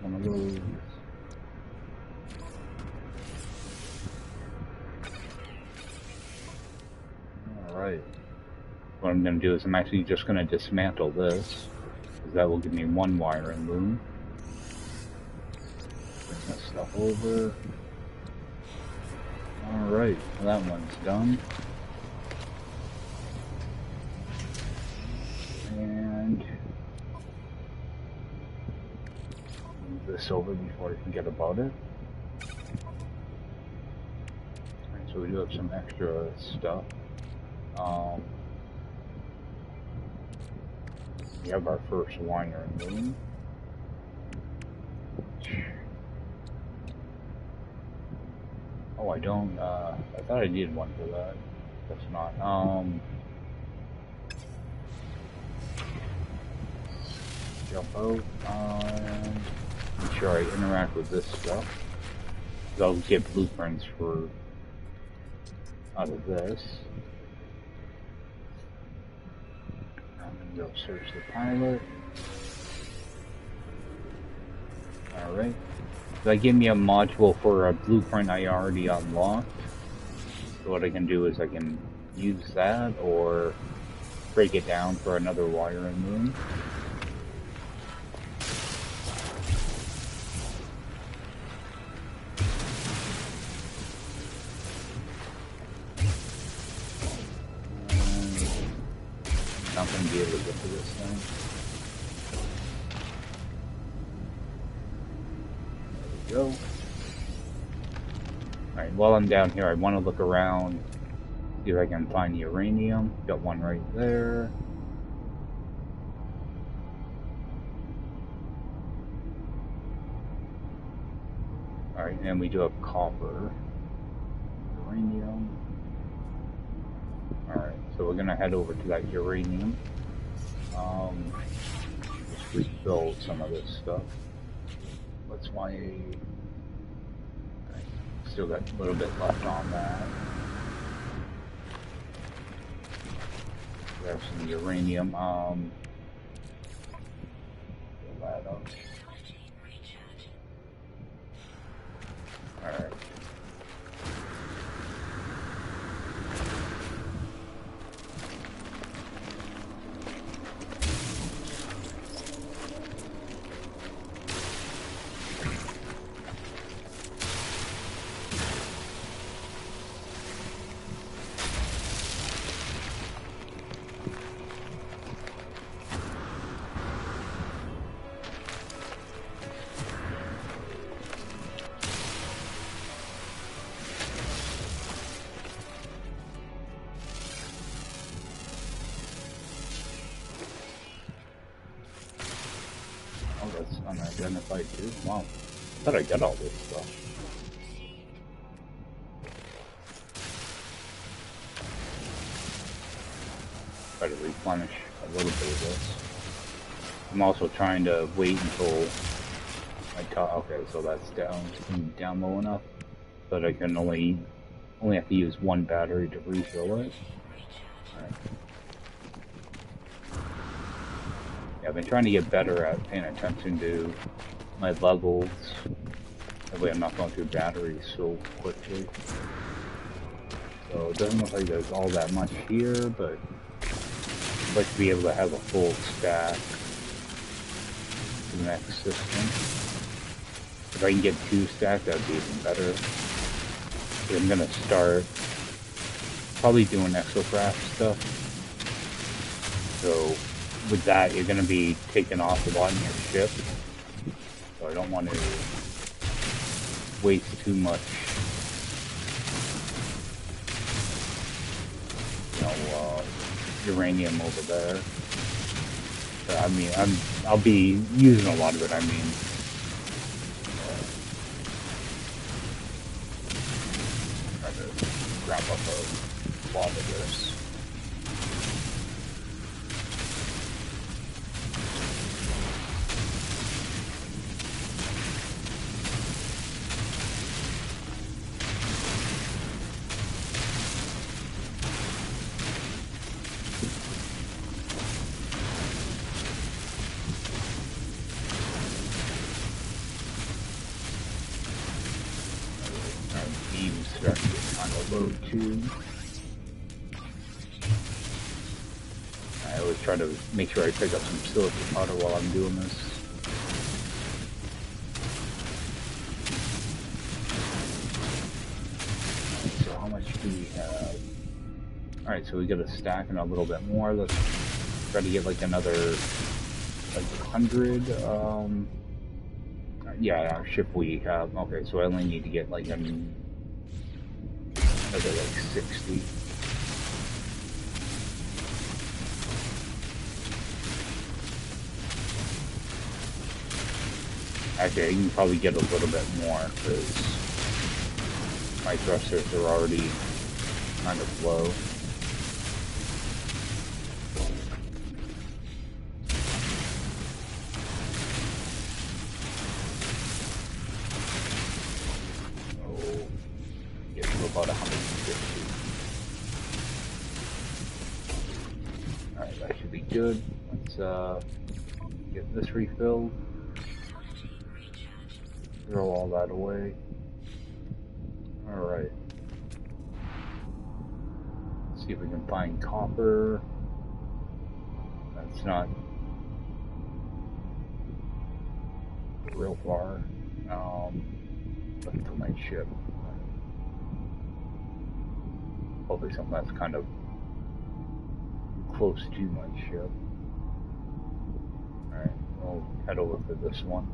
One of those. Alright. What I'm going to do is I'm actually just going to dismantle this, because that will give me one wiring loom. Bring this stuff over. Alright, well, that one's done. And move this over before I forget about it. Alright, so we do have some extra stuff. We have our first wiring loom. Oh, I don't, I thought I needed one for that. That's not, jump out, and make sure I interact with this stuff. I'll get blueprints for, out of this. I'm gonna go search the pilot. Alright. That gave me a module for a blueprint I already unlocked. So what I can do is I can use that or break it down for another wiring loom. Not going to be able to get to this thing. There we go. Alright, while I'm down here, I want to look around, see if I can find uranium. Got one right there. Alright, and we do have copper. Uranium. Alright, so we're gonna head over to that uranium. Just rebuild some of this stuff. What's my... I still got a little bit left on that. Grab some uranium. Fill that up. Alright. Unidentified too? Wow. I thought I got all this stuff. Try to replenish a little bit of this. I'm also trying to wait until I okay, so that's down low enough that I can only have to use one battery to refill it. Alright. I've been trying to get better at paying attention to my levels. That way I'm not going through batteries so quickly. So it doesn't look like there's all that much here, but I'd like to be able to have a full stack for the next system. If I can get 2 stacks, that would be even better. So I'm going to start probably doing exocraft stuff. So with that, you're going to be taking off a lot in your ship, so I don't want to waste too much, uranium over there. I mean, I'll be using a lot of it. I mean, try to grab up a lot of this. Too. I always try to make sure I pick up some silica powder while I'm doing this. So how much do we have? Alright, so we got a stack and a little bit more. Let's try to get like another like 100. Yeah, our ship we have. Okay, so I only need to get like another like 60. Actually, I can probably get a little bit more because my thrusters are already kind of low. About 150. Alright, that should be good. Let's get this refilled. Throw all that away. Alright. Let's see if we can find copper. That's not real far. Left to my ship. Hopefully something that's kind of close to my ship. Alright, we'll head over for this one.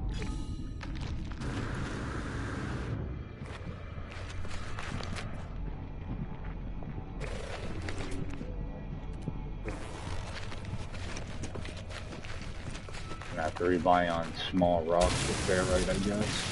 Gonna have to rely on small rocks with barite, I guess.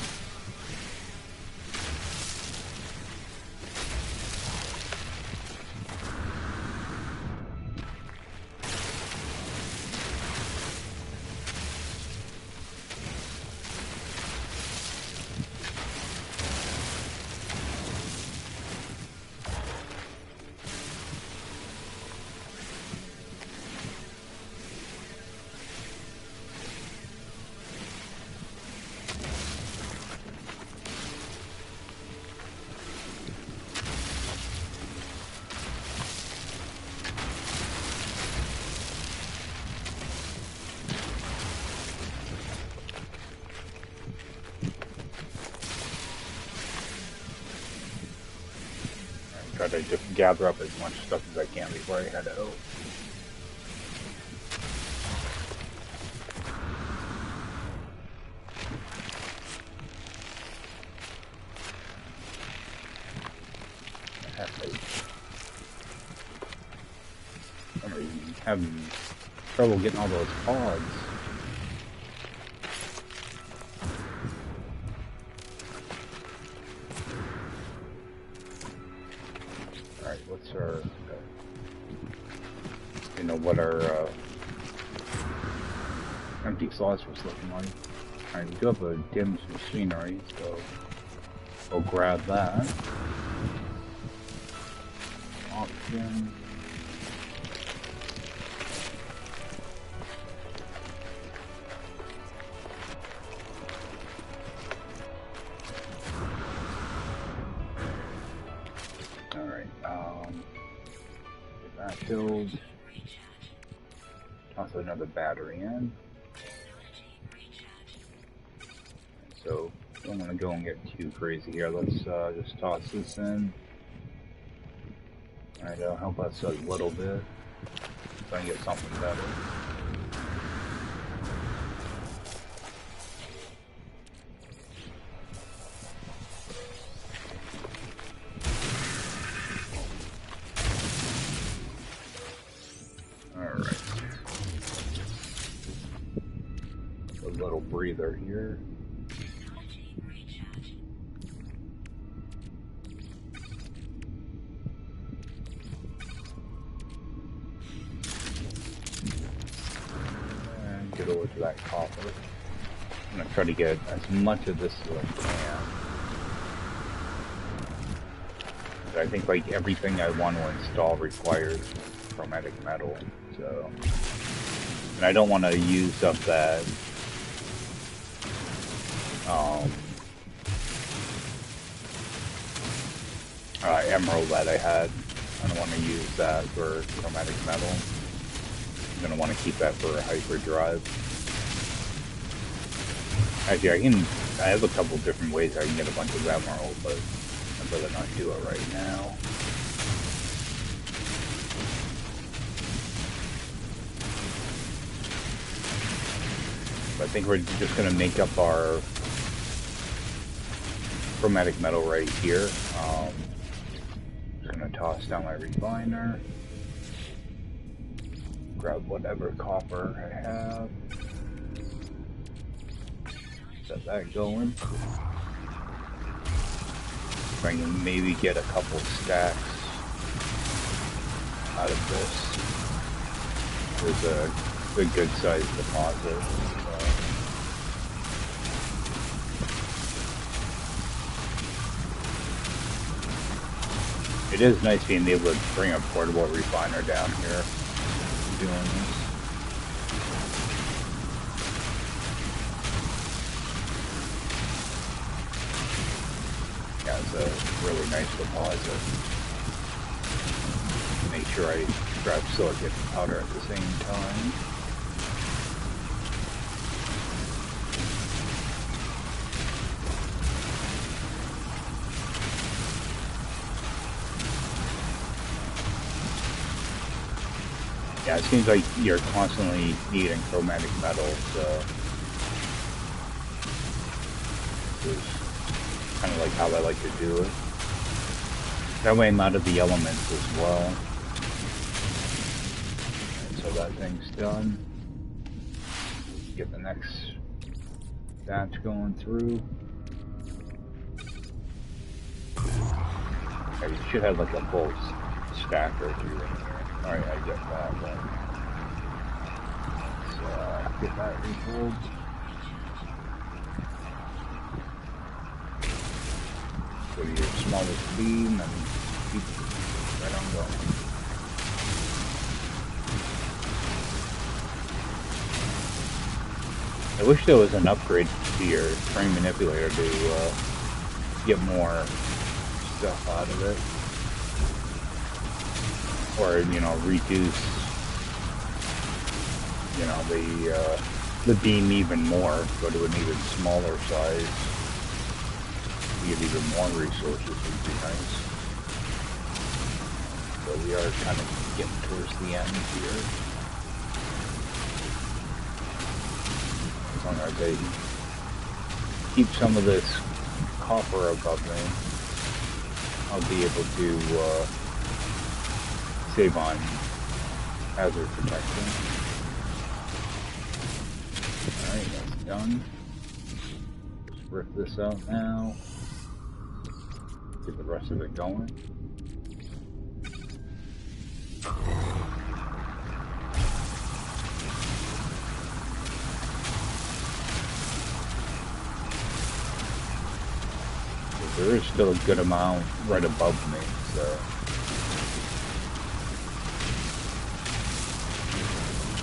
Try to just gather up as much stuff as I can before I head out. I'm having trouble getting all those pods. What's our, you know, what our empty slots was looking like. Alright, we do have a dimmed machinery, so we'll grab that. Option. Filled. Also another battery in. So don't want to go and get too crazy here. Let's just toss this in. Alright, that'll help us a little bit. Try and get something better. little breather here. And get over to that copper. I'm gonna try to get as much of this as I can. But I think like everything I want to install requires chromatic metal, so. And I don't want to use up that emerald that I had. I don't want to use that for chromatic metal. I'm going to want to keep that for a hyperdrive. Actually, I have a couple different ways I can get a bunch of emerald, but I'd rather not do it right now. I think we're just going to make up our chromatic metal right here. Just going to toss down my refiner. Grab whatever copper I have. Set that going. If I can maybe get a couple stacks out of this. There's a good sized deposit. It is nice being able to bring a portable refiner down here. Doing this. Yeah, it's a really nice deposit. Make sure I grab silicate powder at the same time. Yeah, it seems like you're constantly needing chromatic metal, so this is kind of like how I like to do it. That way I'm out of the elements as well. And so that thing's done. Get the next batch going through. Yeah, you should have like a full stack or two in here. Alright, I get that one. Let's get that refilled. Go to your smallest beam and keep right on going. I wish there was an upgrade to your frame manipulator to get more stuff out of it. Or, you know, reduce, you know, the beam even more, go to an even smaller size, to get even more resources would be nice. So we are kind of getting towards the end here. As long as they keep some of this copper above me, I'll be able to, save on hazard protection. Alright, that's done. Just rip this out now. Get the rest of it going. There is still a good amount right above me, so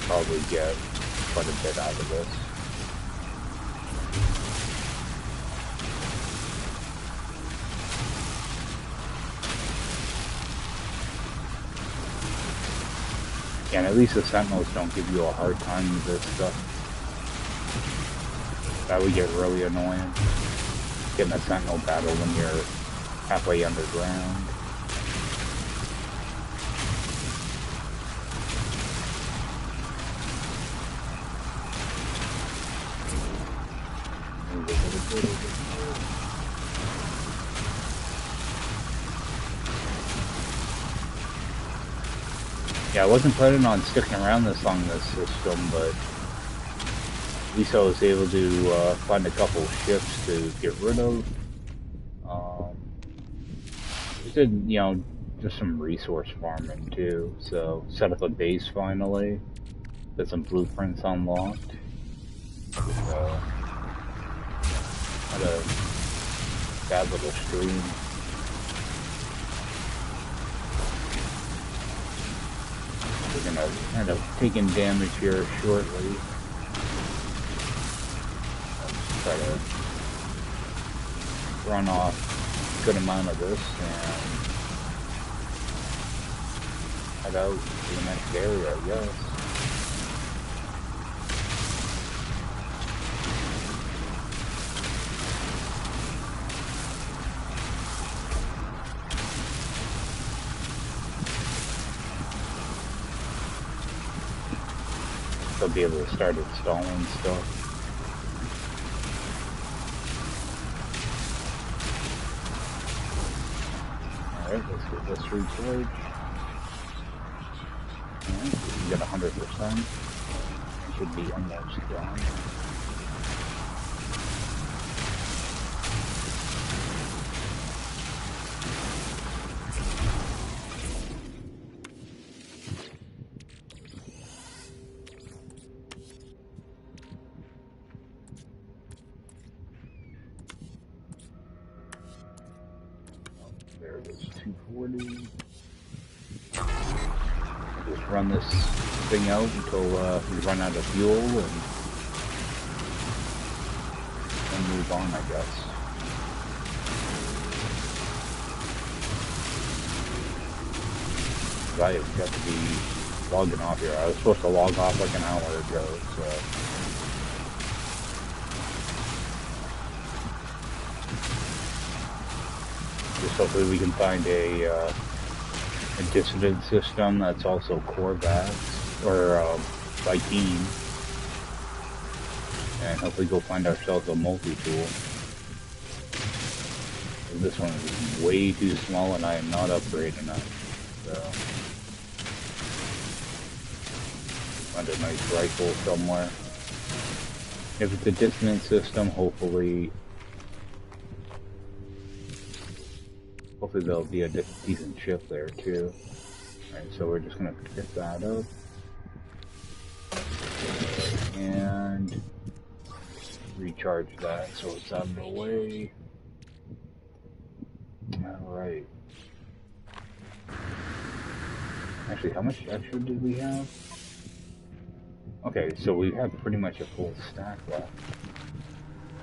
probably get quite a bit out of this. And at least the sentinels don't give you a hard time with this stuff. That would get really annoying. Getting a sentinel battle when you're halfway underground. Yeah, I wasn't planning on sticking around this long this system, but At least I was able to find a couple ships to get rid of. I did, just some resource farming too. So set up a base finally. Got some blueprints unlocked. So had a bad little stream. We're gonna end up taking damage here shortly. Let's try to run off a good amount of this and head out to the next area, I guess. They'll be able to start installing stuff. Alright, let's get this recharged. Alright, we get 100%. It should be almost done. There it is, 240. Just run this thing out until we run out of fuel and then move on, I guess. I have got to be logging off here. I was supposed to log off like an hour ago, so. Just hopefully we can find a dissonant system that's also core bats or by team, and hopefully go find ourselves a multi-tool. This one is way too small and I am not upgrading it, so find a nice rifle somewhere. If it's a dissonant system, hopefully there'll be a decent ship there too. Alright, so we're just gonna pick that up. And recharge that so it's out of the way. Alright. Actually, how much extra did we have? Okay, so we have pretty much a full stack left.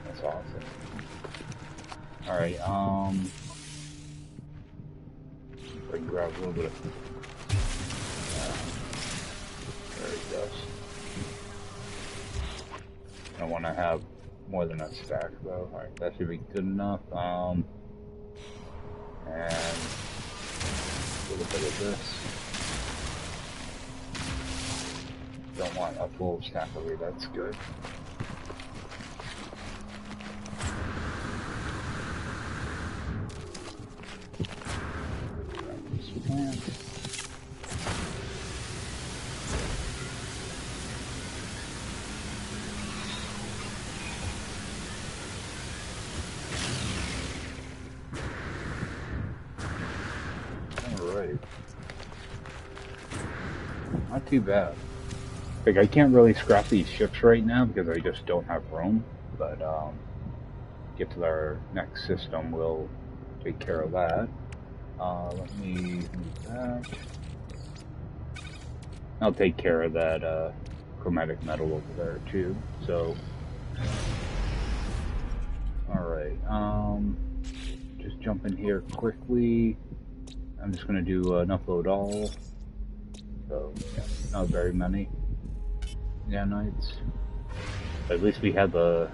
That's awesome. Alright, I can grab a little bit of there it goes. I want to have more than a stack though. Alright, that should be good enough. And a little bit of this. Don't want a full stack of it, that's good. Alright. Not too bad. Like, I can't really scrap these ships right now because I just don't have room, but get to our next system, we'll take care of that. Let me move that. I'll take care of that chromatic metal over there too. So, alright, just jump in here quickly. I'm just gonna do an upload all. So, yeah, not very many nanites. But at least we have a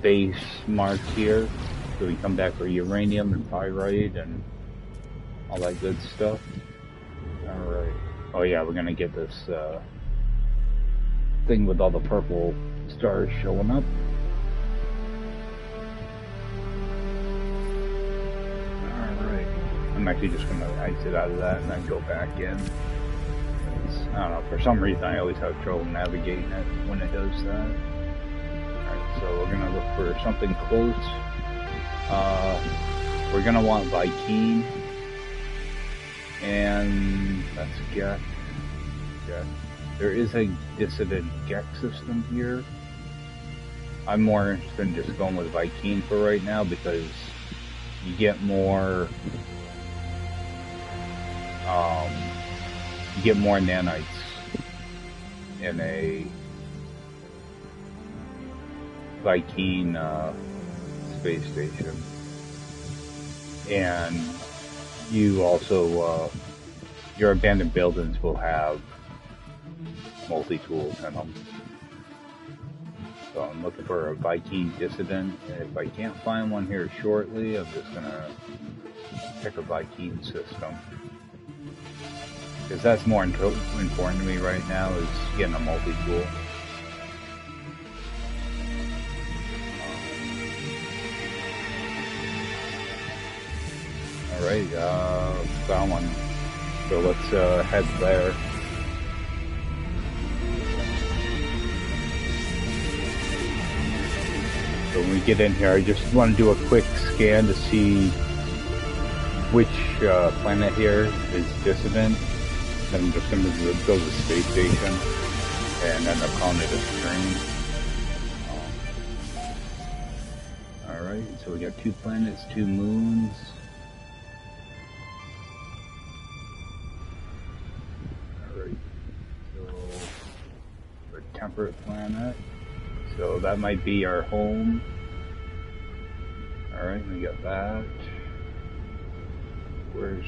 base marked here. So we come back for uranium and pyrite and all that good stuff. Alright. Oh yeah, we're gonna get this thing with all the purple stars showing up. Alright. I'm actually just gonna exit out of that and then go back in. I don't know, for some reason I always have trouble navigating it when it does that. Alright, so we're gonna look for something close. We're gonna want Viking. And let's get. There is a dissident Gex system here. I'm more interested in just going with Viking for right now because you get more nanites in a Viking space station, and you also your abandoned buildings will have multi-tools in them. So I'm looking for a Viking dissident. If I can't find one here shortly, I'm just gonna pick a Viking system. Because that's more important to me right now, is getting a multi-tool. Alright, found one. So let's head there. So when we get in here, I just want to do a quick scan to see which planet here is dissident. Then I'm just going to build a space station and end up calling it a string. Alright, so we got 2 planets, 2 moons. Alright, so we're a temperate planet. So that might be our home. Alright, we got that. Where's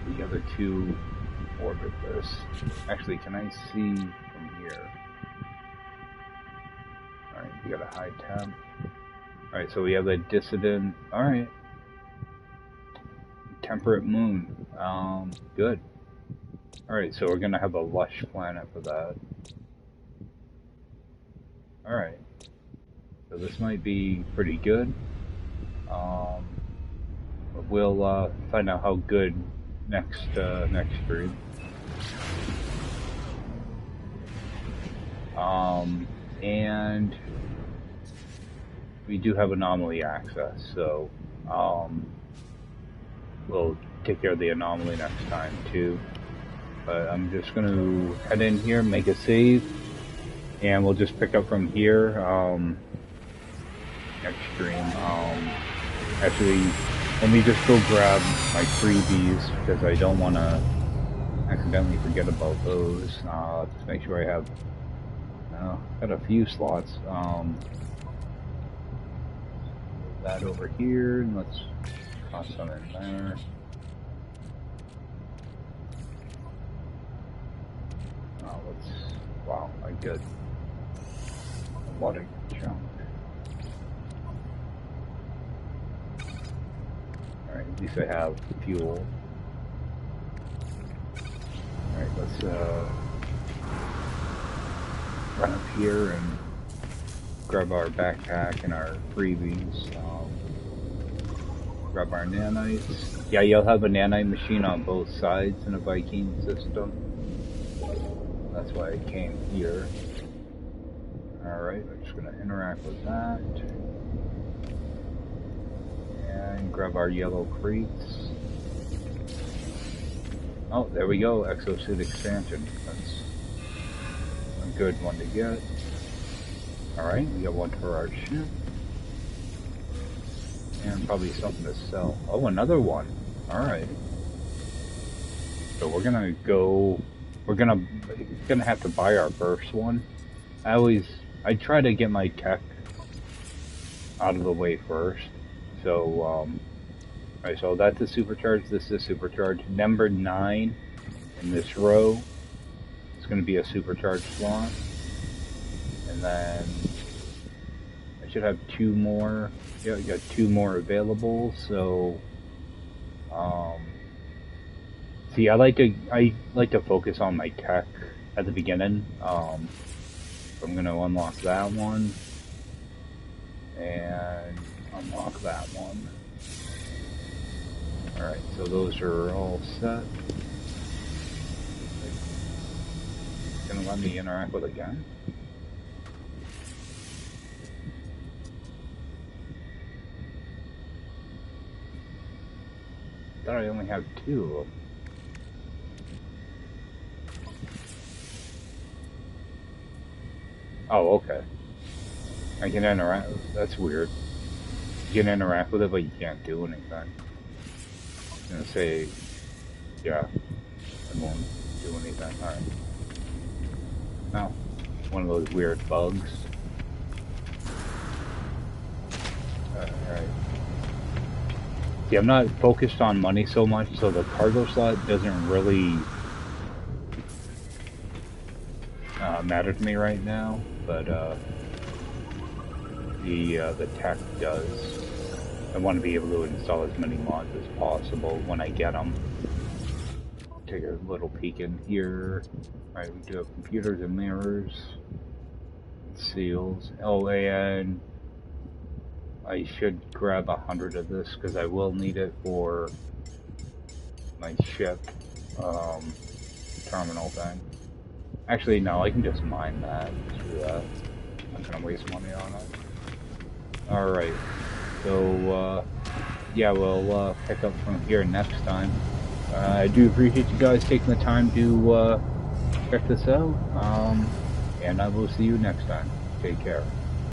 the other 2 orbit this? Actually, can I see from here? Alright, we got a high temp. Alright, so we have a dissident. Alright. Temperate moon. Good. Alright, so we're gonna have a lush planet for that. Alright. So this might be pretty good. We'll find out how good next stream. And we do have anomaly access, so we'll take care of the anomaly next time too. But I'm just going to head in here, make a save, and we'll just pick up from here next stream. Actually, let me just go grab my freebies because I don't want to accidentally forget about those. Just make sure I have got a few slots. That over here, and let's toss some in there. Wow, I get a lot of junk. Alright, at least I have fuel. Alright, let's run up here and grab our backpack and our freebies. Grab our nanites. Yeah, you'll have a nanite machine on both sides in a Viking system. That's why I came here. Alright, we're just going to interact with that. And grab our yellow crates. Oh, there we go, Exosuit expansion. That's a good one to get. Alright, we got one for our ship. And probably something to sell. Oh, another one. Alright. So we're gonna go... We're gonna have to buy our first one. I try to get my tech out of the way first. So, alright, so that's a supercharge, this is supercharged. Number 9 in this row is gonna be a supercharged slot. And then I should have 2 more. Yeah, you got 2 more available, so see, I like to focus on my tech at the beginning. So I'm gonna unlock that one and unlock that one. Alright, so those are all set. Gonna let me interact with it again. I thought I only have 2 of them. Oh, okay. I can interact. That's weird. You can interact with it, but you can't do anything. I'm gonna say, yeah, I won't do anything. Alright. Oh, one of those weird bugs. Alright. Yeah, I'm not focused on money so much, so the cargo slot doesn't really matter to me right now, but the tech does. I want to be able to install as many mods as possible when I get them. Take a little peek in here. Alright, we do have computers and mirrors. Seals. Oh, and I should grab 100 of this because I will need it for my ship terminal thing. Actually, no, I can just mine that. Screw that. I'm not gonna waste money on it. Alright, so yeah, we'll pick up from here next time. I do appreciate you guys taking the time to check this out, and I will see you next time. Take care.